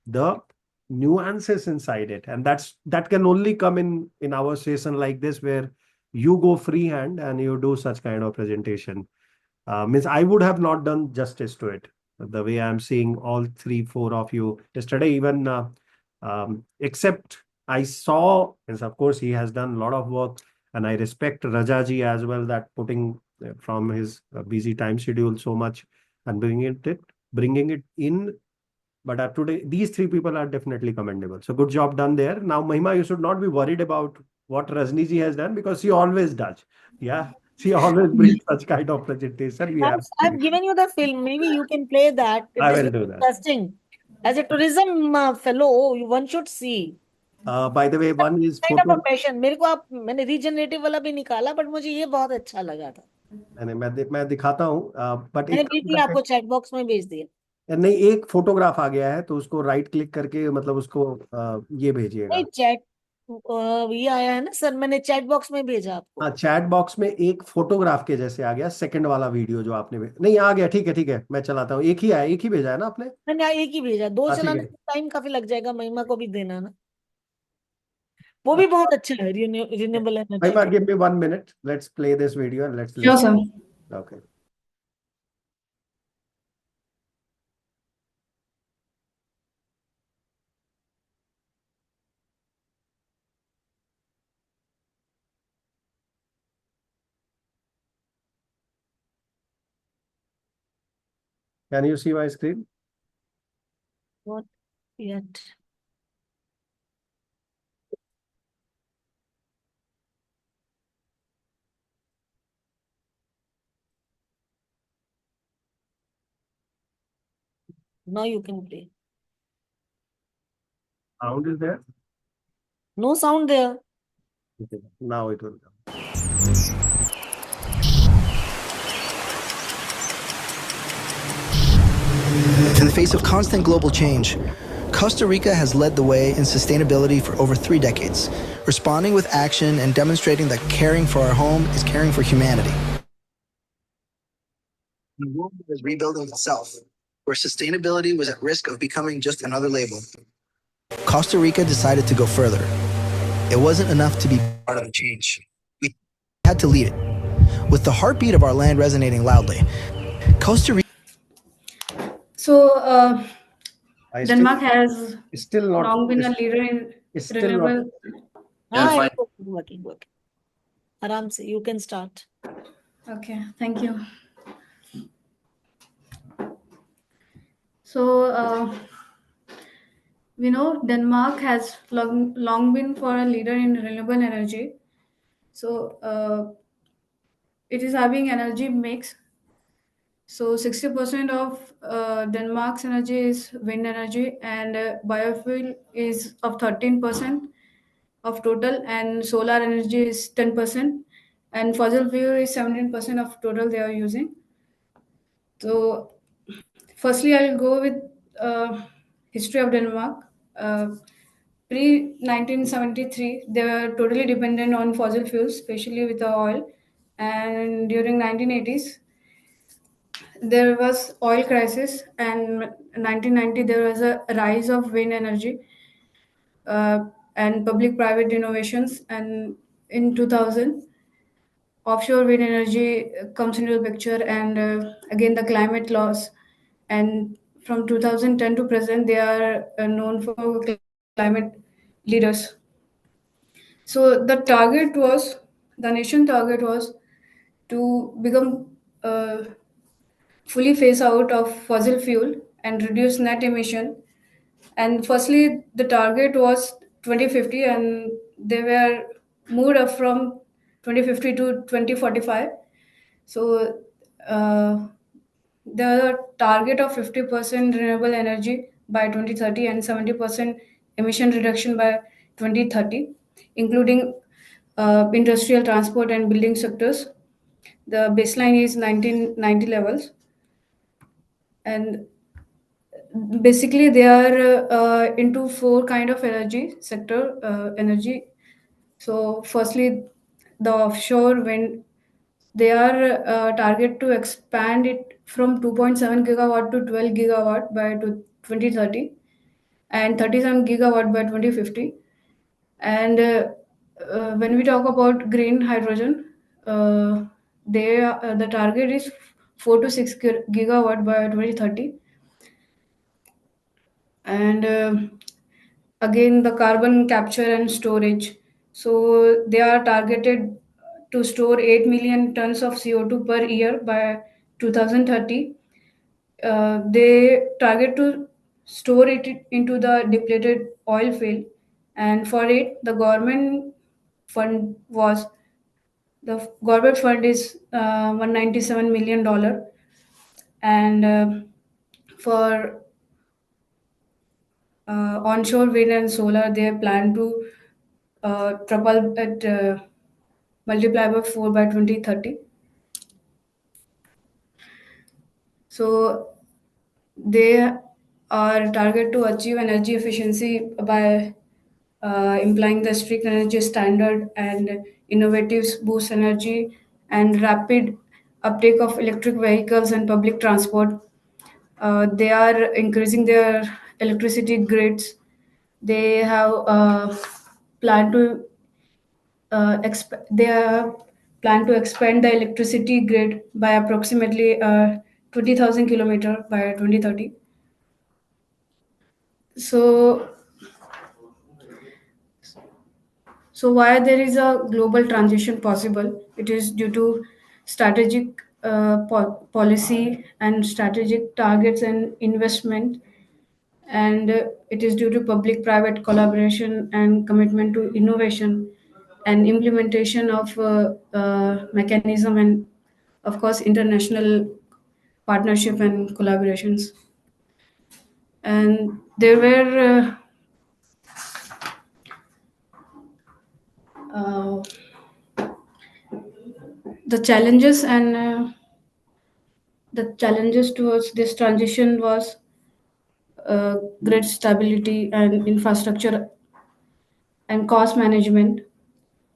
the nuances inside it. And that can only come in our session like this, where you go freehand and you do such kind of presentation. Means I would have not done justice to it. The way I'm seeing all three, four of you yesterday, even except I saw, and of course, he has done a lot of work, and I respect Rajaji as well, that putting from his busy time schedule so much and bringing it in. But today, these three people are definitely commendable. So good job done there. Now, Mahima, you should not be worried about what Rajni ji has done, because she always does. Yeah. She always brings such kind of presentation. We have. I've given you the film. Maybe you can play that. It I is will very do that. interesting. As a tourism fellow, one should see. By the way, one is Kind of a photo. passion. मैंने regenerative वाला भी निकाला, but मुझे ये बहुत अच्छा लगा था. मैं दिखाता हूँ, बट मैंने एक बीटी आपको चैट बॉक्स में भेज दिया. नहीं, एक फोटोग्राफ आ गया है तो उसको राइट क्लिक करके मतलब उसको ये भेजिएगा। नहीं, चैट ये आया है ना सर, मैंने चैट बॉक्स में भेजा आपको. हाँ, चैट बॉक्स में एक फोटोग्राफ के जैसे आ गया, सेकंड वाला वीडियो जो आपने नहीं आ गया। ठीक है ठीक है, मैं चलाता हूँ। एक ही आया, एक ही भेजा है ना आपने? मैंने एक ही भेजा, दो हाँ, ठीक चलाने है। में टाइम काफी लग जाएगा, महिमा को भी देना ना. वो भी बहुत अच्छा है, रिन्यूएबल एनर्जी. महिमा, give me 1 minute. Let's play this video and let's Sure, listen. sir. Okay. Can you see my screen? Not yet. Now you can play. Sound is there? No sound there. Okay. Now it will come. In the face of constant global change, Costa Rica has led the way in sustainability for over 3 decades, responding with action and demonstrating that caring for our home is caring for humanity. The world is rebuilding itself, where sustainability was at risk of becoming just another label. Costa Rica decided to go further. It wasn't enough to be part of the change. We had to lead it. With the heartbeat of our land resonating loudly, Costa Rica. So, Denmark still, has still not, long been a leader in still renewable. हाँ, fine. working. आराम से, you can start. Okay, thank you. So, we know Denmark has long been for a leader in renewable energy. So, it is having energy mix. So 60% of Denmark's energy is wind energy, and biofuel is of 13% of total, and solar energy is 10%, and fossil fuel is 17% of total they are using. So, firstly, I'll go with history of Denmark. Pre 1973, they were totally dependent on fossil fuels, especially with the oil. And during 1980s, there was oil crisis, and 1990 there was a rise of wind energy and public-private innovations. And in 2000, offshore wind energy comes into the picture, and again the climate laws. And from 2010 to present, they are known for climate leaders. So the nation target was to become fully phase out of fossil fuel and reduce net emission. And firstly, the target was 2050, and they were moved up from 2050 to 2045. So the target of 50% renewable energy by 2030 and 70% emission reduction by 2030, including industrial, transport, and building sectors. The baseline is 1990 levels. And basically, they are into 4 kind of energy. So, firstly, the offshore wind, they are target to expand it from 2.7 gigawatt to 12 gigawatt by 2030, and 37 gigawatt by 2050. And when we talk about green hydrogen, the target is 4 to 6 gigawatt by 2030. And again, the carbon capture and storage. So they are targeted to store 8 million tons of CO2 per year by 2030. They target to store it into the depleted oil field, and for it, the government fund was The government fund is $197 million, and for onshore wind and solar, they plan to triple it, multiply by 4 by 2030. So they are target to achieve energy efficiency by implying the strict energy standard and innovatives boost energy and rapid uptake of electric vehicles and public transport. They are increasing their electricity grids. They have planned to they are plan to expand the electricity grid by approximately 20,000 kilometer by 2030. So, so why there is a global transition possible? It is due to strategic policy and strategic targets and investment, and it is due to public-private collaboration and commitment to innovation and implementation of mechanism, and of course international partnership and collaborations. And there were uh, the challenges, and the challenges towards this transition was grid stability and infrastructure and cost management.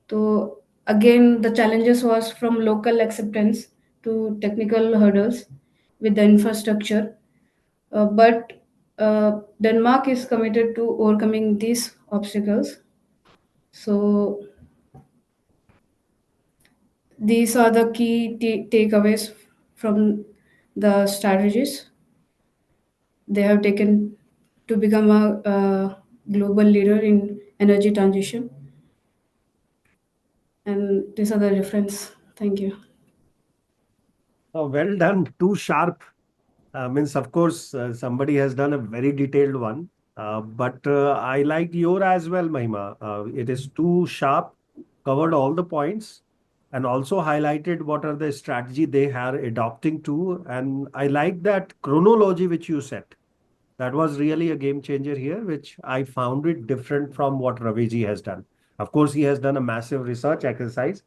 So again, the challenges was from local acceptance to technical hurdles with the infrastructure. But Denmark is committed to overcoming these obstacles. So these are the key takeaways from the strategies they have taken to become a global leader in energy transition. And these are the reference. Thank you. Oh, well done. Too sharp. Means, of course, somebody has done a very detailed one. But I liked your as well, Mahima. It is too sharp, covered all the points, and also highlighted what are the strategy they are adopting to. And I like that chronology which you set. That was really a game changer here, which I found it different from what Raviji has done. Of course, he has done a massive research exercise,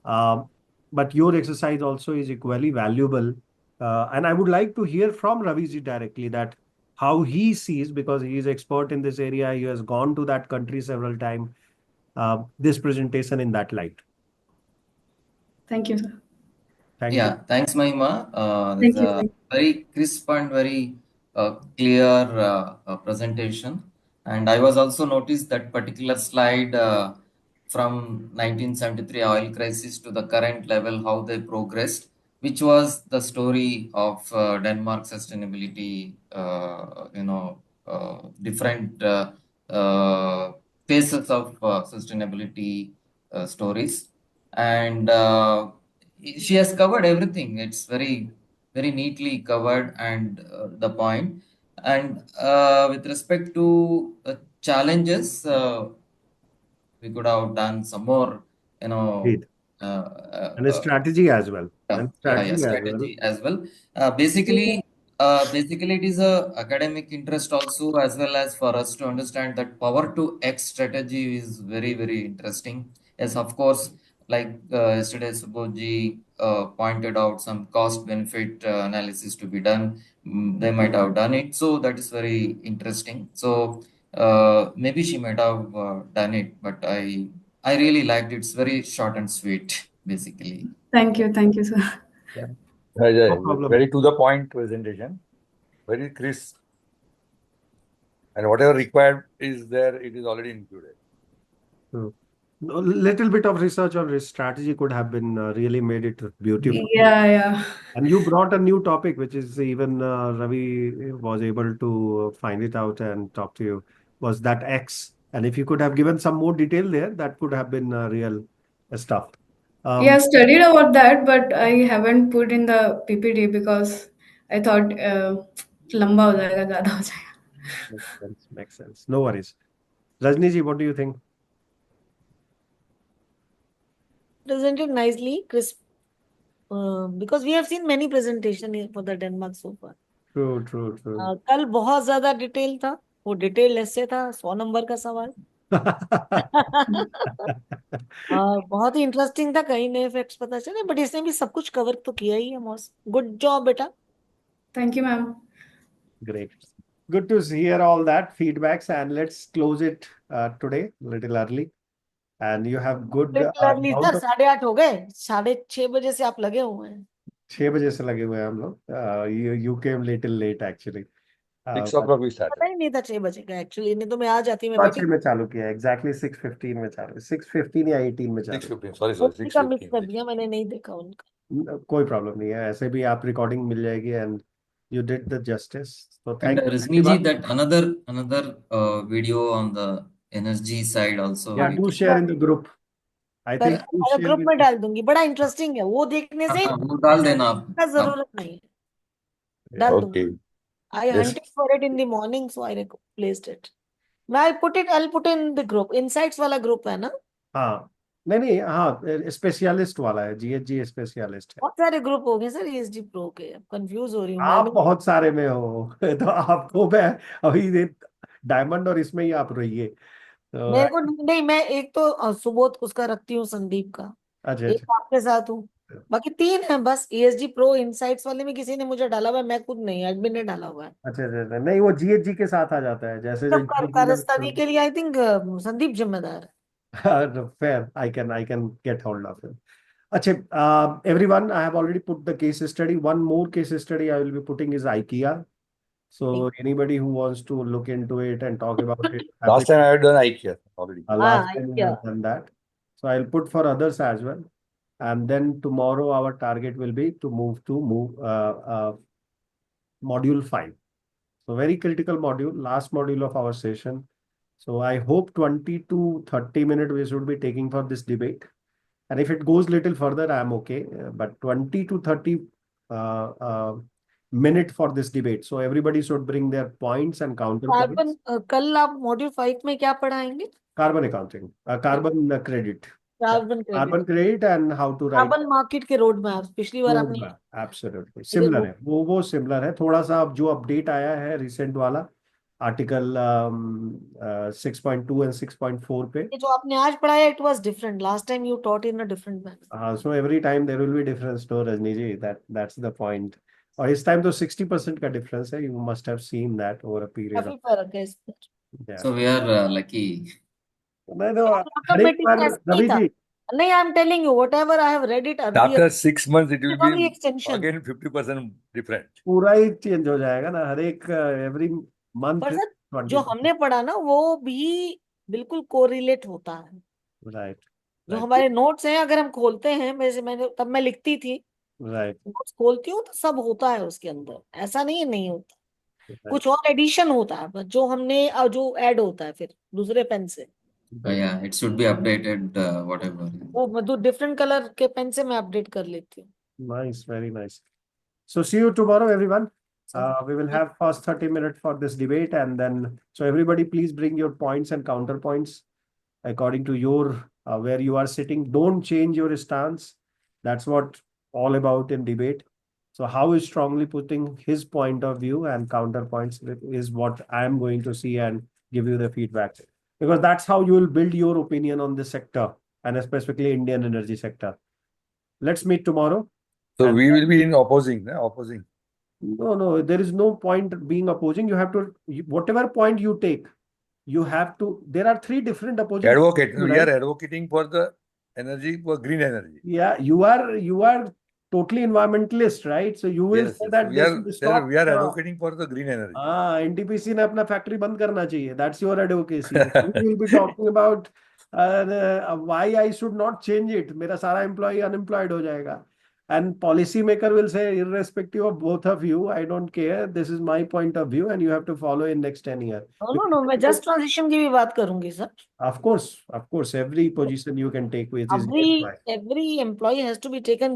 um, but your exercise also is equally valuable. And I would like to hear from Raviji directly that how he sees, because he is expert in this area, he has gone to that country several times, this presentation in that light. Thank you, sir. Thank Yeah, you. thanks, Mahima. This is Thank you. a very crisp and very clear presentation. And I was also noticed that particular slide from 1973 oil crisis to the current level, how they progressed, which was the story of Denmark sustainability, different phases of sustainability stories. And she has covered everything. It's very, very neatly covered and the point. And with respect to challenges, we could have done some more, you know, Great. uh, And a strategy as well. yeah, And yeah, strategy as well. strategy as well. Basically, it is a academic interest also, as well as for us to understand that power to X strategy is very, very interesting. Yes, of course, like yesterday Subodhji pointed out some cost benefit analysis to be done. They might have done it, so that is very interesting. So maybe she might have done it, but I really liked it. It's very short and sweet, basically. Thank you, sir. Yeah. No Ajay, problem. very to the point presentation, very crisp, and whatever required is there, it is already included. A little bit of research on risk strategy could have been really made it beautiful. Yeah. And you brought a new topic, which is even Ravi was able to find it out and talk to you, was that X. And if you could have given some more detail there, that could have been real stuff. Yeah, studied about that, but I haven't put in the PPT because I thought लंबा हो जाएगा, ज़्यादा हो जाएगा. Makes sense. Makes sense. No worries. Rajni ji, what do you think? presented nicely, crisp. Because we have seen many presentation for the Denmark so far. True, true, true. कल बहुत ज्यादा detail था, वो डिटेल ऐसे था 100 number का सवाल. बहुत ही इंटरेस्टिंग था, कई नए फैक्ट्स पता चले, बट इसने भी सब कुछ कवर तो किया ही है. मॉस, गुड जॉब बेटा. Thank you, ma'am. Great. Good to hear all that feedbacks, and let's close it today a little early. And you have good literally amount sir of 8:30 हो गए, 6:30 बजे से आप लगे हुए हैं. 6 बजे से लगे हुए हैं हम लोग. You came little late actually. 6 but o'clock we started. पता ही नहीं था 6 बजे का एक्चुअली, नहीं तो मैं आ जाती, मैं 6 बैठी. में चालू किया, exactly 6:15 में चालू, 6:15 या 18 में चालू. 6:15. Sorry, उसी का मिस 6:15. कर दिया, मैंने नहीं देखा उनका. कोई प्रॉब्लम नहीं है, ऐसे भी आप रिकॉर्डिंग मिल जाएगी. And you did the justice, so And thank you Rajni ji, everyone. that another video on the energy side also. Yeah, we do can- share in the group. I sir think do share group with में डाल दूंगी, बड़ा interesting है वो देखने से. हाँ, वो डाल देना आप. का जरूरत नहीं है, डाल दूंगी. Okay. I Yes. hunted for it in the morning, so I placed it. I'll put in the group. Insights वाला group है ना? हाँ, नहीं, हाँ, स्पेशलिस्ट वाला है, GHG स्पेशलिस्ट है. बहुत सारे ग्रुप हो गए सर ESGPro के, अब कंफ्यूज हो रही हूँ आप मैं. बहुत सारे में हो. तो आपको मैं अभी डायमंड और इसमें ही आप रहिए. तो मेरे को नहीं, मैं एक तो सुबोध उसका रखती हूँ, संदीप का. अच्छा, एक आपके साथ हूँ, बाकी 3 है बस. ESGPro इनसाइट्स वाले में किसी ने मुझे डाला हुआ है, मैं खुद नहीं, एडमिन ने डाला हुआ है. अच्छा, नहीं, वो GHG के साथ आ जाता है, जैसे सब कर स्टडी के लिए आई थिंक संदीप जिम्मेदार है. fair. I can get hold of it. Acha, everyone, I have already put the case study. One more case study I will be putting is IKEA. So anybody who wants to look into it and talk about it. Last time I had done IKEA already. Last time we IKEA. have done that. So I'll put for others as well. And then tomorrow our target will be to move module 5. So very critical module, last module of our session. So I hope 20 to 30 minutes we should be taking for this debate. And if it goes little further, I'm okay. But 20 to 30 minute for this debate. So everybody should bring their points and counterpoints. कल आप module 5 में क्या पढ़ाएंगे? Carbon accounting, carbon credit. Carbon credit and how to write. Carbon market के road map पिछली बार आपने. Absolutely similar है, वो similar है. थोड़ा सा अब जो अपडेट आया है रिसेंट वाला आर्टिकल 6.2 and 6.4 पे. जो आपने आज पढ़ाया, it was different. Last time you taught in a different manner. So every time there will be difference, no Rajni ji, that's the point. और इस टाइम तो 60% का डिफरेंस है. You must have seen that over a period काफी of. फर्क है इसमें. Yeah. So we are lucky. नहीं तो हर एक बार रवि जी. नहीं, I am telling you, whatever I have read it earlier. After 6 months, it will only be extension. again 50% different. पूरा ही change हो जाएगा ना, हर एक every month. पर सर जो हमने पढ़ा ना वो भी बिल्कुल कोरिलेट होता है. राइट. जो हमारे नोट्स हैं, अगर हम खोलते हैं, मैंने तब मैं लिखती थी. राइट. नोट्स खोलती हूँ तो सब होता है उसके अंदर, ऐसा नहीं है नहीं होता. कुछ और एडिशन होता है जो हमने जो ऐड होता है फिर दूसरे पेन से. Yeah, it should be updated, whatever. वो मतलब डिफरेंट कलर के पेन से मैं अपडेट कर लेती हूँ. Nice, very nice. So see you tomorrow, everyone. We will have first 30 minutes for this debate, and then so everybody please bring your points and counterpoints according to your where you are sitting. Don't change your stance. That's what all about in debate. So how is strongly putting his point of view and counterpoints is what I am going to see and give you the feedback, because that's how you will build your opinion on this sector, and especially Indian energy sector. Let's meet tomorrow. So we will be in opposing. No, there is no point being opposing. You have to, whatever point you take, you have to, there are 3 different opposing. Advocate. Right? We are advocating for the energy, for green energy. Yeah, you are totally environmentalist, right? So you will say that we are advocating for the green energy. NTPC ने अपना factory बंद करना चाहिए. That's your advocacy. You will be talking about why I should not change it. मेरा सारा employee unemployed हो जाएगा. And policy maker will say, irrespective of both of you, I don't care. This is my point of view, and you have to follow in next 10 years. No, मैं just transition की भी बात करूंगी sir. Of course, every position you can take, which is every employee has to be taken